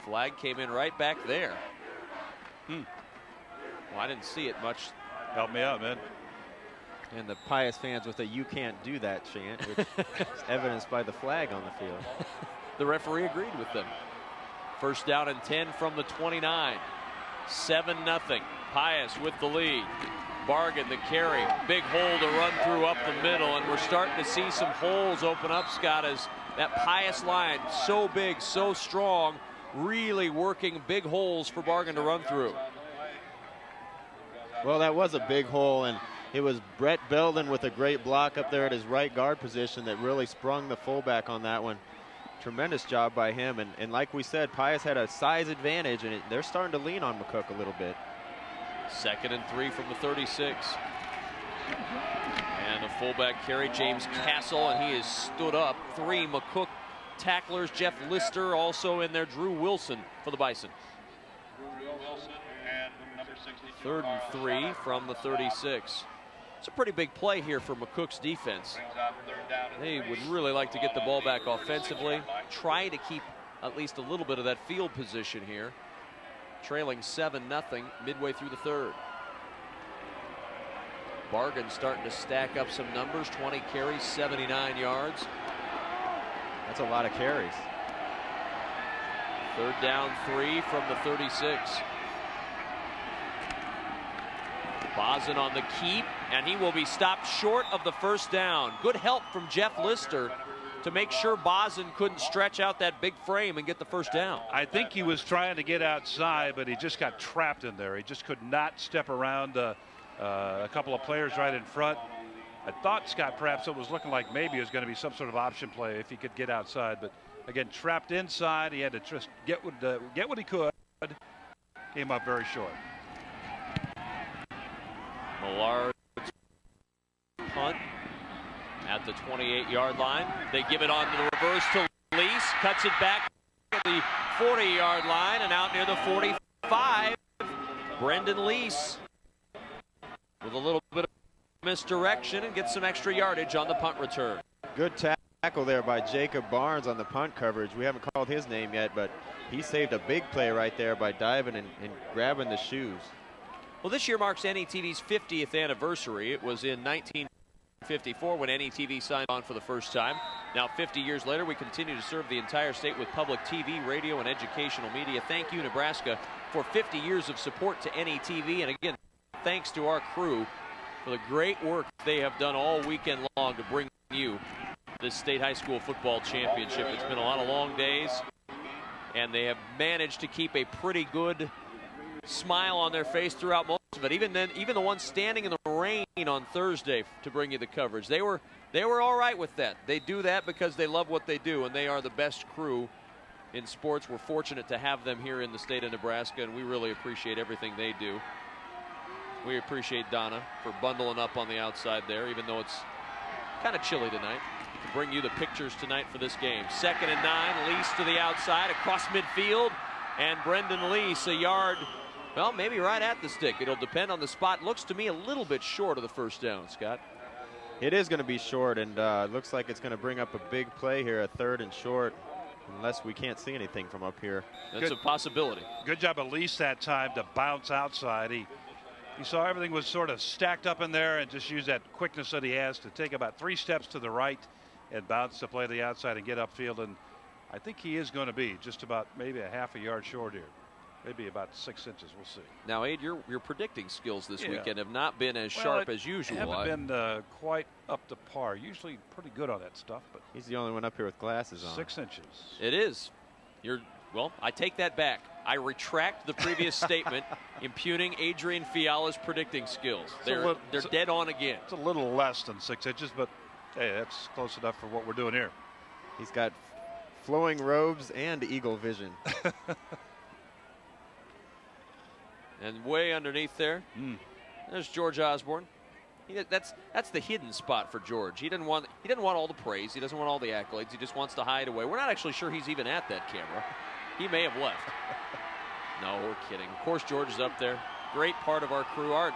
Flag came in right back there. Well, I didn't see it much.
Help me out, man.
And the Pius fans with a "you can't do that" chant, which is evidenced by the flag on the field.
The referee agreed with them. 1st down and 10 from the 29. 7-0. Pius with the lead. Bargan the carry. Big hole to run through up the middle, and we're starting to see some holes open up, Scott, as that Pius line, so big, so strong, really working big holes for Bargan to run through.
Well, that was a big hole, and it was Brett Belden with a great block up there at his right guard position that really sprung the fullback on that one. Tremendous job by him, and like we said, Pius had a size advantage, and they're starting to lean on McCook a little bit.
2nd and 3 from the 36. And a fullback carry, James Castle, and he is stood up. 3 McCook tacklers, Jeff Lister also in there, Drew Wilson for the Bison. 3rd and 3 from the 36. It's a pretty big play here for McCook's defense. They would really like to get the ball back offensively, try to keep at least a little bit of that field position here. Trailing 7-0 midway through the 3rd. Bargan starting to stack up some numbers. 20 carries, 79 yards.
That's a lot of carries.
Third down 3 from the 36. Bison on the keep, and he will be stopped short of the first down. Good help from Jeff Lister to make sure Bison couldn't stretch out that big frame and get the first down.
I think he was trying to get outside, but he just got trapped in there. He just could not step around a couple of players right in front. I thought, Scott, perhaps it was looking like maybe it was going to be some sort of option play if he could get outside. But again, trapped inside, he had to just get what he could. Came up very short.
Millard punt at the 28-yard line. They give it on to the reverse to Lease. Cuts it back at the 40-yard line and out near the 45. Brendan Lease with a little bit of misdirection and gets some extra yardage on the punt return.
Good tackle there by Jacob Barnes on the punt coverage. We haven't called his name yet, but he saved a big play right there by diving and grabbing the shoes.
Well, this year marks NETV's 50th anniversary. It was in 1954 when NETV signed on for the first time. Now, 50 years later, we continue to serve the entire state with public TV, radio, and educational media. Thank you, Nebraska, for 50 years of support to NETV. And again, thanks to our crew for the great work they have done all weekend long to bring you this state high school football championship. It's been a lot of long days, and they have managed to keep a pretty good smile on their face throughout most of it. Even then, even the ones standing in the rain on Thursday to bring you the coverage, they were all right with that. They do that because they love what they do, and they are the best crew in sports. We're fortunate to have them here in the state of Nebraska, and we really appreciate everything they do. We appreciate Donna for bundling up on the outside there, even though it's kind of chilly tonight, to bring you the pictures tonight for this game. 2nd and 9, Lease to the outside, across midfield, and Brendan Lease a yard, well, maybe right at the stick. It'll depend on the spot. Looks to me a little bit short of the first down, Scott.
It is going to be short, and looks like it's going to bring up a big play here, a 3rd and short, unless we can't see anything from up here.
That's a possibility.
Good job at least that time to bounce outside. He saw everything was sort of stacked up in there and just used that quickness that he has to take about 3 steps to the right and bounce to play the outside and get upfield. And I think he is going to be just about maybe a half a yard short here. Maybe about 6 inches. We'll see.
Now, Aid, your predicting skills this weekend have not been as sharp as usual.
Haven't been quite up to par. Usually pretty good on that stuff, but
he's the only one up here with glasses on.
6 inches.
It is. Well, I take that back. I retract the previous statement impugning Adrian Fiala's predicting skills. They're dead on again.
It's a little less than 6 inches, but hey, that's close enough for what we're doing here.
He's got flowing robes and eagle vision.
And way underneath there, there's George Osborne. That's the hidden spot for George. He doesn't want all the praise. He doesn't want all the accolades. He just wants to hide away. We're not actually sure he's even at that camera. He may have left. No, we're kidding. Of course, George is up there. Great part of our crew. Our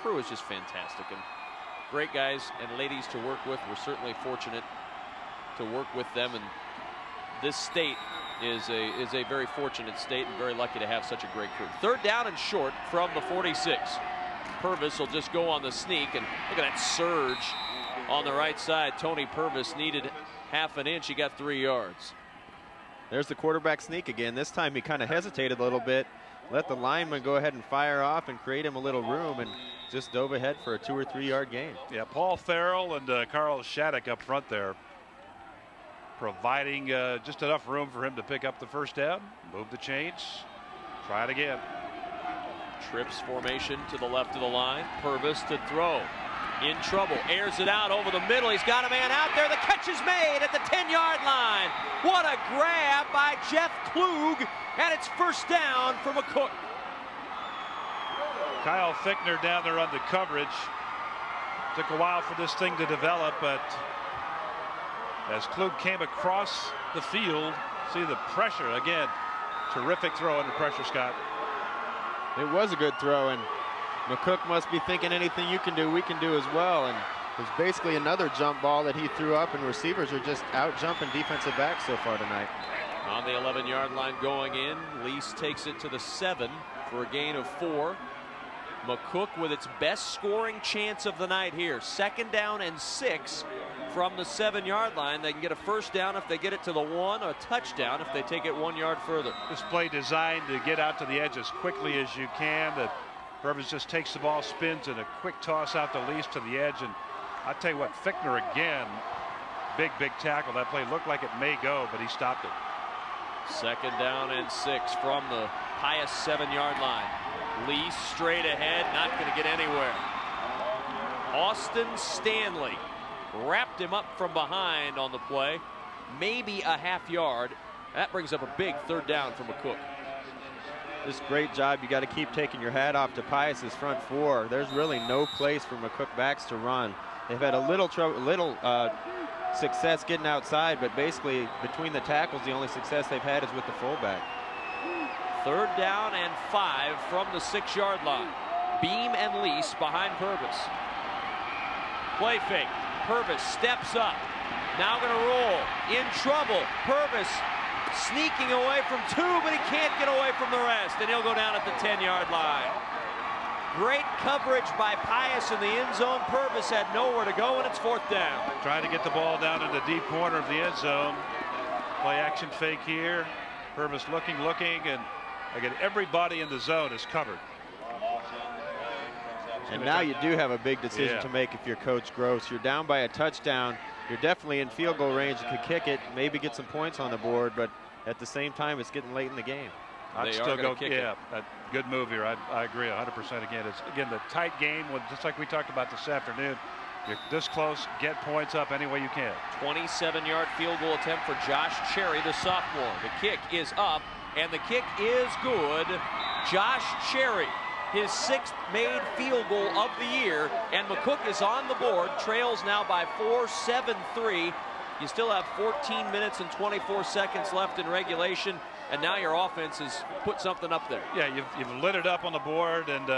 crew is just fantastic, and great guys and ladies to work with. We're certainly fortunate to work with them, and this state is a very fortunate state and very lucky to have such a great crew. 3rd down and short from the 46. Purvis will just go on the sneak, and look at that surge on the right side. Tony Purvis needed half an inch. He got 3 yards.
There's the quarterback sneak again. This time he kind of hesitated a little bit, let the lineman go ahead and fire off and create him a little room, and just dove ahead for a 2 or 3 yard gain.
Yeah, Paul Farrell and Carl Shattuck up front there, providing just enough room for him to pick up the first down, move the chains, try it again.
Trips formation to the left of the line. Purvis to throw. In trouble. Airs it out over the middle. He's got a man out there. The catch is made at the 10-yard line. What a grab by Jeff Klug. And it's first down for McCook.
Kyle Fickner down there on the coverage. Took a while for this thing to develop, but as Klug came across the field, see the pressure again. Terrific throw under pressure, Scott.
It was a good throw, and McCook must be thinking anything you can do, we can do as well. And it was basically another jump ball that he threw up, and receivers are just out jumping defensive backs so far tonight.
On the 11-yard line going in, Lease takes it to the 7 for a gain of 4. McCook with its best scoring chance of the night here. 2nd down and 6 from the 7-yard line. They can get a first down if they get it to the 1, or a touchdown if they take it 1 yard further.
This play designed to get out to the edge as quickly as you can. The Purvis just takes the ball, spins, and a quick toss out the least to the edge. And I'll tell you what, Fichtner again, big tackle. That play looked like it may go, but he stopped it.
2nd down and 6 from the Pius 7-yard line. Lee straight ahead, not going to get anywhere. Austin Stanley wrapped him up from behind on the play, maybe a half yard. That brings up a big 3rd down for McCook.
This great job. You got to keep taking your hat off to Pius's front 4. There's really no place for McCook backs to run. They've had a little success getting outside, but basically between the tackles, the only success they've had is with the fullback.
3rd down and 5 from the 6-yard line. Beam and Lease behind Purvis. Play fake. Purvis steps up. Now going to roll. In trouble. Purvis sneaking away from 2, but he can't get away from the rest, and he'll go down at the 10-yard line. Great coverage by Pius in the end zone. Purvis had nowhere to go, and it's 4th down.
Trying to get the ball down in the deep corner of the end zone. Play action fake here. Purvis looking, and again, everybody in the zone is covered.
And now you do have a big decision to make if you're Coach Gross. You're down by a touchdown. You're definitely in field goal range. You could kick it, maybe get some points on the board, but at the same time, it's getting late in the game.
I'd still go kick it. Good move here. I agree 100% again. It's, again, the tight game, just like we talked about this afternoon. You're this close, get points up any way you can.
27-yard field goal attempt for Josh Cherry, the sophomore. The kick is up, and the kick is good. Josh Cherry, his 6th made field goal of the year, and McCook is on the board, trails now by 4, 7-3. You still have 14 minutes and 24 seconds left in regulation, and now your offense has put something up there.
Yeah, you've lit it up on the board, and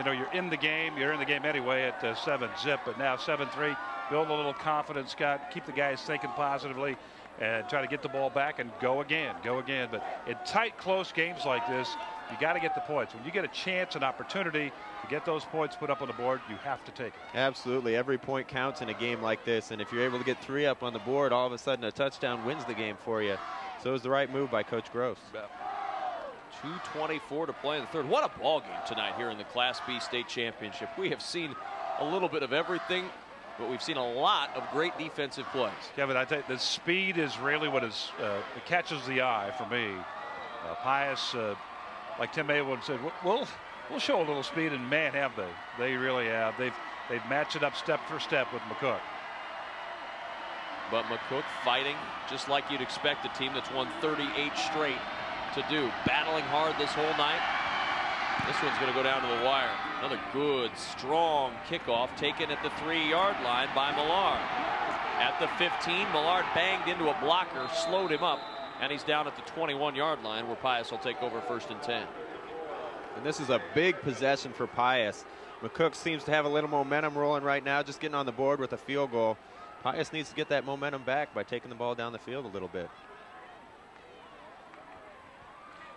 you're in the game. You're in the game anyway at 7-zip, but now 7-3. Build a little confidence, Scott. Keep the guys thinking positively, and try to get the ball back and go again. But in tight, close games like this, you got to get the points. When you get a chance, an opportunity to get those points put up on the board, you have to take it.
Absolutely. Every point counts in a game like this, and if you're able to get 3 up on the board, all of a sudden a touchdown wins the game for you. So it was the right move by Coach Gross.
2:24 to play in the 3rd. What a ball game tonight here in the Class B state championship. We have seen a little bit of everything, but we've seen a lot of great defensive plays.
Kevin, I think the speed is really what it catches the eye for me. Pius, like Tim Maywood said, we'll show a little speed, and man, have they. They really have. They've matched it up step for step with McCook.
But McCook fighting just like you'd expect a team that's won 38 straight to do. Battling hard this whole night. This one's going to go down to the wire. Another good, strong kickoff taken at the 3-yard line by Millard. At the 15, Millard banged into a blocker, slowed him up, and he's down at the 21-yard line where Pius will take over 1st and 10.
And this is a big possession for Pius. McCook seems to have a little momentum rolling right now, just getting on the board with a field goal. Pius needs to get that momentum back by taking the ball down the field a little bit.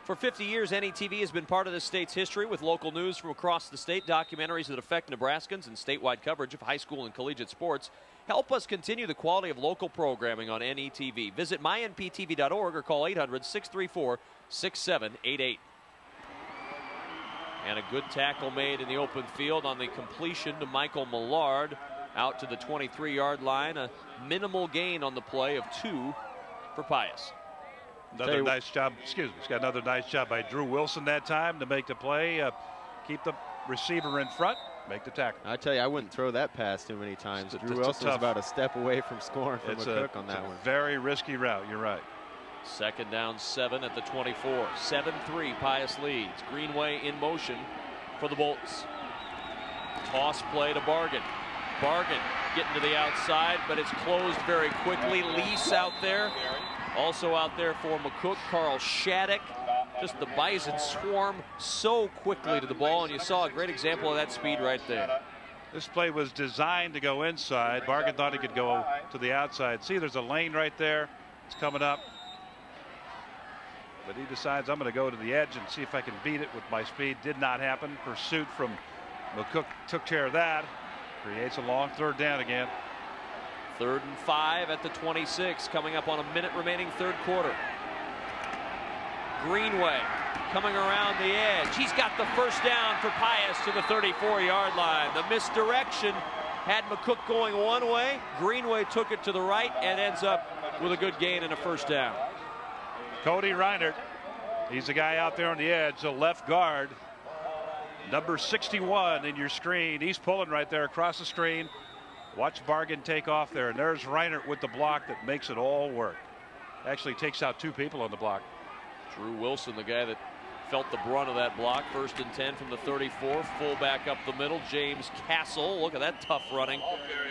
For 50 years, NETV has been part of this state's history with local news from across the state, documentaries that affect Nebraskans, and statewide coverage of high school and collegiate sports. Help us continue the quality of local programming on NETV. Visit mynptv.org or call 800-634-6788. And a good tackle made in the open field on the completion to Michael Millard out to the 23-yard line. A minimal gain on the play of 2 for Pius.
Another nice job. Excuse me. He's got another nice job by Drew Wilson that time to make the play. Keep the receiver in front. Make the tackle.
I tell you, I wouldn't throw that pass too many times. Drew Wilson was about a step away from scoring from McCook on that one.
Very risky route. You're right.
2nd down 7 at the 24. 7-3 Pius leads. Greenway in motion for the Bolts. Toss play to Bargan. Bargan getting to the outside, but it's closed very quickly. Lease out there. Also out there for McCook, Carl Shattuck. Just the Bison swarm so quickly to the ball, and you saw a great example of that speed right there.
This play was designed to go inside. Bargan thought he could go to the outside. See, there's a lane right there. It's coming up. But he decides, I'm going to go to the edge and see if I can beat it with my speed. Did not happen. Pursuit from McCook took care of that. Creates a long third down again.
3rd and 5 at the 26, coming up on a minute remaining third quarter. Greenway coming around the edge. He's got the first down for Pius to the 34-yard line. The misdirection had McCook going one way. Greenway took it to the right and ends up with a good gain and a first down.
Cody Reinert, he's the guy out there on the edge, the left guard. Number 61 in your screen. He's pulling right there across the screen. Watch Bargan take off there, and there's Reinert with the block that makes it all work. Actually takes out 2 people on the block.
Drew Wilson, the guy that felt the brunt of that block. 1st and 10 from the 34. Fullback up the middle. James Castle. Look at that tough running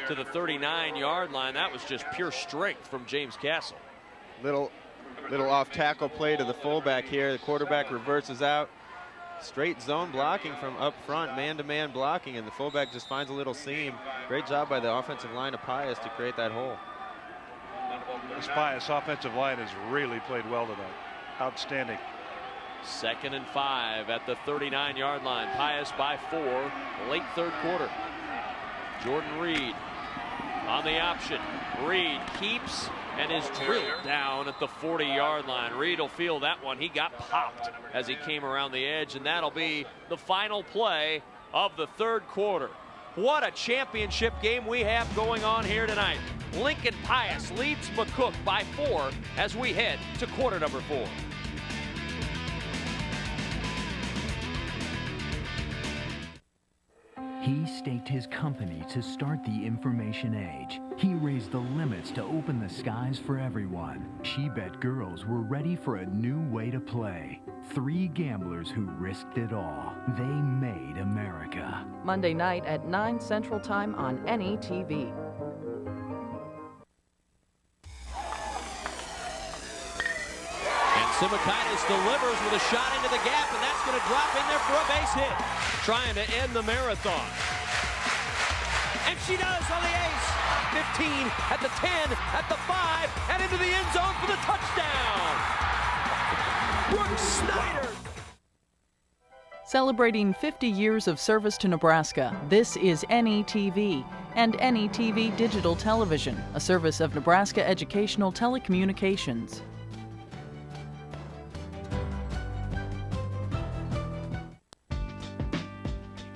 to the 39-yard line. That was just pure strength from James Castle.
Little off tackle play to the fullback here. The quarterback reverses out. Straight zone blocking from up front, man-to-man blocking, and the fullback just finds a little seam. Great job by the offensive line of Pius to create that hole.
This Pius offensive line has really played well tonight. Outstanding.
2nd and 5 at the 39-yard line. Pius by 4, late third quarter. Jordan Reed on the option. Reed keeps and is drilled down at the 40-yard line. Reed will feel that one. He got popped as he came around the edge, and that'll be the final play of the third quarter. What a championship game we have going on here tonight. Lincoln Pius leads McCook by 4 as we head to quarter number 4.
He staked his company to start the information age. He raised the limits to open the skies for everyone. She Bet girls were ready for a new way to play. 3 gamblers who risked it all. They made America.
Monday night at 9 Central Time on NETV.
Simakaitis delivers with a shot into the gap, and that's going to drop in there for a base hit. Trying to end the marathon. And she does on the ace. 15, at the 10, at the 5, and into the end zone for the touchdown. Brooks Snyder.
Celebrating 50 years of service to Nebraska, this is NETV and NETV Digital Television, a service of Nebraska Educational Telecommunications.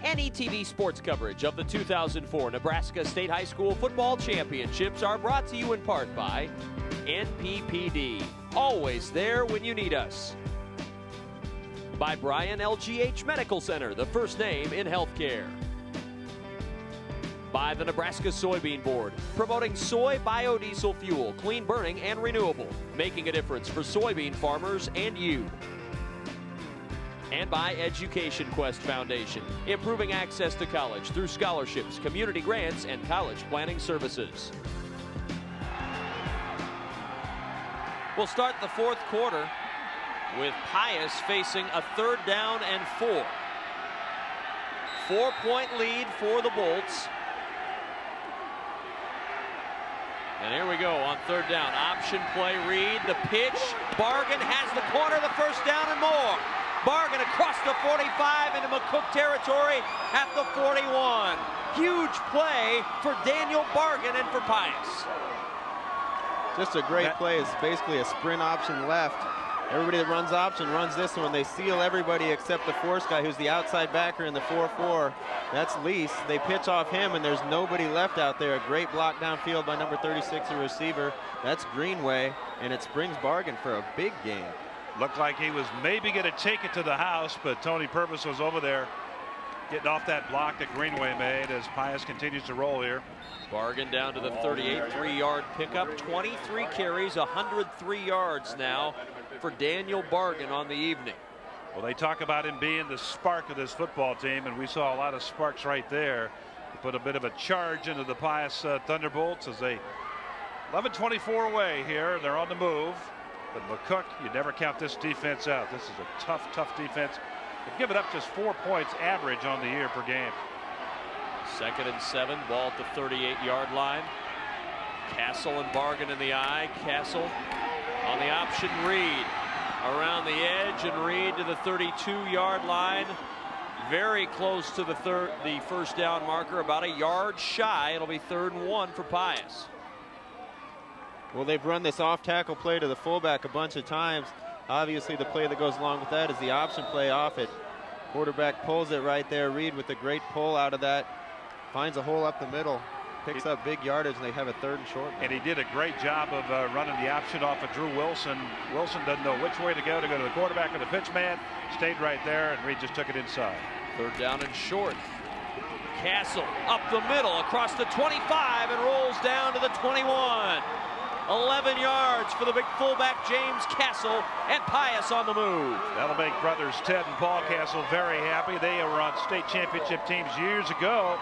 NETV sports coverage of the 2004 Nebraska State High School Football Championships are brought to you in part by NPPD, always there when you need us. By Bryan LGH Medical Center, the first name in healthcare. By the Nebraska Soybean Board, promoting soy biodiesel fuel, clean burning and renewable, making a difference for soybean farmers and you. And by Education Quest Foundation, improving access to college through scholarships, community grants, and college planning services. We'll start the fourth quarter with Pius facing a 3rd down and 4. 4-point lead for the Bolts. And here we go on 3rd down. Option play, Reed, the pitch. Bargan has the corner, the first down and more. Bargan across the 45 into McCook territory at the 41. Huge play for Daniel Bargan and for Pius.
Just a great play. It's basically a sprint option left. Everybody that runs option runs this one. They seal everybody except the force guy who's the outside backer in the 4-4. That's Lease. They pitch off him, and there's nobody left out there. A great block downfield by number 36, the receiver. That's Greenway, and it springs Bargan for a big game.
Looked like he was maybe going to take it to the house, but Tony Purvis was over there getting off that block that Greenway made as Pius continues to roll here.
Bargan down to the 38, 3-yard pickup, 23 carries, 103 yards now for Daniel Bargan on the evening.
Well, they talk about him being the spark of this football team, and we saw a lot of sparks right there. He put a bit of a charge into the Pius Thunderbolts as they 11-24 away here. They're on the move. But McCook, you never count this defense out. This is a tough, tough defense. They've given up just 4 points average on the year per game.
2nd and 7, ball at the 38-yard line. Castle and Bargan in the eye. Castle on the option, Reed around the edge, and Reed to the 32-yard line. very close to the first down marker, about a yard shy. It'll be 3rd and 1 for Pius.
Well, they've run this off-tackle play to the fullback a bunch of times. Obviously, the play that goes along with that is the option play off it. Quarterback pulls it right there. Reed with a great pull out of that. Finds a hole up the middle. Picks up big yardage, and they have a 3rd and short.
And he did a great job of running the option off of Drew Wilson. Wilson doesn't know which way to go to the quarterback or the pitch man. Stayed right there, and Reed just took it inside.
3rd down and short. Castle up the middle across the 25 and rolls down to the 21. 11 yards for the big fullback James Castle, and Pius on the move.
That'll make brothers Ted and Paul Castle very happy. They were on state championship teams years ago.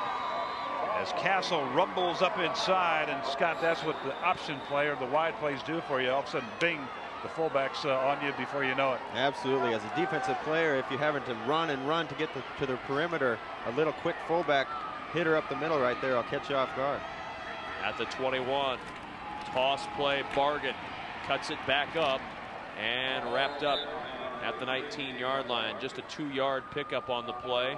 As Castle rumbles up inside, and Scott, that's what the option play or the wide plays do for you. All of a sudden, bing, the fullback's on you before you know it.
Absolutely. As a defensive player, if you're having to run and run to get to the perimeter, a little quick fullback hitter up the middle right there, I'll catch you off guard.
At the 21, toss play, Bargan cuts it back up and wrapped up at the 19-yard line. Just a 2-yard pickup on the play.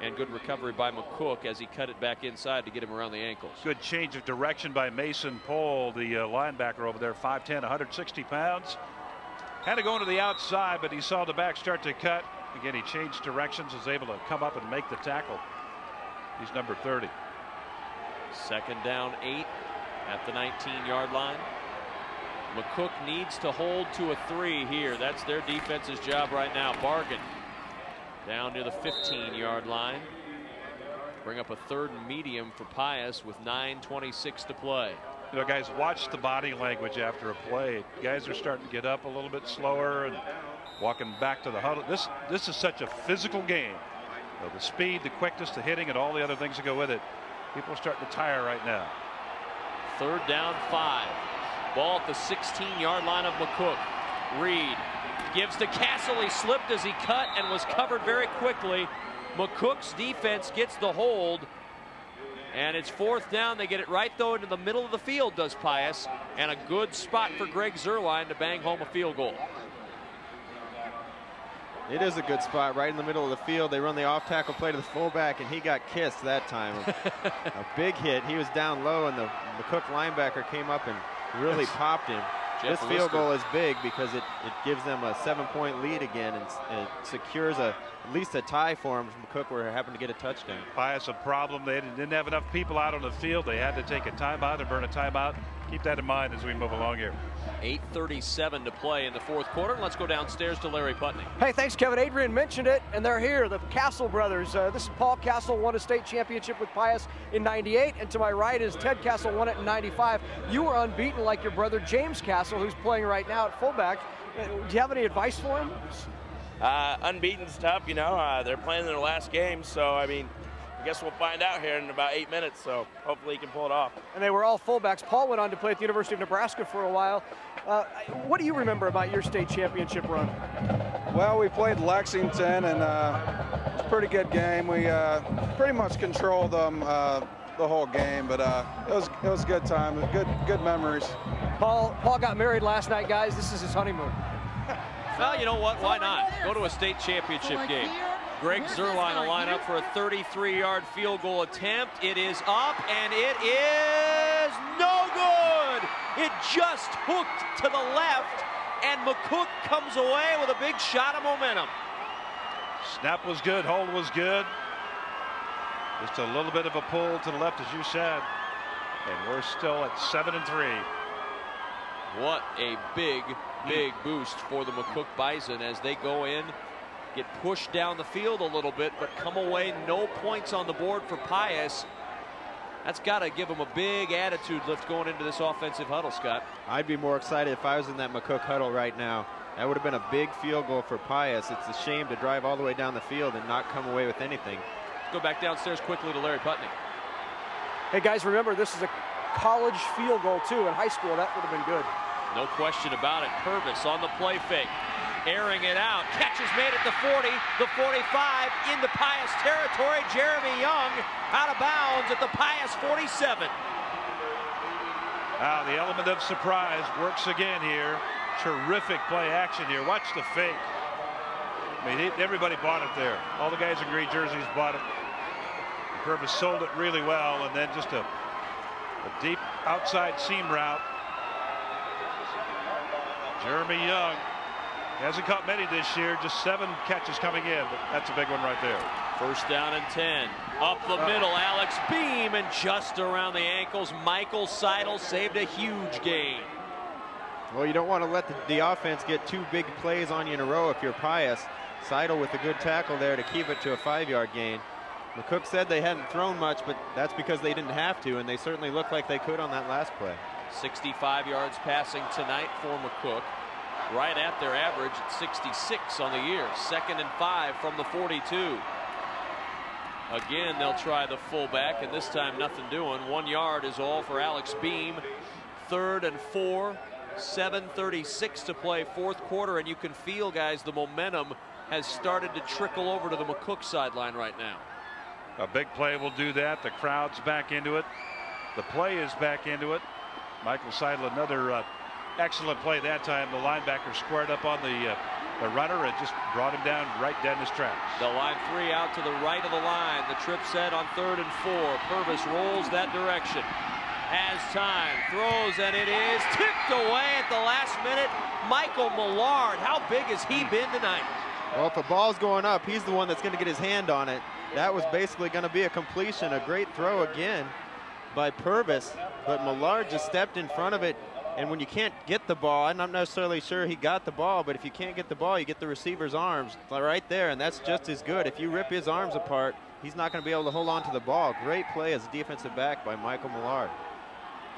And good recovery by McCook as he cut it back inside to get him around the ankles.
Good change of direction by Mason Pohl, the linebacker over there, 5'10", 160 pounds. Had to go into the outside, but he saw the back start to cut. Again, he changed directions, was able to come up and make the tackle. He's number 30.
2nd down 8 at the 19-yard line. McCook needs to hold to a 3 here. That's their defense's job right now. Bargan down near the 15-yard line. Bring up a 3rd and medium for Pius with 9:26 to play.
You know, guys, watch the body language after a play. Guys are starting to get up a little bit slower and walking back to the huddle. This is such a physical game. You know, the speed, the quickness, the hitting, and all the other things that go with it. People are starting to tire right now.
3rd down 5. Ball at the 16-yard line of McCook. Reed gives to Castle. He slipped as he cut and was covered very quickly. McCook's defense gets the hold, and it's 4th down. They get it right, though, into the middle of the field, does Pius, and a good spot for Greg Zerline to bang home a field goal.
It is a good spot right in the middle of the field. They run the off-tackle play to the fullback, and he got kissed that time. A big hit. He was down low, and the McCook linebacker came up and really popped him. This field goal is big because it gives them a 7-point lead again, and it secures at least a tie for them. McCook were happen to get a touchdown.
Pius a problem. They didn't have enough people out on the field. They had to take a timeout and burn a timeout. Keep that in mind as we move along here.
8:37 to play in the 4th quarter. Let's go downstairs to Larry Putney.
Hey, thanks, Kevin. Adrian mentioned it, and they're here, the Castle brothers. This is Paul Castle, won a state championship with Pius in '98, and to my right is Ted Castle, won it in '95. You were unbeaten like your brother James Castle, who's playing right now at fullback. Do you have any advice for him?
Unbeaten's tough, you know. They're playing their last game, so, I mean, I guess we'll find out here in about 8 minutes, so hopefully he can pull it off.
And they were all fullbacks. Paul went on to play at the University of Nebraska for a while. What do you remember about your state championship run?
Well, we played Lexington, and it was a pretty good game. We pretty much controlled them the whole game, but it was a good time, good memories.
Paul got married last night, guys. This is his honeymoon.
Well, you know what? Why not? Go to a state championship game. Greg Zerline will line up for a 33-yard field goal attempt. It is up, and it is no good. It just hooked to the left, and McCook comes away with a big shot of momentum.
Snap was good, hold was good. Just a little bit of a pull to the left, as you said, and we're still at 7-3.
What a big boost for the McCook Bison as they go in, get pushed down the field a little bit, but come away no points on the board for Pius. That's got to give them a big attitude lift going into this offensive huddle, Scott.
I'd be more excited if I was in that McCook huddle right now. That would have been a big field goal for Pius. It's a shame to drive all the way down the field and not come away with anything.
Let's go back downstairs quickly to Larry Putney.
Hey, guys, remember, this is a college field goal, too. In high school, that would have been good.
No question about it. Purvis on the play fake, airing it out. Catch is made at the 40, the 45, into Pius territory. Jeremy Young out of bounds at the Pius 47.
The element of surprise works again here. Terrific play action here. Watch the fake. I mean, everybody bought it there. All the guys in green jerseys bought it. Purvis sold it really well, and then just a deep outside seam route. Jeremy Young hasn't caught many this year, just 7 catches coming in, but that's a big one right there.
First down and 10. Up the middle, Alex Beam, and just around the ankles, Michael Seidel saved a huge gain.
Well, you don't want to let the offense get 2 big plays on you in a row if you're Pius. Seidel with a good tackle there to keep it to a 5-yard gain. McCook said they hadn't thrown much, but that's because they didn't have to, and they certainly looked like they could on that last play.
65 yards passing tonight for McCook. Right at their average at 66 on the year. 2nd and 5 from the 42. Again, they'll try the fullback, and this time nothing doing. 1 yard is all for Alex Beam. 3rd and 4. 7:36 to play, 4th quarter, and you can feel, guys, the momentum has started to trickle over to the McCook sideline right now.
A big play will do that. The crowd's back into it. The play is back into it. Michael Seidel, another excellent play that time. The linebacker squared up on the runner and just brought him down right dead in his tracks.
The line 3 out to the right of the line. The trip set on 3rd and 4. Purvis rolls that direction. Has time, throws, and it is tipped away at the last minute. Michael Millard, how big has he been tonight?
Well, if the ball's going up, he's the one that's going to get his hand on it. That was basically going to be a completion. A great throw again by Purvis, but Millard just stepped in front of it. And when you can't get the ball, I'm not necessarily sure he got the ball, but if you can't get the ball, you get the receiver's arms right there, and that's just as good. If you rip his arms apart, he's not going to be able to hold on to the ball. Great play as a defensive back by Michael Millard.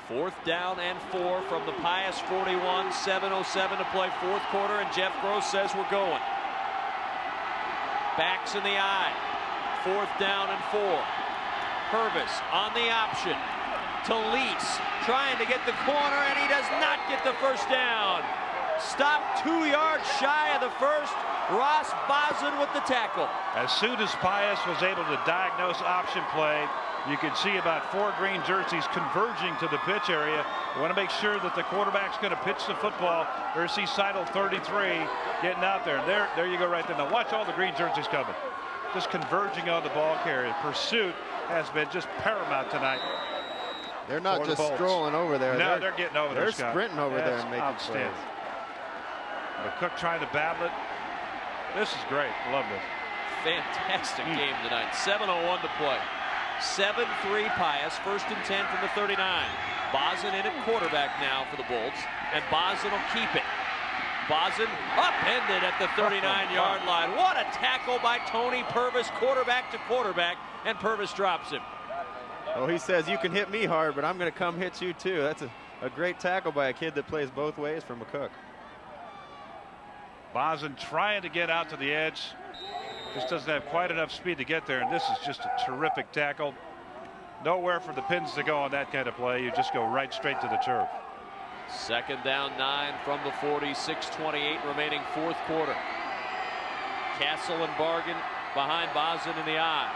4th down and 4 from the Pius 41. 7:07 to play, 4th quarter, and Jeff Gross says we're going. Backs in the eye. 4th down and 4. Purvis on the option. Talise trying to get the corner, and he does not get the first down. Stopped 2 yards shy of the first. Ross Bison with the tackle.
As soon as Pius was able to diagnose option play, you can see about 4 green jerseys converging to the pitch area. You want to make sure that the quarterback's going to pitch the football. There's Seidel 33 getting out there. There you go right there. Now watch all the green jerseys coming. Just converging on the ball carrier. Pursuit has been just paramount tonight.
They're not just strolling over there.
No, they're getting over there,
They're sprinting over there and making plays.
McCook trying to battle it. This is great. Love this.
Fantastic game tonight. 7:01 to play. 7-3 Pius. 1st and 10 from the 39. Bison in at quarterback now for the Bolts, and Bison will keep it. Bison upended at the 39-yard line. What a tackle by Tony Purvis, quarterback to quarterback, and Purvis drops him.
Oh, he says, you can hit me hard, but I'm going to come hit you too. That's a great tackle by a kid that plays both ways for McCook.
Bison trying to get out to the edge. Just doesn't have quite enough speed to get there, and this is just a terrific tackle. Nowhere for the pins to go on that kind of play. You just go right straight to the turf.
2nd down 9 from the 40. 6:28 remaining, 4th quarter. Castle and Bargan behind Bison in the eye.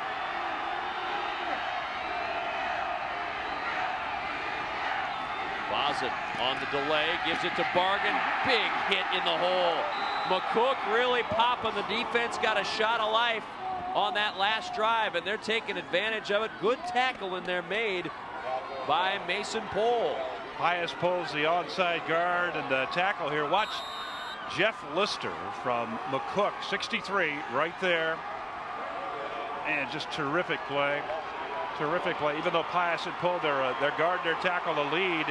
Bison on the delay, gives it to Bargan. Big hit in the hole. McCook really popping. The defense got a shot of life on that last drive, and they're taking advantage of it. Good tackle in there made by Mason Pohl.
Pius pulls the onside guard and the tackle here. Watch Jeff Lister from McCook, 63, right there. And just terrific play. Terrific play. Even though Pius had pulled their guard, their tackle, the lead,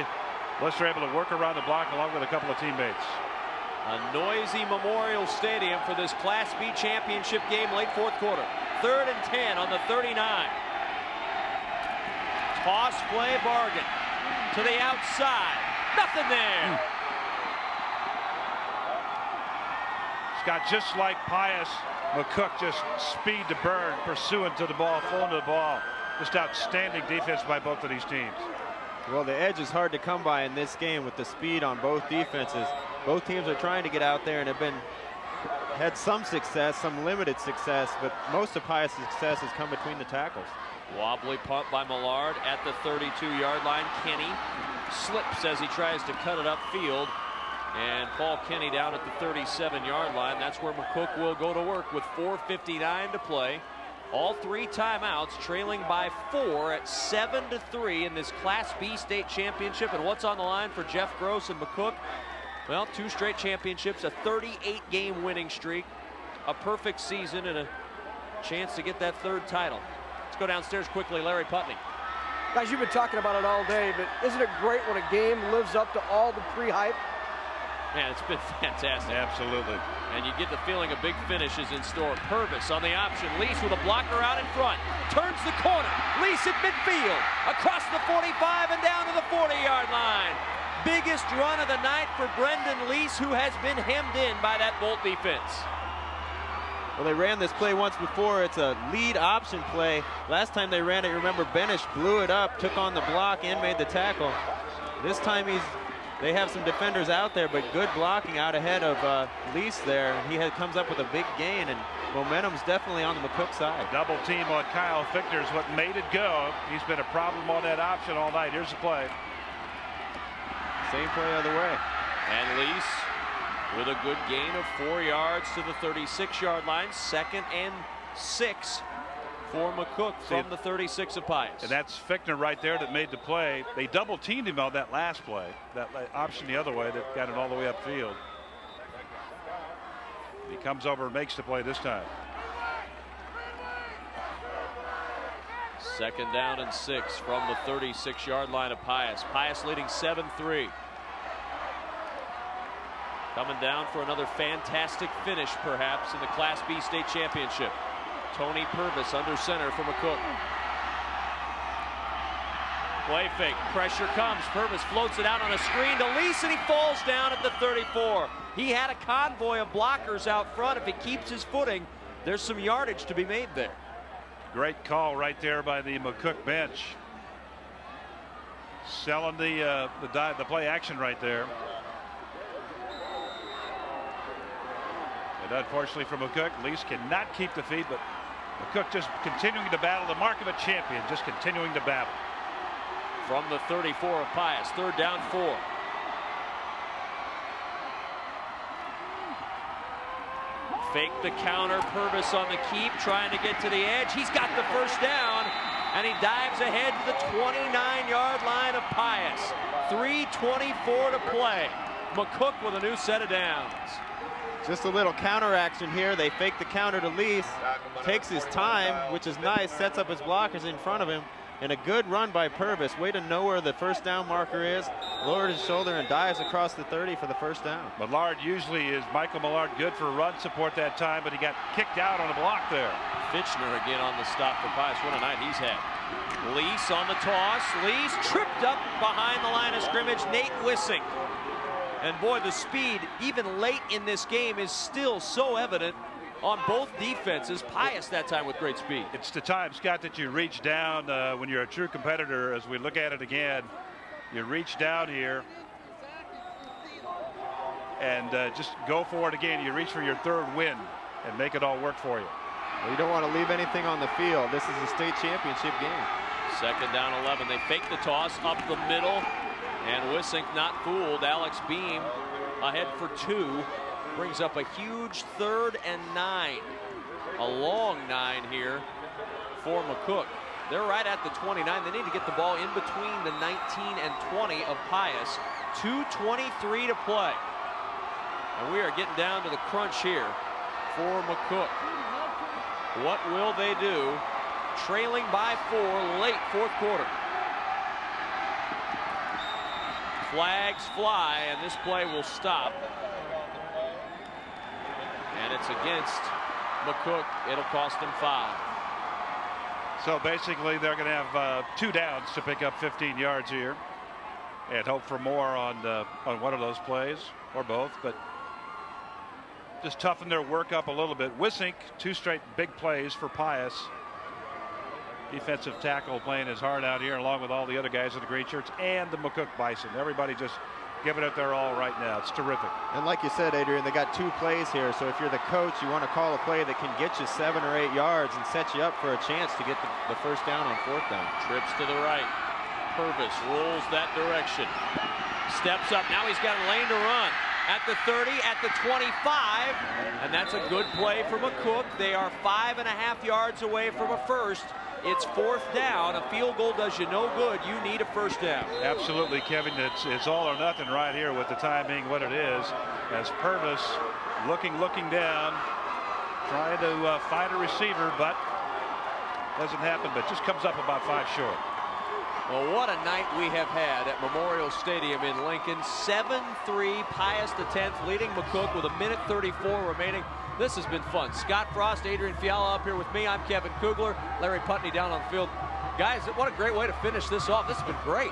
Lister able to work around the block along with a couple of teammates.
A noisy Memorial Stadium for this Class B championship game, late 4th quarter. 3rd and 10 on the 39. Toss play, Bargan to the outside. Nothing there.
Scott, just like Pius, McCook just speed to burn, pursuant to the ball, full to the ball. Just outstanding defense by both of these teams.
Well, the edge is hard to come by in this game with the speed on both defenses. Both teams are trying to get out there and have had some success, some limited success, but most of Pius' success has come between the tackles.
Wobbly punt by Millard at the 32-yard line. Kenny slips as he tries to cut it upfield, And Paul Kenny down at the 37-yard line. That's where McCook will go to work with 4:59 to play. All 3 timeouts, trailing by 4 at 7-3 in this Class B state championship. And what's on the line for Jeff Gross and McCook? Well, 2 straight championships, a 38-game winning streak, a perfect season, and a chance to get that 3rd title. Let's go downstairs quickly. Larry Putney.
Guys, you've been talking about it all day, but isn't it great when a game lives up to all the pre-hype?
Man, it's been fantastic.
Absolutely.
And you get the feeling a big finish is in store. Purvis on the option. Lease with a blocker out in front. Turns the corner. Lease at midfield. Across the 45 and down to the 40-yard line. Biggest run of the night for Brendan Lease, who has been hemmed in by that Bolt defense.
Well, they ran this play once before. It's a lead option play. Last time they ran it, you remember Benish blew it up, took on the block, and made the tackle. This time they have some defenders out there, but good blocking out ahead of Lease there. He comes up with a big gain, and momentum's definitely on the McCook side.
Double team on Kyle Fichtner is what made it go. He's been a problem on that option all night. Here's the play.
Same play other way.
And Lease with a good gain of 4 yards to the 36-yard line. 2nd and 6 for McCook from the 36 of Pius.
And that's Fichtner right there that made the play. They double teamed him on that last play. That option the other way that got it all the way upfield. He comes over and makes the play this time.
2nd down and 6 from the 36-yard line of Pius. Pius leading 7-3. Coming down for another fantastic finish, perhaps, in the Class B state championship. Tony Purvis under center for McCook. Play fake. Pressure comes. Purvis floats it out on a screen to Lease, and he falls down at the 34. He had a convoy of blockers out front. If he keeps his footing, there's some yardage to be made there.
Great call right there by the McCook bench. Selling the play action right there. And unfortunately for McCook, Lease cannot keep the feed, but McCook just continuing to battle, the mark of a champion, just continuing to battle.
From the 34 of Pius, 3rd down 4. Fake the counter. Purvis on the keep, trying to get to the edge. He's got the 1st down, and he dives ahead to the 29-yard line of Pius. 3:24 to play. McCook with a new set of downs.
Just a little counter action here. They fake the counter to Lease. Takes his time, which is nice. Sets up his blockers in front of him. And a good run by Purvis. Way to know where the 1st down marker is. Lowered his shoulder and dives across the 30 for the 1st down.
Millard usually is Michael Millard good for run support that time, but he got kicked out on a block there.
Fichtner again on the stop for Pius. What a night he's had. Lease on the toss. Lease tripped up behind the line of scrimmage. Nate Wissing. And boy, the speed, even late in this game, is still so evident on both defenses. Pius that time with great speed.
It's the time, Scott, that you reach down when you're a true competitor. As we look at it again, you reach down here and just go for it again. You reach for your 3rd win and make it all work for you.
Well, you don't want to leave anything on the field. This is a state championship game.
2nd down 11. They fake the toss up the middle. And Wissink not fooled. Alex Beam ahead for 2. Brings up a huge 3rd and 9. A long 9 here for McCook. They're right at the 29. They need to get the ball in between the 19 and 20 of Pius. 2:23 to play. And we are getting down to the crunch here for McCook. What will they do? Trailing by 4 late 4th quarter. Flags fly, and this play will stop. And it's against McCook. It'll cost him 5.
So basically, they're going to have 2 downs to pick up 15 yards here, and hope for more on one of those plays or both. But just toughen their work up a little bit. Wissink, 2 straight big plays for Pius. Defensive tackle playing his heart out here, along with all the other guys in the green shirts and the McCook Bison. Everybody just giving it their all right now. It's terrific.
And like you said, Adrian, they got 2 plays here. So if you're the coach, you want to call a play that can get you 7 or 8 yards and set you up for a chance to get the 1st down on 4th down.
Trips to the right. Purvis rolls that direction. Steps up. Now he's got a lane to run. at the 30, at the 25, and that's a good play for McCook. They are 5.5 yards away from a first. It's 4th down. A field goal does you no good. You need a first down.
Absolutely, Kevin. It's all or nothing right here with the time being what it is. As Purvis looking down, trying to find a receiver, but doesn't happen, but just comes up about 5 short.
Well, what a night we have had at Memorial Stadium in Lincoln. 7-3, Pius X leading McCook with 1:34 remaining. This has been fun. Scott Frost, Adrian Fiala up here with me. I'm Kevin Kugler. Larry Putney down on the field. Guys, what a great way to finish this off. This has been great.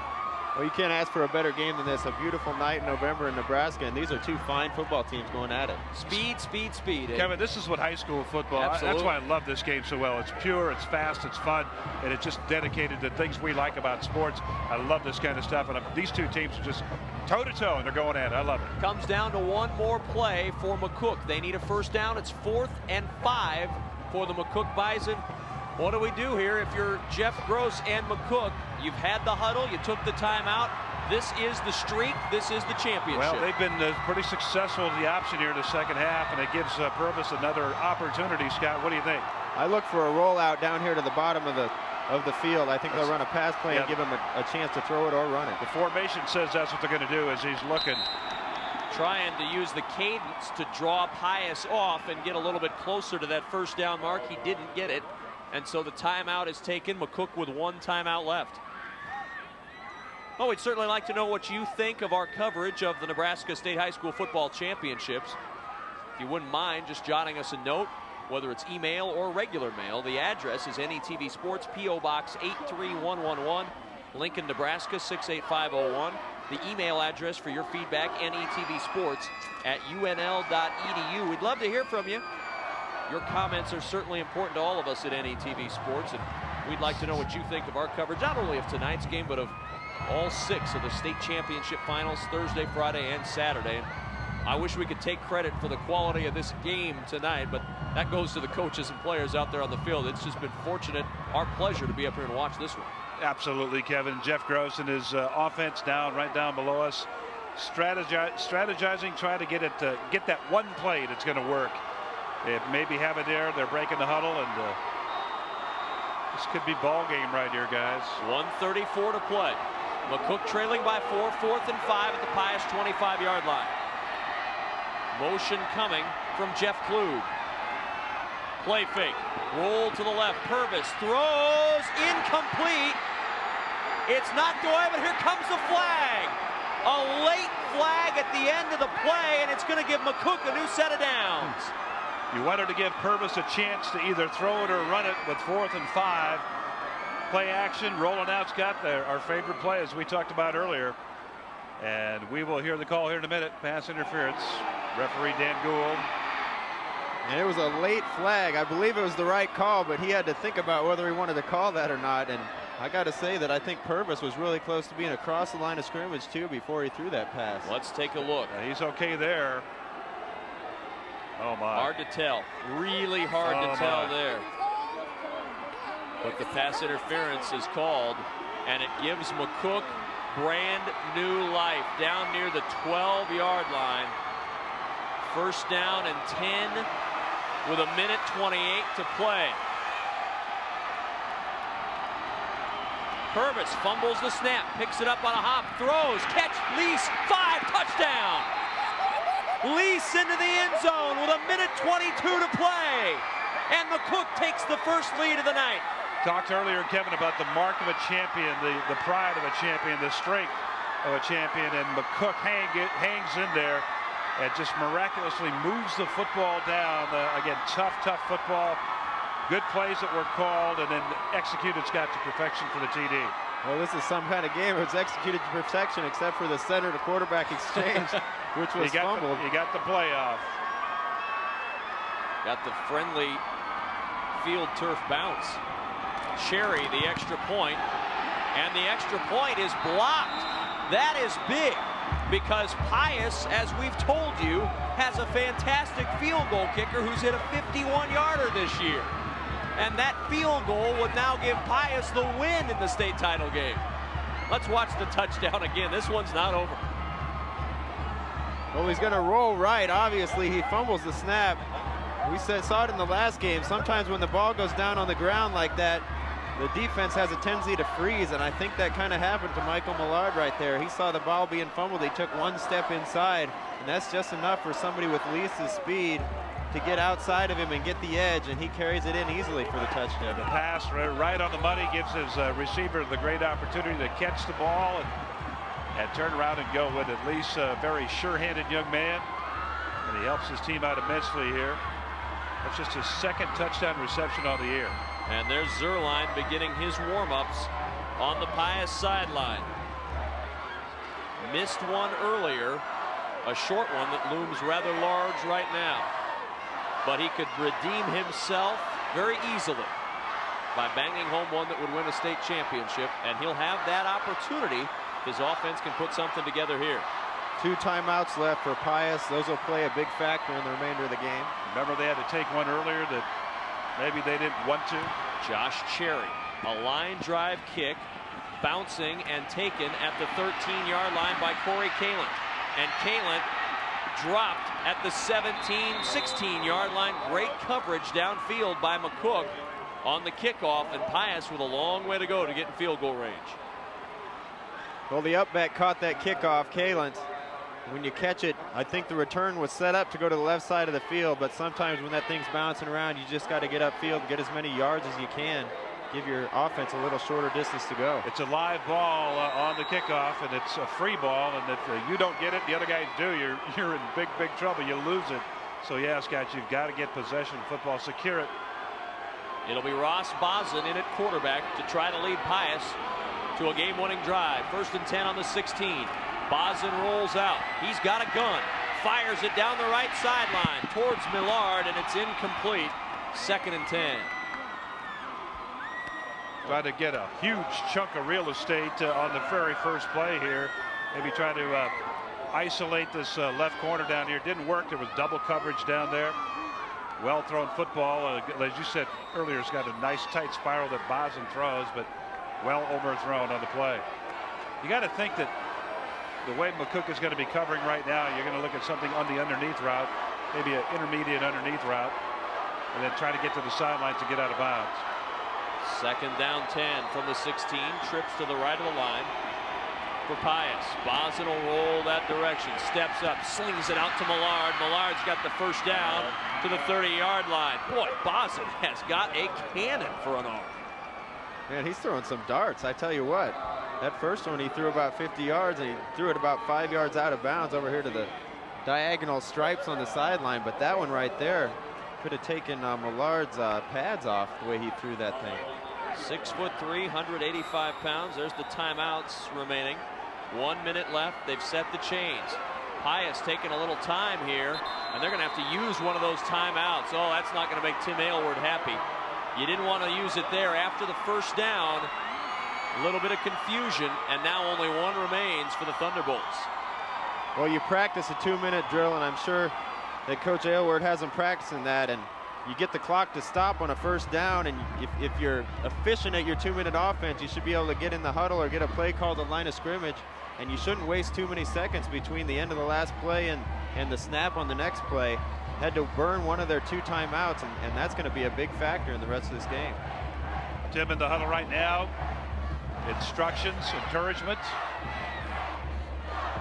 Well, you can't ask for a better game than this. A beautiful night in November in Nebraska, and these are two fine football teams going at it.
Speed, speed, speed.
Kevin, this is what high school football, that's why I love this game so well. It's pure, it's fast, it's fun, and it's just dedicated to things we like about sports. I love this kind of stuff, and these two teams are just toe-to-toe, and they're going at it. I love it.
Comes down to one more play for McCook. They need a first down. It's 4th and 5 for the McCook Bison. What do we do here? If you're Jeff Gross and McCook, you've had the huddle, you took the timeout. This is the streak. This is the championship.
Well, they've been pretty successful in the option here in the second half, and it gives Purvis another opportunity. Scott, what do you think?
I look for a rollout down here to the bottom of the field. I think they'll run a pass play and give him a chance to throw it or run it.
The formation says that's what they're going to do as he's looking.
Trying to use the cadence to draw Pius off and get a little bit closer to that first down mark. He didn't get it. And so the timeout is taken. McCook with one timeout left. Well, we'd certainly like to know what you think of our coverage of the Nebraska State High School Football Championships. If you wouldn't mind just jotting us a note, whether it's email or regular mail. The address is NETV Sports, P.O. Box 83111, Lincoln, Nebraska 68501. The email address for your feedback, netvsports@unl.edu. We'd love to hear from you. Your comments are certainly important to all of us at NETV Sports, and we'd like to know what you think of our coverage, not only of tonight's game, but of all 6 of the state championship finals, Thursday, Friday, and Saturday. And I wish we could take credit for the quality of this game tonight, but that goes to the coaches and players out there on the field. It's just been fortunate, our pleasure to be up here and watch this one.
Absolutely, Kevin. Jeff Gross and his offense right down below us, strategizing, trying to get that one play that's going to work. They maybe have it there. They're breaking the huddle, and this could be ball game right here, guys.
1:34 to play. McCook trailing by 4, 4th and 5 at the Pius 25-yard line. Motion coming from Jeff Klug. Play fake. Roll to the left. Purvis throws incomplete. It's knocked away, but here comes the flag. A late flag at the end of the play, and it's going to give McCook a new set of downs.
You wanted to give Purvis a chance to either throw it or run it with 4th and 5. Play action, rolling out, Scott, our favorite play, as we talked about earlier. And we will hear the call here in a minute. Pass interference. Referee Dan Gould.
And it was a late flag. I believe it was the right call, but he had to think about whether he wanted to call that or not. And I got to say that I think Purvis was really close to being across the line of scrimmage, too, before he threw that pass.
Let's take a look.
He's okay there. Oh, my.
Hard to tell. Really hard to tell there. But the pass interference is called, and it gives McCook brand new life down near the 12-yard line. First down and 10 with 1:28 to play. Purvis fumbles the snap, picks it up on a hop, throws, catch, Lease, 5, touchdown! Lease into the end zone with 1:22 to play. And McCook takes the first lead of the night.
Talked earlier, Kevin, about the mark of a champion, the pride of a champion, the strength of a champion, and McCook hangs in there and just miraculously moves the football down. Again, tough football. Good plays that were called and then executed, Scott, to perfection for the TD.
Well, this is some kind of game. It was executed to perfection except for the center to quarterback exchange, which was fumbled.
He got the play off.
Got the friendly field turf bounce. Cherry, the extra point, and the extra point is blocked. That is big because Pius, as we've told you, has a fantastic field goal kicker who's hit a 51-yarder this year. And that field goal would now give Pius the win in the state title game. Let's watch the touchdown again. This one's not over.
Well, he's going to roll right. Obviously, he fumbles the snap. We saw it in the last game. Sometimes when the ball goes down on the ground like that, the defense has a tendency to freeze, and I think that kind of happened to Michael Millard right there. He saw the ball being fumbled. He took one step inside, and that's just enough for somebody with Lee's speed to get outside of him and get the edge, and he carries it in easily for the touchdown.
The pass right on the money gives his receiver the great opportunity to catch the ball and turn around and go with it. Lee's a very sure-handed young man, and he helps his team out immensely here. That's just his second touchdown reception on the year.
And there's Zerline beginning his warm-ups on the Pius sideline. Missed one earlier, a short one that looms rather large right now. But he could redeem himself very easily by banging home one that would win a state championship, and he'll have that opportunity. His offense can put something together here.
2 timeouts left for Pius. Those will play a big factor in the remainder of the game.
Remember, they had to take one earlier that maybe they didn't want to.
Josh Cherry, a line drive kick, bouncing and taken at the 13-yard line by Corey Kalant. And Kalant dropped at the 16-yard line. Great coverage downfield by McCook on the kickoff, and Pius with a long way to go to get in field goal range.
Well, the upback caught that kickoff, Kalant. When you catch it, I think the return was set up to go to the left side of the field, but sometimes when that thing's bouncing around, you just got to get upfield and get as many yards as you can. Give your offense a little shorter distance to go.
It's a live ball on the kickoff, and it's a free ball, and if you don't get it, the other guys do, you're in big trouble. You lose it. So, yeah, Scott, you've got to get possession of football, secure it.
It'll be Ross Bison in at quarterback to try to lead Pius to a game-winning drive. 1st and 10 on the 16. Bison rolls out. He's got a gun. Fires it down the right sideline towards Millard, and it's incomplete. 2nd and 10.
Try to get a huge chunk of real estate on the very first play here. Maybe try to isolate this left corner down here. Didn't work. There was double coverage down there. Well thrown football. As you said earlier, it's got a nice tight spiral that Bison throws, but well overthrown on the play. You got to think that the way McCook is going to be covering right now, you're going to look at something on the underneath route, maybe an intermediate underneath route, and then try to get to the sidelines to get out of bounds.
2nd down 10 from the 16. Trips to the right of the line for Pius. Bison will roll that direction. Steps up, slings it out to Millard. Millard's got the first down to the 30-yard line. Boy, Bison has got a cannon for an arm.
Man, he's throwing some darts, I tell you what. That first one he threw about 50 yards, and he threw it about 5 yards out of bounds over here to the diagonal stripes on the sideline. But that one right there could have taken Millard's pads off the way he threw that thing.
6'3", 185 pounds. There's the timeouts remaining. 1 minute left. They've set the chains. Pius taking a little time here, and they're going to have to use one of those timeouts. Oh, that's not going to make Tim Aylward happy. You didn't want to use it there after the first down. A little bit of confusion, and now only one remains for the Thunderbolts.
Well, you practice a 2-minute drill, and I'm sure that Coach Aylward has them practicing that, and you get the clock to stop on a first down, and if you're efficient at your 2-minute offense, you should be able to get in the huddle or get a play called at line of scrimmage, and you shouldn't waste too many seconds between the end of the last play and the snap on the next play. Had to burn one of their 2 timeouts, and that's going to be a big factor in the rest of this game.
Tim in the huddle right now. Instructions, encouragement.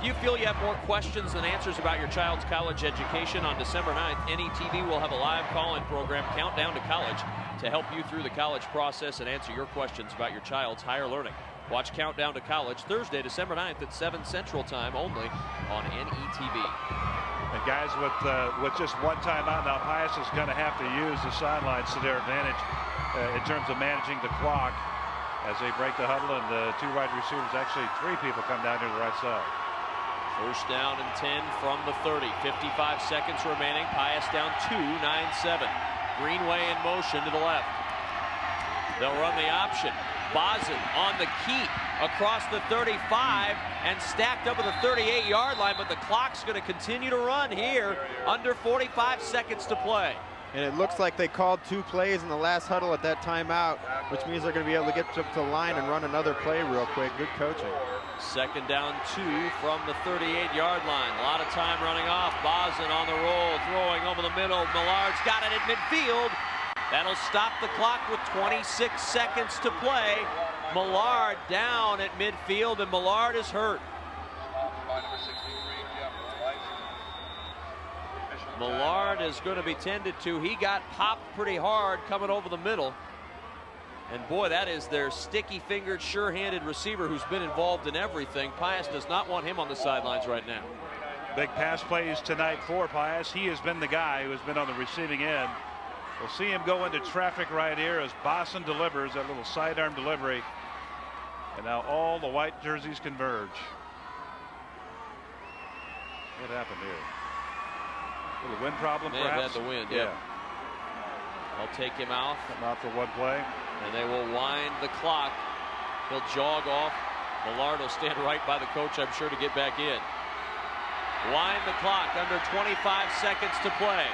Do you feel you have more questions than answers about your child's college education? On December 9th, NETV will have a live call-in program, Countdown to College, to help you through the college process and answer your questions about your child's higher learning. Watch Countdown to College Thursday, December 9th at 7 Central Time only on NETV.
And guys, with just one timeout now, Pius is going to have to use the sidelines to their advantage in terms of managing the clock as they break the huddle, and the 2 wide receivers, actually 3 people come down to the right side.
1st down and 10 from the 30. 55 seconds remaining. Pius down 2, 9-7. Greenway in motion to the left. They'll run the option. Bison on the keep across the 35 and stacked up at the 38-yard line, but the clock's going to continue to run here. Under 45 seconds to play.
And it looks like they called 2 plays in the last huddle at that timeout, which means they're going to be able to get to the line and run another play real quick. Good coaching.
Second down 2 from the 38-yard line. A lot of time running off. Bison on the roll, throwing over the middle. Millard's got it at midfield. That'll stop the clock with 26 seconds to play. Millard down at midfield, and Millard is hurt. Millard is going to be tended to. He got popped pretty hard coming over the middle. And boy, that is their sticky-fingered, sure-handed receiver who's been involved in everything. Pius does not want him on the sidelines right now.
Big pass plays tonight for Pius. He has been the guy who has been on the receiving end. We'll see him go into traffic right here as Bison delivers that little sidearm delivery. And now all the white jerseys converge. What happened here? A little wind problem,
They
perhaps?
have had the wind, yeah. They'll take him out.
Come out for one play.
And they will wind the clock. He'll jog off. Millard will stand right by the coach, I'm sure, to get back in. Wind the clock, under 25 seconds to play.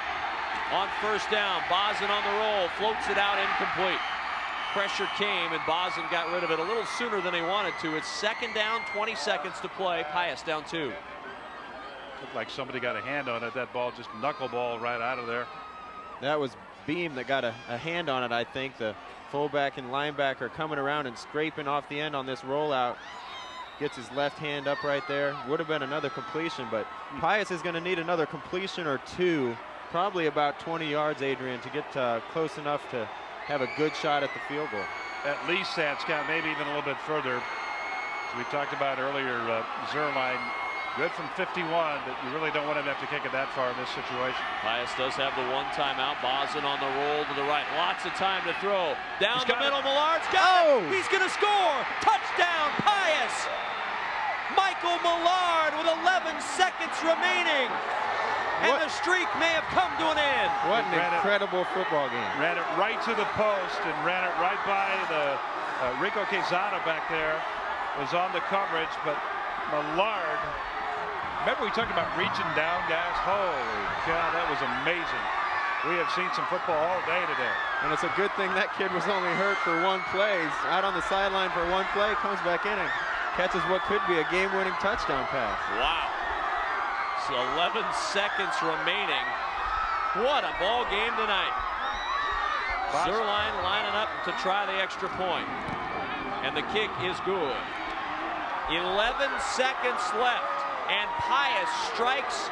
On first down, Bison on the roll, floats it out, incomplete. Pressure came, and Bison got rid of it a little sooner than he wanted to. It's second down, 20 seconds to play. Pius down 2.
Looked like somebody got a hand on it. That ball just knuckleball right out of there.
That was Beam that got a hand on it, I think. The fullback and linebacker coming around and scraping off the end on this rollout. Gets his left hand up right there. Would have been another completion, but Pius is going to need another completion or two. Probably about 20 yards, Adrian, to get close enough to have a good shot at the field goal.
At least that, Scott, maybe even a little bit further. As we talked about earlier, Zerline, good from 51, but you really don't want him to have to kick it that far in this situation.
Pius does have the one timeout. Bison on the roll to the right. Lots of time to throw. Down the middle, Millard's got it. He's going to score. Touchdown, Pius. Michael Millard with 11 seconds remaining. And the streak may have come to an end.
What an incredible football game.
Ran it right to the post and ran it right by the Rico Quezada back there. Was on the coverage, but Millard, remember we talked about reaching down, guys? Holy cow, that was amazing. We have seen some football all day today.
And it's a good thing that kid was only hurt for one play. He's out on the sideline for one play, comes back in and catches what could be a game-winning touchdown pass.
Wow. So 11 seconds remaining. What a ball game tonight. Zerline lining up to try the extra point. And the kick is good. 11 seconds left. And Pius strikes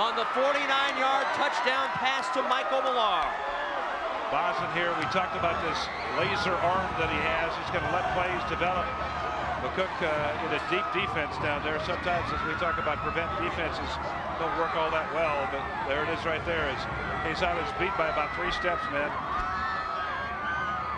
on the 49-yard touchdown pass to Michael Millard.
Bison here, we talked about this laser arm that he has. He's going to let plays develop. McCook in a deep defense down there. Sometimes as we talk about prevent defenses don't work all that well, but there it is right there. Quezada's beat by about 3 steps, man.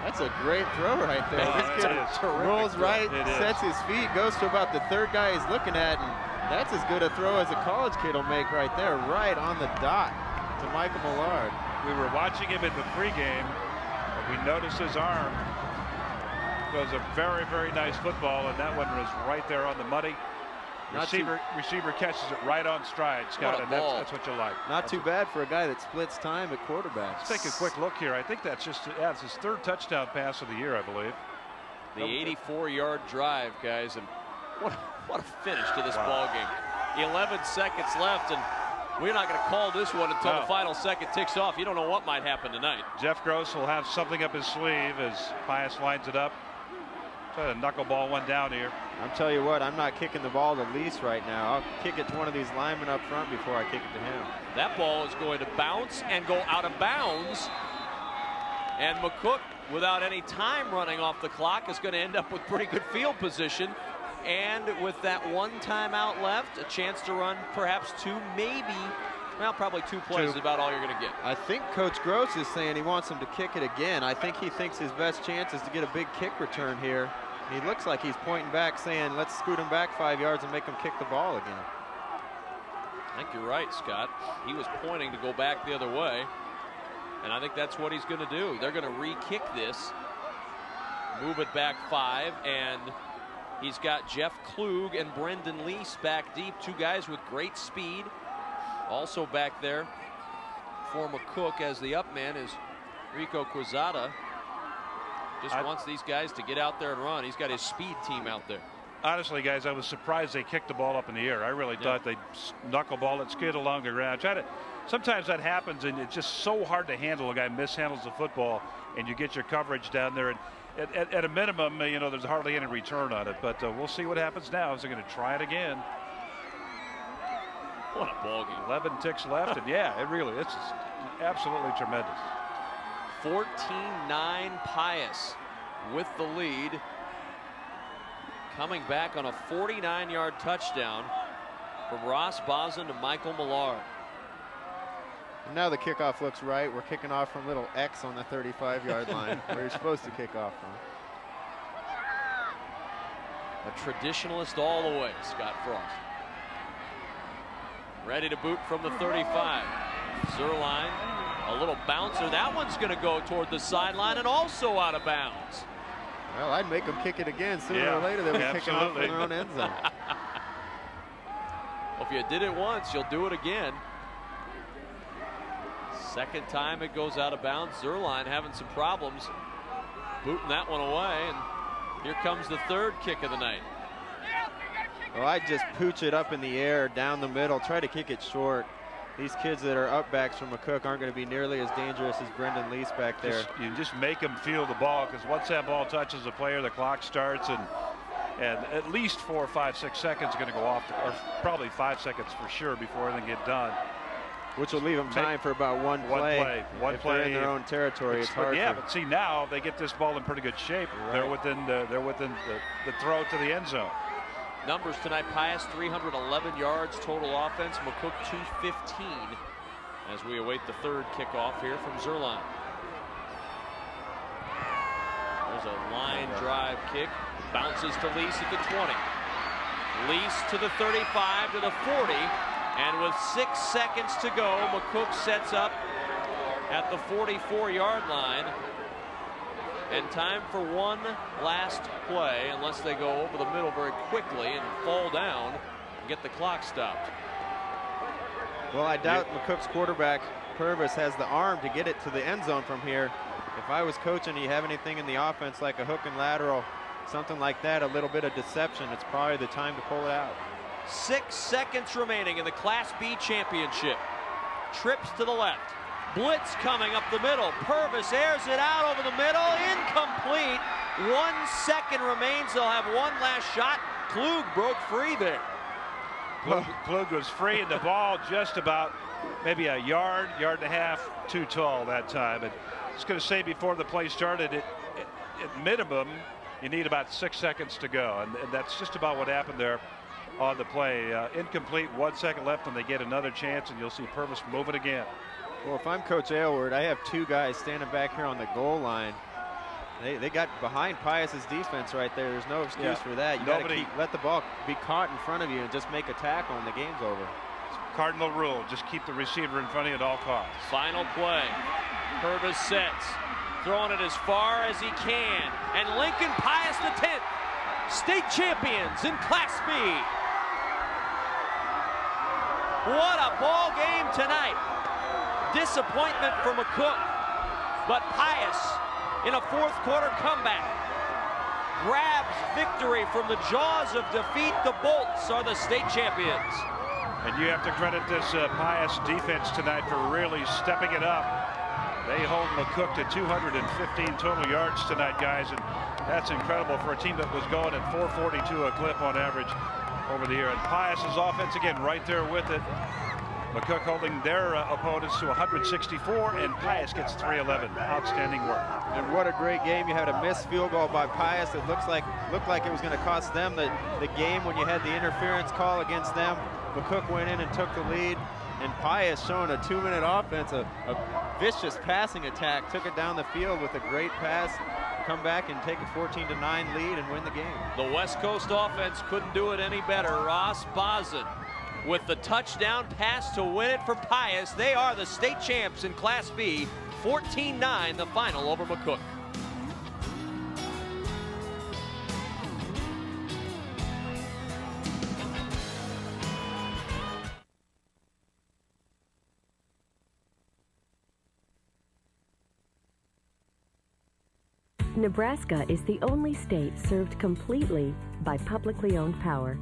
That's a great throw right there. This kid rolls right, sets his feet, goes to about the third guy he's looking at, and that's as good a throw as a college kid will make right there, right on the dot to Michael Millard.
We were watching him in the pregame, and we noticed his arm. It was a very, very nice football, and that one was right there on the money. Receiver catches it right on stride, Scott, and that's what you like.
Not too bad for a guy that splits time at quarterback.
Let's take a quick look here. I think that's just it's his 3rd touchdown pass of the year, I believe.
The 84-yard drive, guys, and what a finish to this ball game. 11 seconds left, and we're not going to call this one until the final second ticks off. You don't know what might happen tonight.
Jeff Gross will have something up his sleeve as Pius lines it up. Try to knuckleball one down here.
I'm telling you what, I'm not kicking the ball to Lease right now. I'll kick it to one of these linemen up front before I kick it to him.
That ball is going to bounce and go out of bounds. And McCook, without any time running off the clock, is going to end up with pretty good field position. And with that one timeout left, a chance to run perhaps 2, maybe, well, probably 2 plays is about all you're going to get.
I think Coach Gross is saying he wants him to kick it again. I think he thinks his best chance is to get a big kick return here. He looks like he's pointing back, saying, let's scoot him back 5 yards and make him kick the ball again.
I think you're right, Scott. He was pointing to go back the other way, and I think that's what he's going to do. They're going to re-kick this, move it back 5, and he's got Jeff Klug and Brendan Lease back deep, 2 guys with great speed. Also back there for McCook as the up man is Rico Quezada. Just wants these guys to get out there and run. He's got his speed team out there.
Honestly, guys, I was surprised they kicked the ball up in the air. I really thought they'd knuckleball it, skid along the ground. Sometimes that happens, and it's just so hard to handle. A guy mishandles the football, and you get your coverage down there. And at a minimum, there's hardly any return on it. But we'll see what happens now. Is they're going to try it again.
What a ball game.
11 ticks left, and it's just absolutely tremendous.
14-9 Pius with the lead. Coming back on a 49-yard touchdown from Ross Bison to Michael Millard.
And now the kickoff looks right. We're kicking off from little X on the 35-yard line where you're supposed to kick off from.
A traditionalist all the way, Scott Frost. Ready to boot from the 35. Zerline, a little bouncer. That one's going to go toward the sideline and also out of bounds.
Well, I'd make them kick it again. Sooner or later, they'll be kicking off from their own end zone.
Well, if you did it once, you'll do it again. Second time it goes out of bounds. Zerline having some problems booting that one away, and here comes the third kick of the night.
Well, I'd just pooch it up in the air, down the middle, try to kick it short. These kids that are up backs from McCook aren't going to be nearly as dangerous as Brendan Lease back there.
You just make them feel the ball, because once that ball touches the player, the clock starts, and at least 4, 5, 6 seconds are going to go off, or probably 5 seconds for sure before they get done.
Which will leave them time for about one play. If they're in their own territory, it's hard.
Yeah, but see, now they get this ball in pretty good shape. Right. They're within the throw to the end zone.
Numbers tonight: Pius 311 yards total offense, McCook 215. As we await the third kickoff here from Zerline. There's a line drive kick, bounces to Lease at the 20. Lease to the 35, to the 40, and with 6 seconds to go, McCook sets up at the 44-yard line. And time for one last play, unless they go over the middle very quickly and fall down and get the clock stopped.
Well, I doubt McCook's quarterback, Purvis, has the arm to get it to the end zone from here. If I was coaching, you have anything in the offense like a hook and lateral, something like that, a little bit of deception, it's probably the time to pull it out.
6 seconds remaining in the Class B championship. Trips to the left. Blitz coming up the middle. Purvis airs it out over the middle. Incomplete. 1 second remains. They'll have one last shot. Klug broke free there.
Klug was free, and the ball just about maybe a yard and a half too tall that time. And I was going to say before the play started, at minimum, you need about 6 seconds to go. And that's just about what happened there on the play. Incomplete, 1 second left, and they get another chance, and you'll see Purvis move it again.
Well, if I'm Coach Aylward, I have 2 guys standing back here on the goal line. They got behind Pius's defense right there. There's no excuse for that. You got to let the ball be caught in front of you and just make a tackle, and the game's over.
Cardinal rule, just keep the receiver in front of you at all costs.
Final play. Purvis sets, throwing it as far as he can, and Lincoln Pius the 10th, state champions in Class B. What a ball game tonight. Disappointment for McCook, but Pius in a fourth quarter comeback grabs victory from the jaws of defeat. The Bolts are the state champions.
And you have to credit this Pius defense tonight for really stepping it up. They hold McCook to 215 total yards tonight, guys, and that's incredible for a team that was going at 442 a clip on average over the year. And Pius's offense again right there with it. McCook holding their opponents to 164, and Pius gets 311. Outstanding work.
And what a great game. You had a missed field goal by Pius. It looked like it was going to cost them the game when you had the interference call against them. McCook went in and took the lead, and Pius showing a 2-minute offense, a vicious passing attack, took it down the field with a great pass, come back and take a 14-9 lead and win the game.
The West Coast offense couldn't do it any better. Ross Bison with the touchdown pass to win it for Pius. They are the state champs in Class B. 14-9 the final over McCook.
Nebraska is the only state served completely by publicly owned power.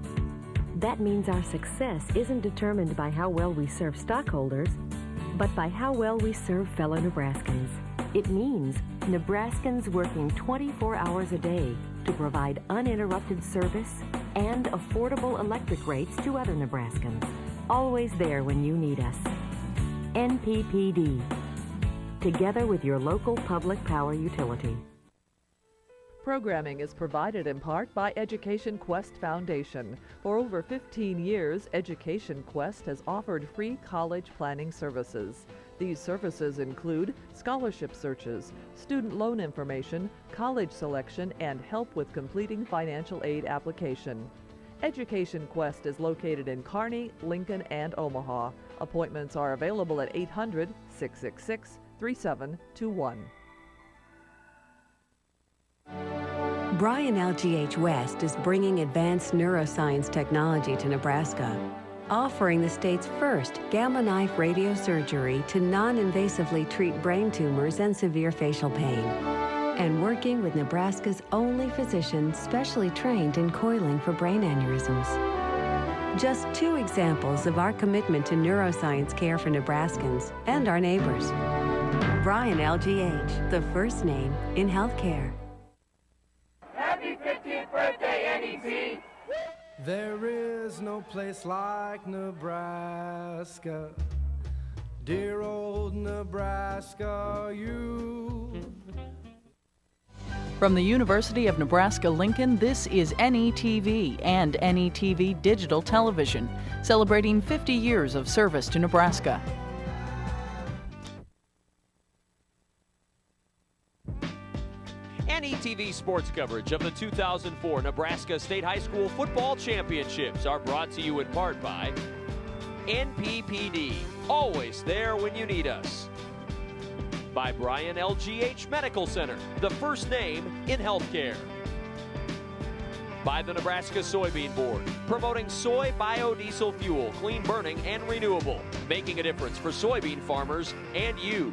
That means our success isn't determined by how well we serve stockholders, but by how well we serve fellow Nebraskans. It means Nebraskans working 24 hours a day to provide uninterrupted service and affordable electric rates to other Nebraskans. Always there when you need us. NPPD. Together with your local public power utility.
Programming is provided in part by Education Quest Foundation. For over 15 years, Education Quest has offered free college planning services. These services include scholarship searches, student loan information, college selection, and help with completing financial aid application. Education Quest is located in Kearney, Lincoln, and Omaha. Appointments are available at 800-666-3721.
Bryan LGH West is bringing advanced neuroscience technology to Nebraska, offering the state's first gamma knife radiosurgery to non-invasively treat brain tumors and severe facial pain, and working with Nebraska's only physician specially trained in coiling for brain aneurysms. Just two examples of our commitment to neuroscience care for Nebraskans and our neighbors. Bryan LGH, the first name in healthcare.
Happy 50th birthday, NET!
There is no place like Nebraska. Dear old Nebraska, you.
From the University of Nebraska-Lincoln, this is NETV and NETV Digital Television, celebrating 50 years of service to Nebraska.
NETV sports coverage of the 2004 Nebraska State High School Football Championships are brought to you in part by NPPD, always there when you need us. By Bryan LGH Medical Center, the first name in healthcare. By the Nebraska Soybean Board, promoting soy biodiesel fuel, clean burning and renewable, making a difference for soybean farmers and you.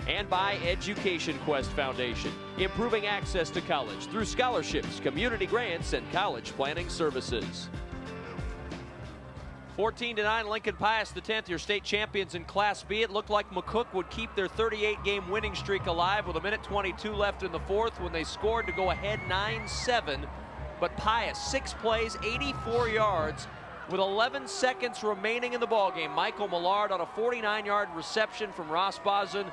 And by Education Quest Foundation, improving access to college through scholarships, community grants, and college planning services. 14-9, Lincoln Pius, the 10th, your state champions in Class B. It looked like McCook would keep their 38-game winning streak alive with 1:22 left in the fourth when they scored to go ahead 9-7. But Pius, 6 plays, 84 yards, with 11 seconds remaining in the ballgame. Michael Millard on a 49-yard reception from Ross Bison.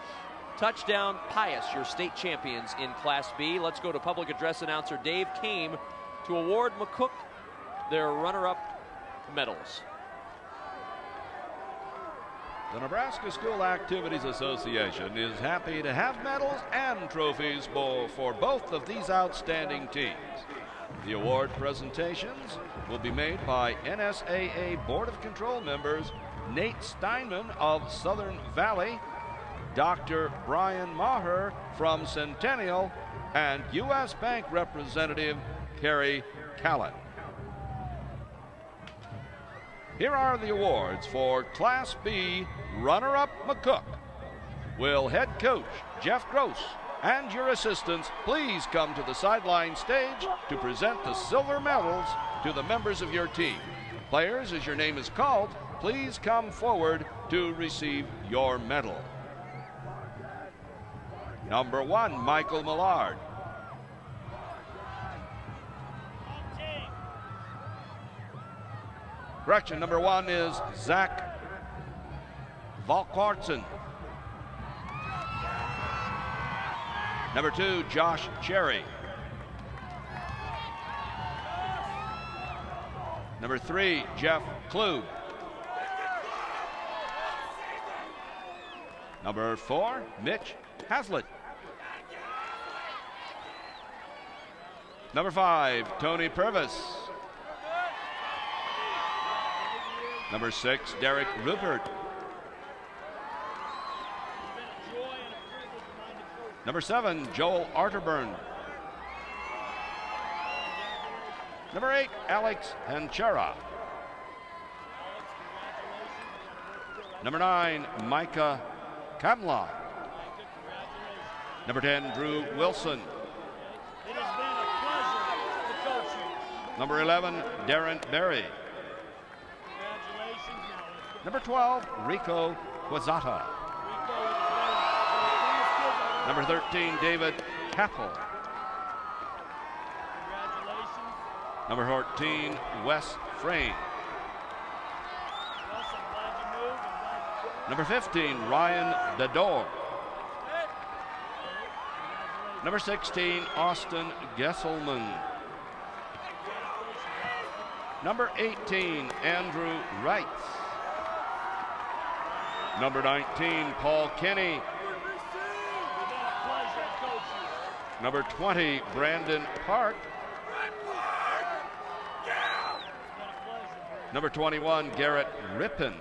Touchdown, Pius, your state champions in Class B. Let's go to public address announcer Dave Keem to award McCook their runner-up medals.
The Nebraska School Activities Association is happy to have medals and trophies for both of these outstanding teams. The award presentations will be made by NSAA Board of Control members Nate Steinman of Southern Valley, Dr. Brian Maher from Centennial, and U.S. Bank representative Kerry Callan. Here are the awards for Class B runner-up McCook. Will head coach Jeff Gross and your assistants please come to the sideline stage to present the silver medals to the members of your team. Players, as your name is called, please come forward to receive your medal. Number 1, Michael Millard. Correction, number 1 is Zach Valkwartson. Number 2, Josh Cherry. Number 3, Jeff Klug. Number 4, Mitch Haslett. Number 5, Tony Purvis. Number 6, Derek Rupert. Number 7, Joel Arterburn. Number 8, Alex Hanchera. Number 9, Micah Kamla. Number 10, Drew Wilson.
It has been a pleasure to coach you.
Number 11, Darren Berry.
Congratulations.
Number 12, Rico Quazata. Number 13, David Capel. Number 14, Wes Frame. Number 15, Ryan Dador. Number 16, Austin Gesselman. Number 18, Andrew Wright. Number 19, Paul Kenny. Number 20, Brandon Park. Number 21, Garrett Rippin.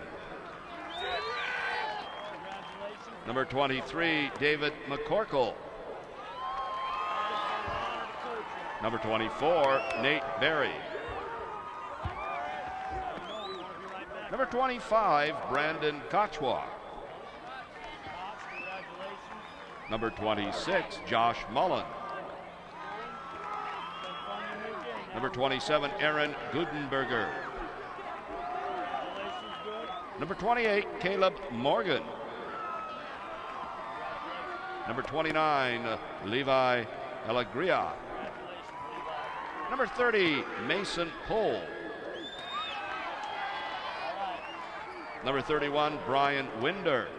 Number 23, David McCorkle. Number 24, Nate Berry. Number 25, Brandon Kochwa. Number 26, Josh Mullen. Number 27, Aaron Gudenberger. Number 28, Caleb Morgan. Number 29, Levi Elagria. Number 30, Mason Pohl. Number 31, Brian Winder.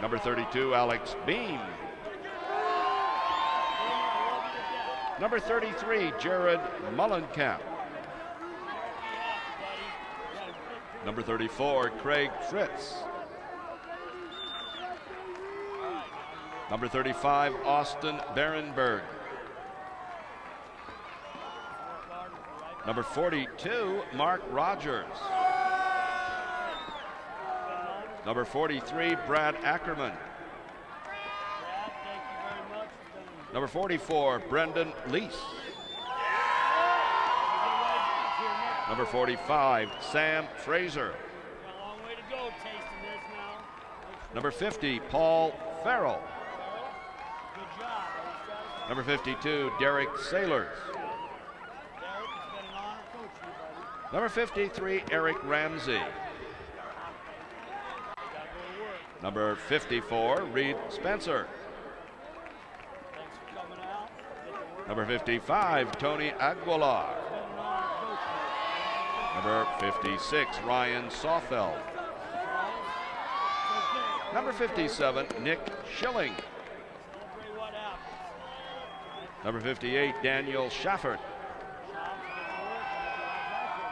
Number 32, Alex Beam. Number 33, Jared Mullenkamp. Number 34, Craig Fritz. Number 35, Austin Berenberg. Number 42, Mark Rogers. Number 43, Brad Ackerman. Number 44, Brendan Lease. Number 45, Sam Fraser. Number 50, Paul Farrell. Number 52, Derek Sailors. Number 53, Eric Ramsey. Number 54, Reed Spencer. Number 55, Tony Aguilar. Number 56, Ryan Sawfeld. Number 57, Nick Schilling. Number 58, Daniel Schaffert.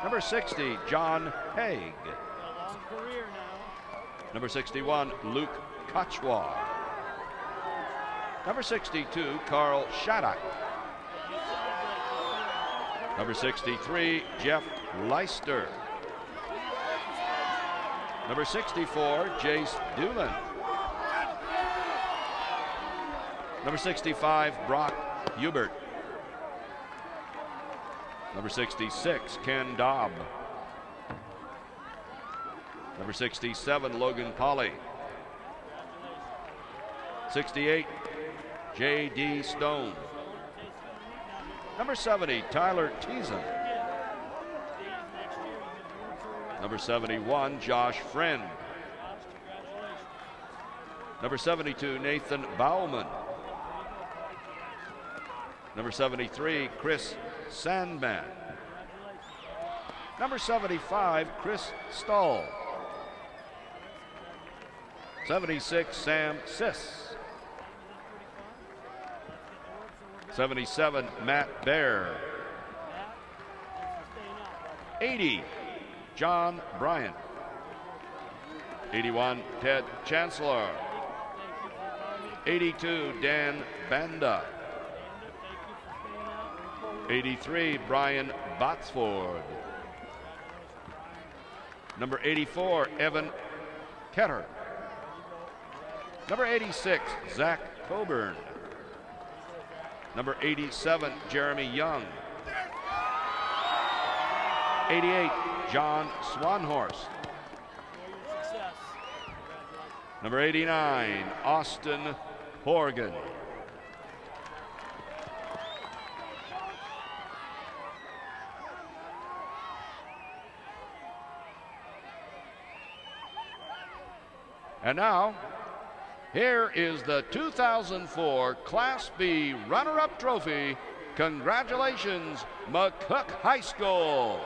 Number 60, John Haig. Number 61, Luke Kochwa. Number 62, Carl Shattuck. Number 63, Jeff Leister. Number 64, Jace Doolin. Number 65, Brock Hubert. Number 66, Ken Dobb. Number 67, Logan Polly. 68, J.D. Stone. Number 70, Tyler Teason. Number 71, Josh Friend. Number 72, Nathan Bauman. Number 73, Chris Sandman. Number 75, Chris Stahl. 76, Sam Siss. 77, Matt Baer. 80, John Bryant. 81, Ted Chancellor. 82, Dan Banda. 83, Brian Botsford. Number 84, Evan Ketter. Number 86, Zach Coburn. Number 87, Jeremy Young. 88, John Swanhorst. Number 89, Austin Horgan. And now, here is the 2004 Class B runner-up trophy. Congratulations, McCook High School.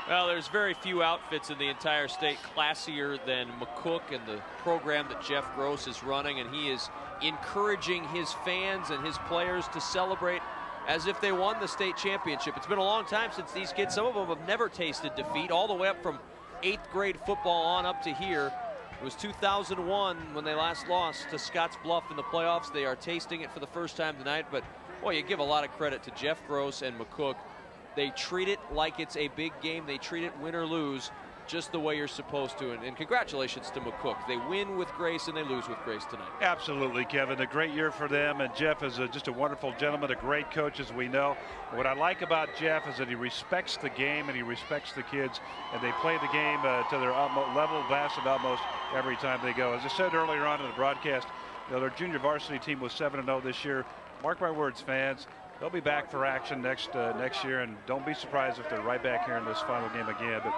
Well, there's very few outfits in the entire state classier than McCook and the program that Jeff Gross is running, and he is encouraging his fans and his players to celebrate as if they won the state championship. It's been a long time since these kids, some of them have never tasted defeat, all the way up from 8th grade football on up to here. It was 2001 when they last lost to Scotts Bluff in the playoffs. They are tasting it for the first time tonight, but boy, you give a lot of credit to Jeff Gross and McCook. They treat it like it's a big game. They treat it win or lose just the way you're supposed to. And congratulations to McCook. They win with grace and they lose with grace tonight.
Absolutely, Kevin. A great year for them. And Jeff is just a wonderful gentleman, a great coach, as we know. What I like about Jeff is that he respects the game and he respects the kids. And they play the game to their level, vast and utmost every time they go. As I said earlier on in the broadcast, their junior varsity team was 7-0 this year. Mark my words, fans. They'll be back for action next year, and don't be surprised if they're right back here in this final game again. But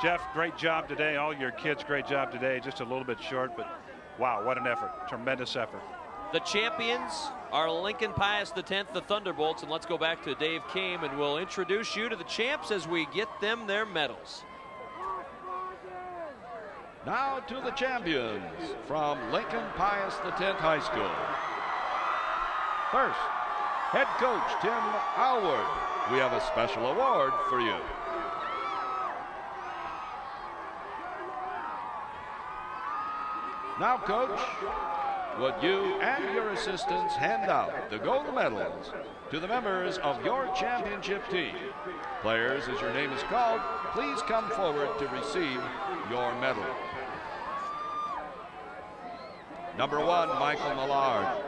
Jeff, great job today. All your kids, great job today. Just a little bit short, but wow, what an effort. Tremendous effort.
The champions are Lincoln Pius X, the Thunderbolts, and let's go back to Dave Kame, and we'll introduce you to the champs as we get them their medals.
Now to the champions from Lincoln Pius X High School. First, head coach Tim Alward, we have a special award for you. Now, coach, would you and your assistants hand out the gold medals to the members of your championship team? Players, as your name is called, please come forward to receive your medal. Number 1, Michael Millard.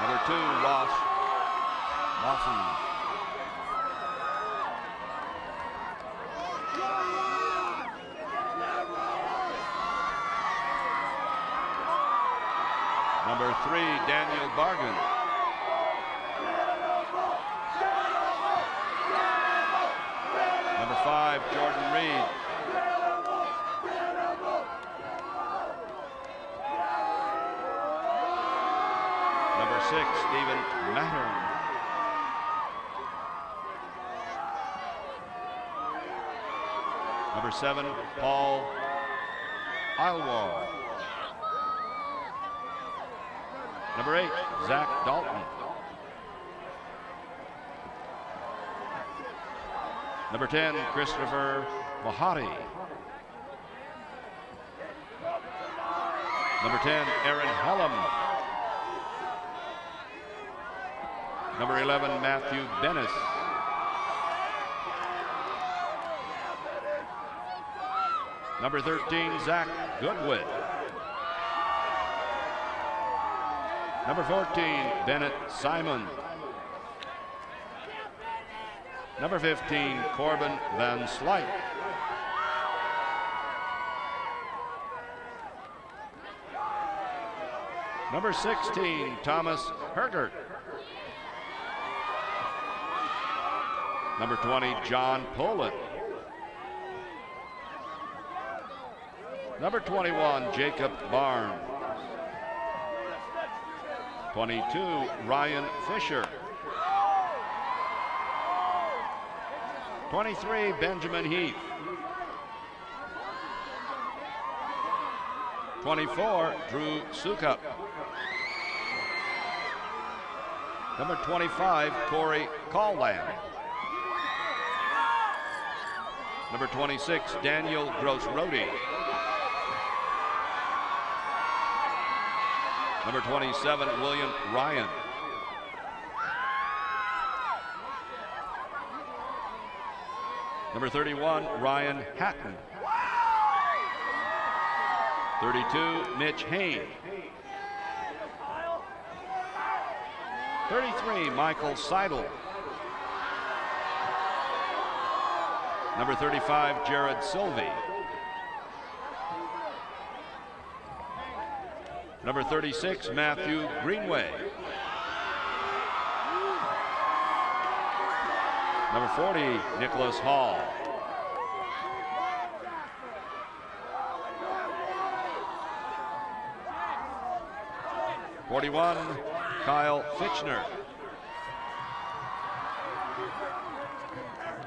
Number 2, Ross Mawson. Number 3, Daniel Bargan. Number 5, Jordan Reed. Number 6, Stephen Mattern. Number 7, Paul Ilwall. Number 8, Zach Dalton. Number 10, Christopher Mahati. Number 10, Aaron Hellum. Number 11, Matthew Bennis. Number 13, Zach Goodwin. Number 14, Bennett Simon. Number 15, Corbin Van Slyke. Number 16, Thomas Hergert. Number 20, John Poland. Number 21, Jacob Barnes. 22, Ryan Fisher. 23, Benjamin Heath. 24, Drew Sukup. Number 25, Corey Callland. Number 26, Daniel Gross-Rody. Number 27, William Ryan. Number 31, Ryan Hatton. 32, Mitch Hain. 33, Michael Seidel. Number 35, Jared Sylvie. Number 36, Matthew Greenway. Number 40, Nicholas Hall. '41, Kyle Fitchner.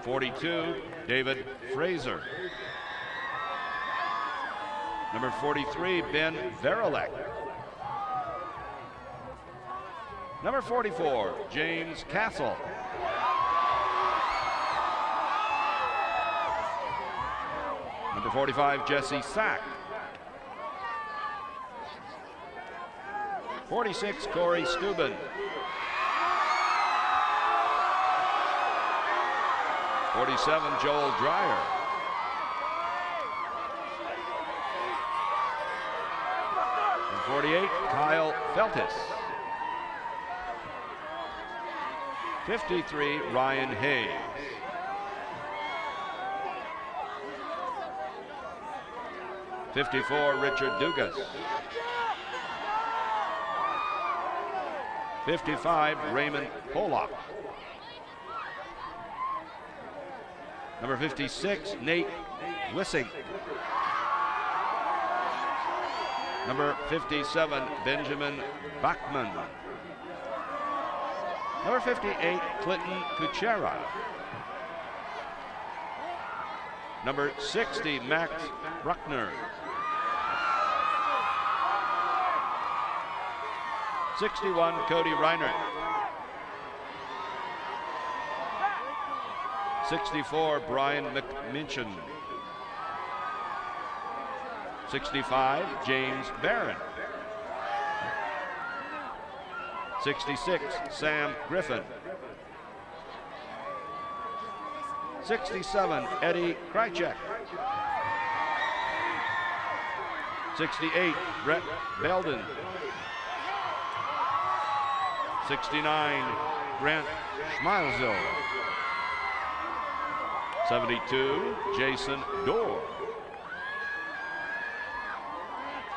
42, David Fraser. Number 43, Ben Verilek. Number 44, James Castle. Number 45, Jesse Sack. 46, Corey Steuben. 47, Joel Dreyer. And 48, Kyle Feltis. 53, Ryan Hayes. 54, Richard Dugas. 55, Raymond Pollock. Number 56, Nate Wissing. Number 57, Benjamin Bachman. Number 58, Clinton Kuchera. Number 60, Max Bruckner. 61, Cody Reinert. 64, Brian McMinchin. 65, James Barron. 66, Sam Griffin. 67, Eddie Krychek. 68, Brett Belden. 69, Grant Schmeisel. 72, Jason Dorr.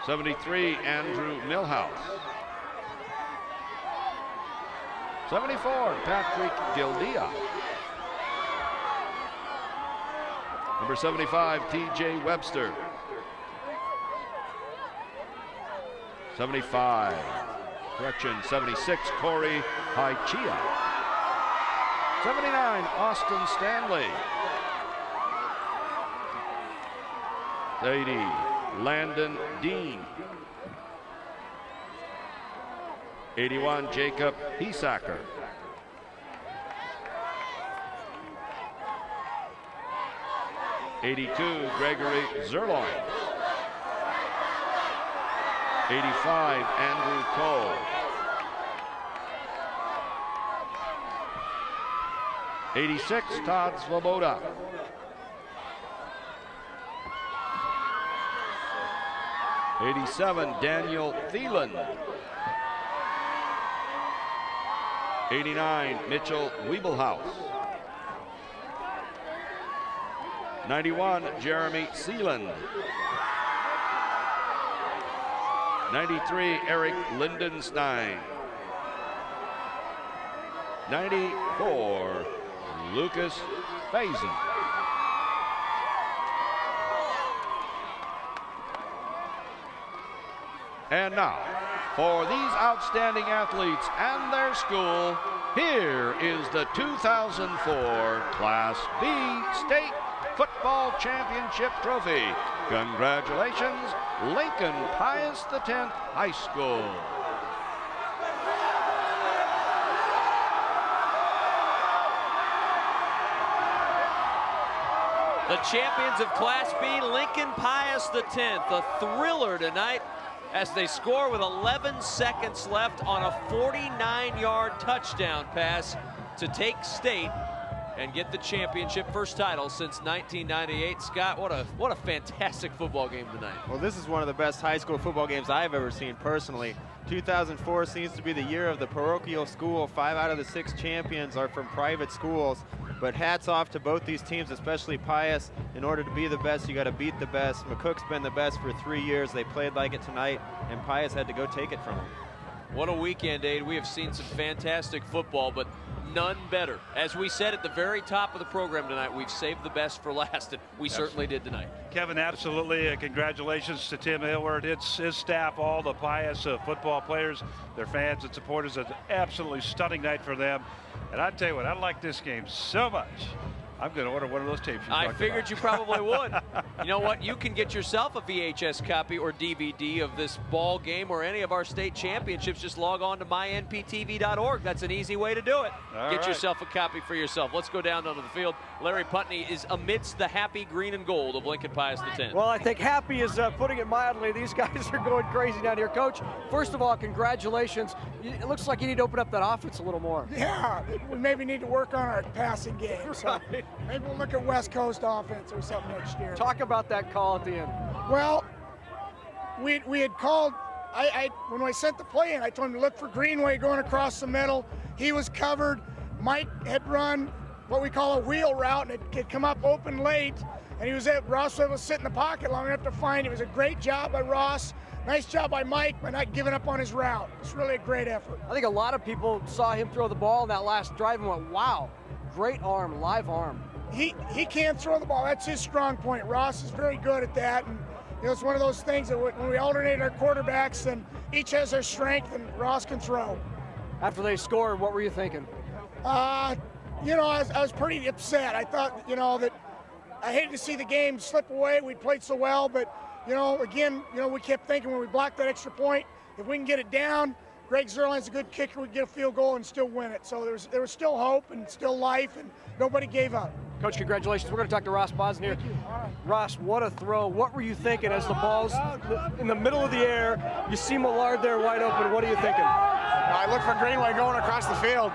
73, Andrew Millhouse. 74, Patrick Gildia. Number 75, TJ Webster. 76, Corey Haichia. 79, Austin Stanley. 80, Landon Dean. 81, Jacob Hesacker. 82, Gregory Zerloin. 85, Andrew Cole. 86, Todd Svoboda. 87, Daniel Thielen. 89, Mitchell Wiebelhaus. 91, Jeremy Seeland. 93, Eric Lindenstein. 94, Lucas Faison. And now, for these outstanding athletes and their school, here is the 2004 Class B State Football Championship Trophy. Congratulations, Lincoln Pius X High School.
The champions of Class B, Lincoln Pius X, a thriller tonight as they score with 11 seconds left on a 49-yard touchdown pass to take state and get the championship, first title since 1998. Scott, what a fantastic football game tonight.
Well, this is one of the best high school football games I've ever seen personally. 2004 seems to be the year of the parochial school. 5 out of the 6 champions are from private schools. But hats off to both these teams, especially Pius. In order to be the best, you got to beat the best. McCook's been the best for 3 years. They played like it tonight, and Pius had to go take it from them.
What a weekend, Aid. We have seen some fantastic football, but none better. As we said at the very top of the program tonight, we've saved the best for last, and we certainly did tonight.
Kevin, absolutely. Congratulations to Tim Aylward, his staff, all the Pius football players, their fans and supporters. It's an absolutely stunning night for them. And I tell you what, I like this game so much. I'm going to order one of those tapes.
I figured you probably would. You know what? You can get yourself a VHS copy or DVD of this ball game or any of our state championships. Just log on to mynptv.org. That's an easy way to do it. Get yourself a copy for yourself. Let's go down onto the field. Larry Putney is amidst the happy green and gold of Lincoln Pius X.
Well, I think happy is putting it mildly. These guys are going crazy down here. Coach, first of all, congratulations. It looks like you need to open up that offense a little more.
Yeah, we maybe need to work on our passing game. So maybe we'll look at West Coast offense or something next year.
Talk about that call at the end.
Well, we had called, when I sent the play in, I told him to look for Greenway going across the middle. He was covered. Mike had run what we call a wheel route, and it had come up open late, and Ross was able to sit in the pocket long enough to find it. It was a great job by Ross. Nice job by Mike by not giving up on his route. It's really a great effort.
I think a lot of people saw him throw the ball in that last drive and went, wow, great arm, live arm.
He can't throw the ball. That's his strong point. Ross is very good at that. And it's one of those things that when we alternate our quarterbacks, then each has their strength, and Ross can throw.
After they scored, what were you thinking?
I was pretty upset. I thought, that I hated to see the game slip away. We played so well, but, again, we kept thinking when we blocked that extra point, if we can get it down, Greg Zerline's a good kicker. We get a field goal and still win it. So there was still hope and still life, and nobody gave up.
Coach, congratulations. We're going to talk to Ross Bison here. Ross, what a throw. What were you thinking as the ball's in the middle of the air? You see Millard there wide open. What are you thinking?
I looked for Greenway going across the field,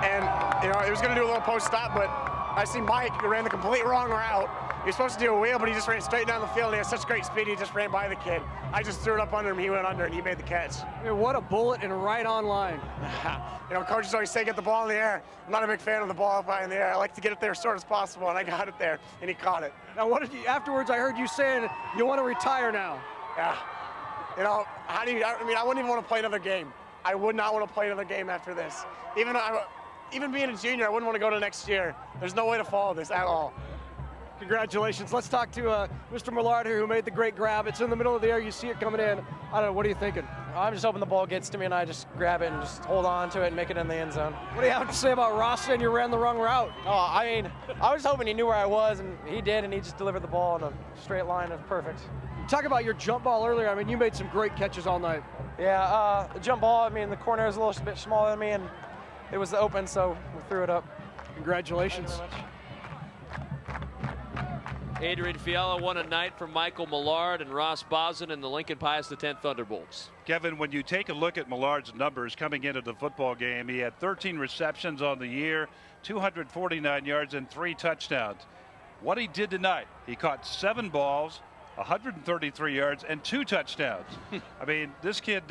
and he was going to do a little post stop, but I see Mike who ran the complete wrong route. He was supposed to do a wheel, but he just ran straight down the field, and he had such great speed, he just ran by the kid. I just threw it up under him, he went under, and he made the catch.
What a bullet and right on line.
Coaches always say get the ball in the air. I'm not a big fan of the ball up high in the air. I like to get it there as short as possible, and I got it there, and he caught it.
Now, afterwards, I heard you saying you want to retire now.
Yeah. I wouldn't even want to play another game. I would not want to play another game after this. Even being a junior, I wouldn't want to go to next year. There's no way to follow this at all.
Congratulations. Let's talk to Mr. Millard here, who made the great grab. It's in the middle of the air. You see it coming in. I don't know. What are you thinking?
I'm just hoping the ball gets to me and I just grab it and just hold on to it and make it in the end zone.
What do you have to say about Ross saying you ran the wrong route?
I was hoping he knew where I was, and he did, and he just delivered the ball in a straight line. It was perfect.
Talk about your jump ball earlier. You made some great catches all night.
Yeah, the jump ball, the corner is a little bit smaller than me, and it was open, so we threw it up.
Congratulations.
Adrian Fiala won a night for Michael Millard and Ross Bison and the Lincoln Pius X Thunderbolts.
Kevin, when you take a look at Millard's numbers coming into the football game, he had 13 receptions on the year, 249 yards, and 3 touchdowns. What he did tonight, he caught 7 balls, 133 yards, and 2 touchdowns. This kid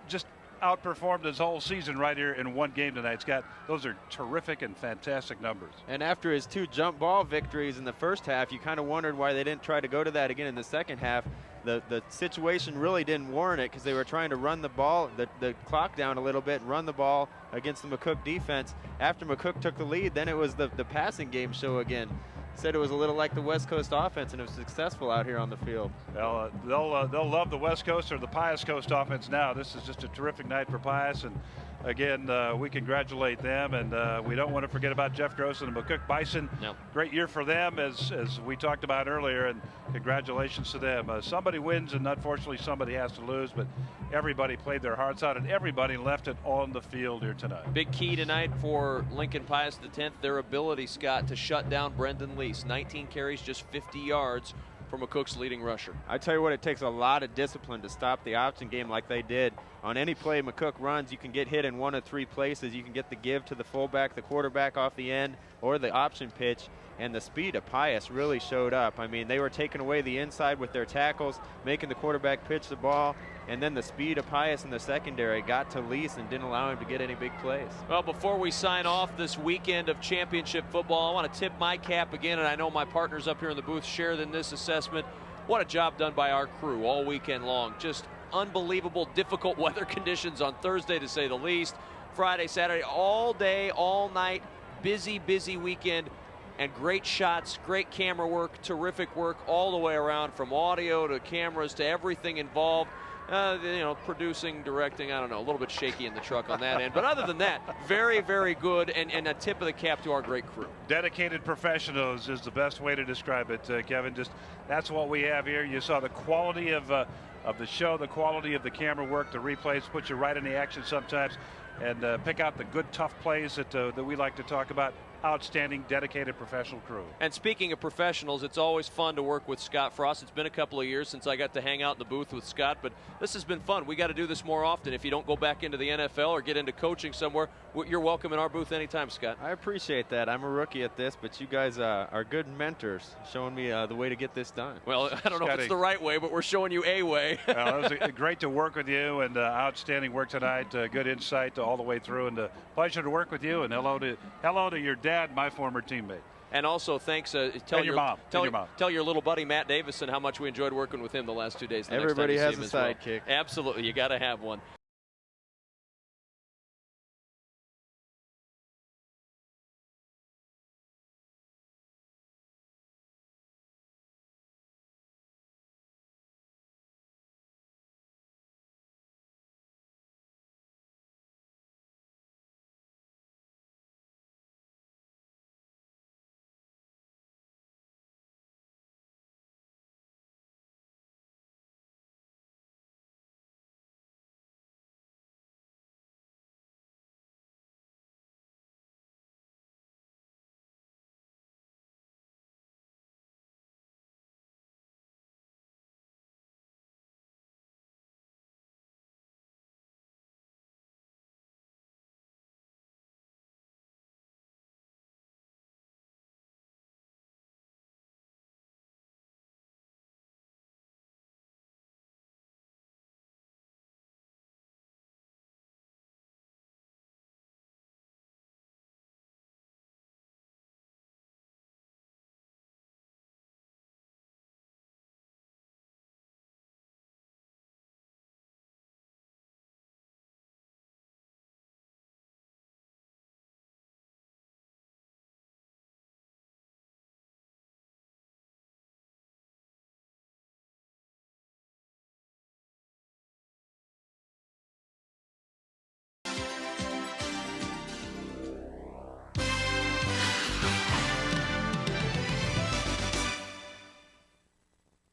just outperformed his whole season right here in one game tonight. Scott, those are terrific and fantastic numbers.
And after his 2 jump ball victories in the first half, you kind of wondered why they didn't try to go to that again in the second half. The situation really didn't warrant it because they were trying to run the ball, the clock down a little bit, and run the ball against the McCook defense. After McCook took the lead, then it was the passing game show again. Said it was a little like the West Coast offense, and it was successful out here on the field.
They'll love the West Coast or the Pius Coast offense now. This is just a terrific night for Pius, and again, we congratulate them, and we don't want to forget about Jeff Gross and the McCook Bison.
No.
Great year for them, as we talked about earlier, and congratulations to them. Somebody wins, and unfortunately somebody has to lose, but everybody played their hearts out, and everybody left it on the field here tonight.
Big key tonight for Lincoln Pius X, their ability, Scott, to shut down Brendan Lease. 19 carries, just 50 yards. for McCook's leading rusher.
I tell you what, it takes a lot of discipline to stop the option game like they did. On any play McCook runs, you can get hit in one of three places. You can get the give to the fullback, the quarterback off the end, or the option pitch. And the speed of Pius really showed up. I mean, they were taking away the inside with their tackles, making the quarterback pitch the ball, and then the speed of Pius in the secondary got to Lease and didn't allow him to get any big plays.
Well, before we sign off this weekend of championship football, I want to tip my cap again, and I know my partners up here in the booth share in this assessment. What a job done by our crew all weekend long. Just unbelievable, difficult weather conditions on Thursday, to say the least. Friday, Saturday, all day, all night, busy, busy weekend. And great shots, great camera work, terrific work all the way around, from audio to cameras to everything involved. Producing, directing, I don't know, a little bit shaky in the truck on that end. But other than that, very, very good, and a tip of the cap to our great crew.
Dedicated professionals is the best way to describe it, Kevin. Just that's what we have here. You saw the quality of the show, the quality of the camera work, the replays, put you right in the action sometimes, and pick out the good, tough plays that we like to talk about. Outstanding, dedicated professional crew.
And speaking of professionals, it's always fun to work with Scott Frost. It's been a couple of years since I got to hang out in the booth with Scott, but this has been fun. We got to do this more often. If you don't go back into the NFL or get into coaching somewhere, you're welcome in our booth anytime, Scott.
I appreciate that. I'm a rookie at this, but you guys are good mentors, showing me the way to get this done.
Well, I don't know if it's the right way, but we're showing you a way.
Well, it was great to work with you, and outstanding work tonight. Good insight all the way through, and pleasure to work with you. And hello to your dad, my former teammate.
And also, thanks. Tell your mom. Tell your little buddy Matt Davison how much we enjoyed working with him the last 2 days.
Everybody has a sidekick.
Absolutely, you got to have one.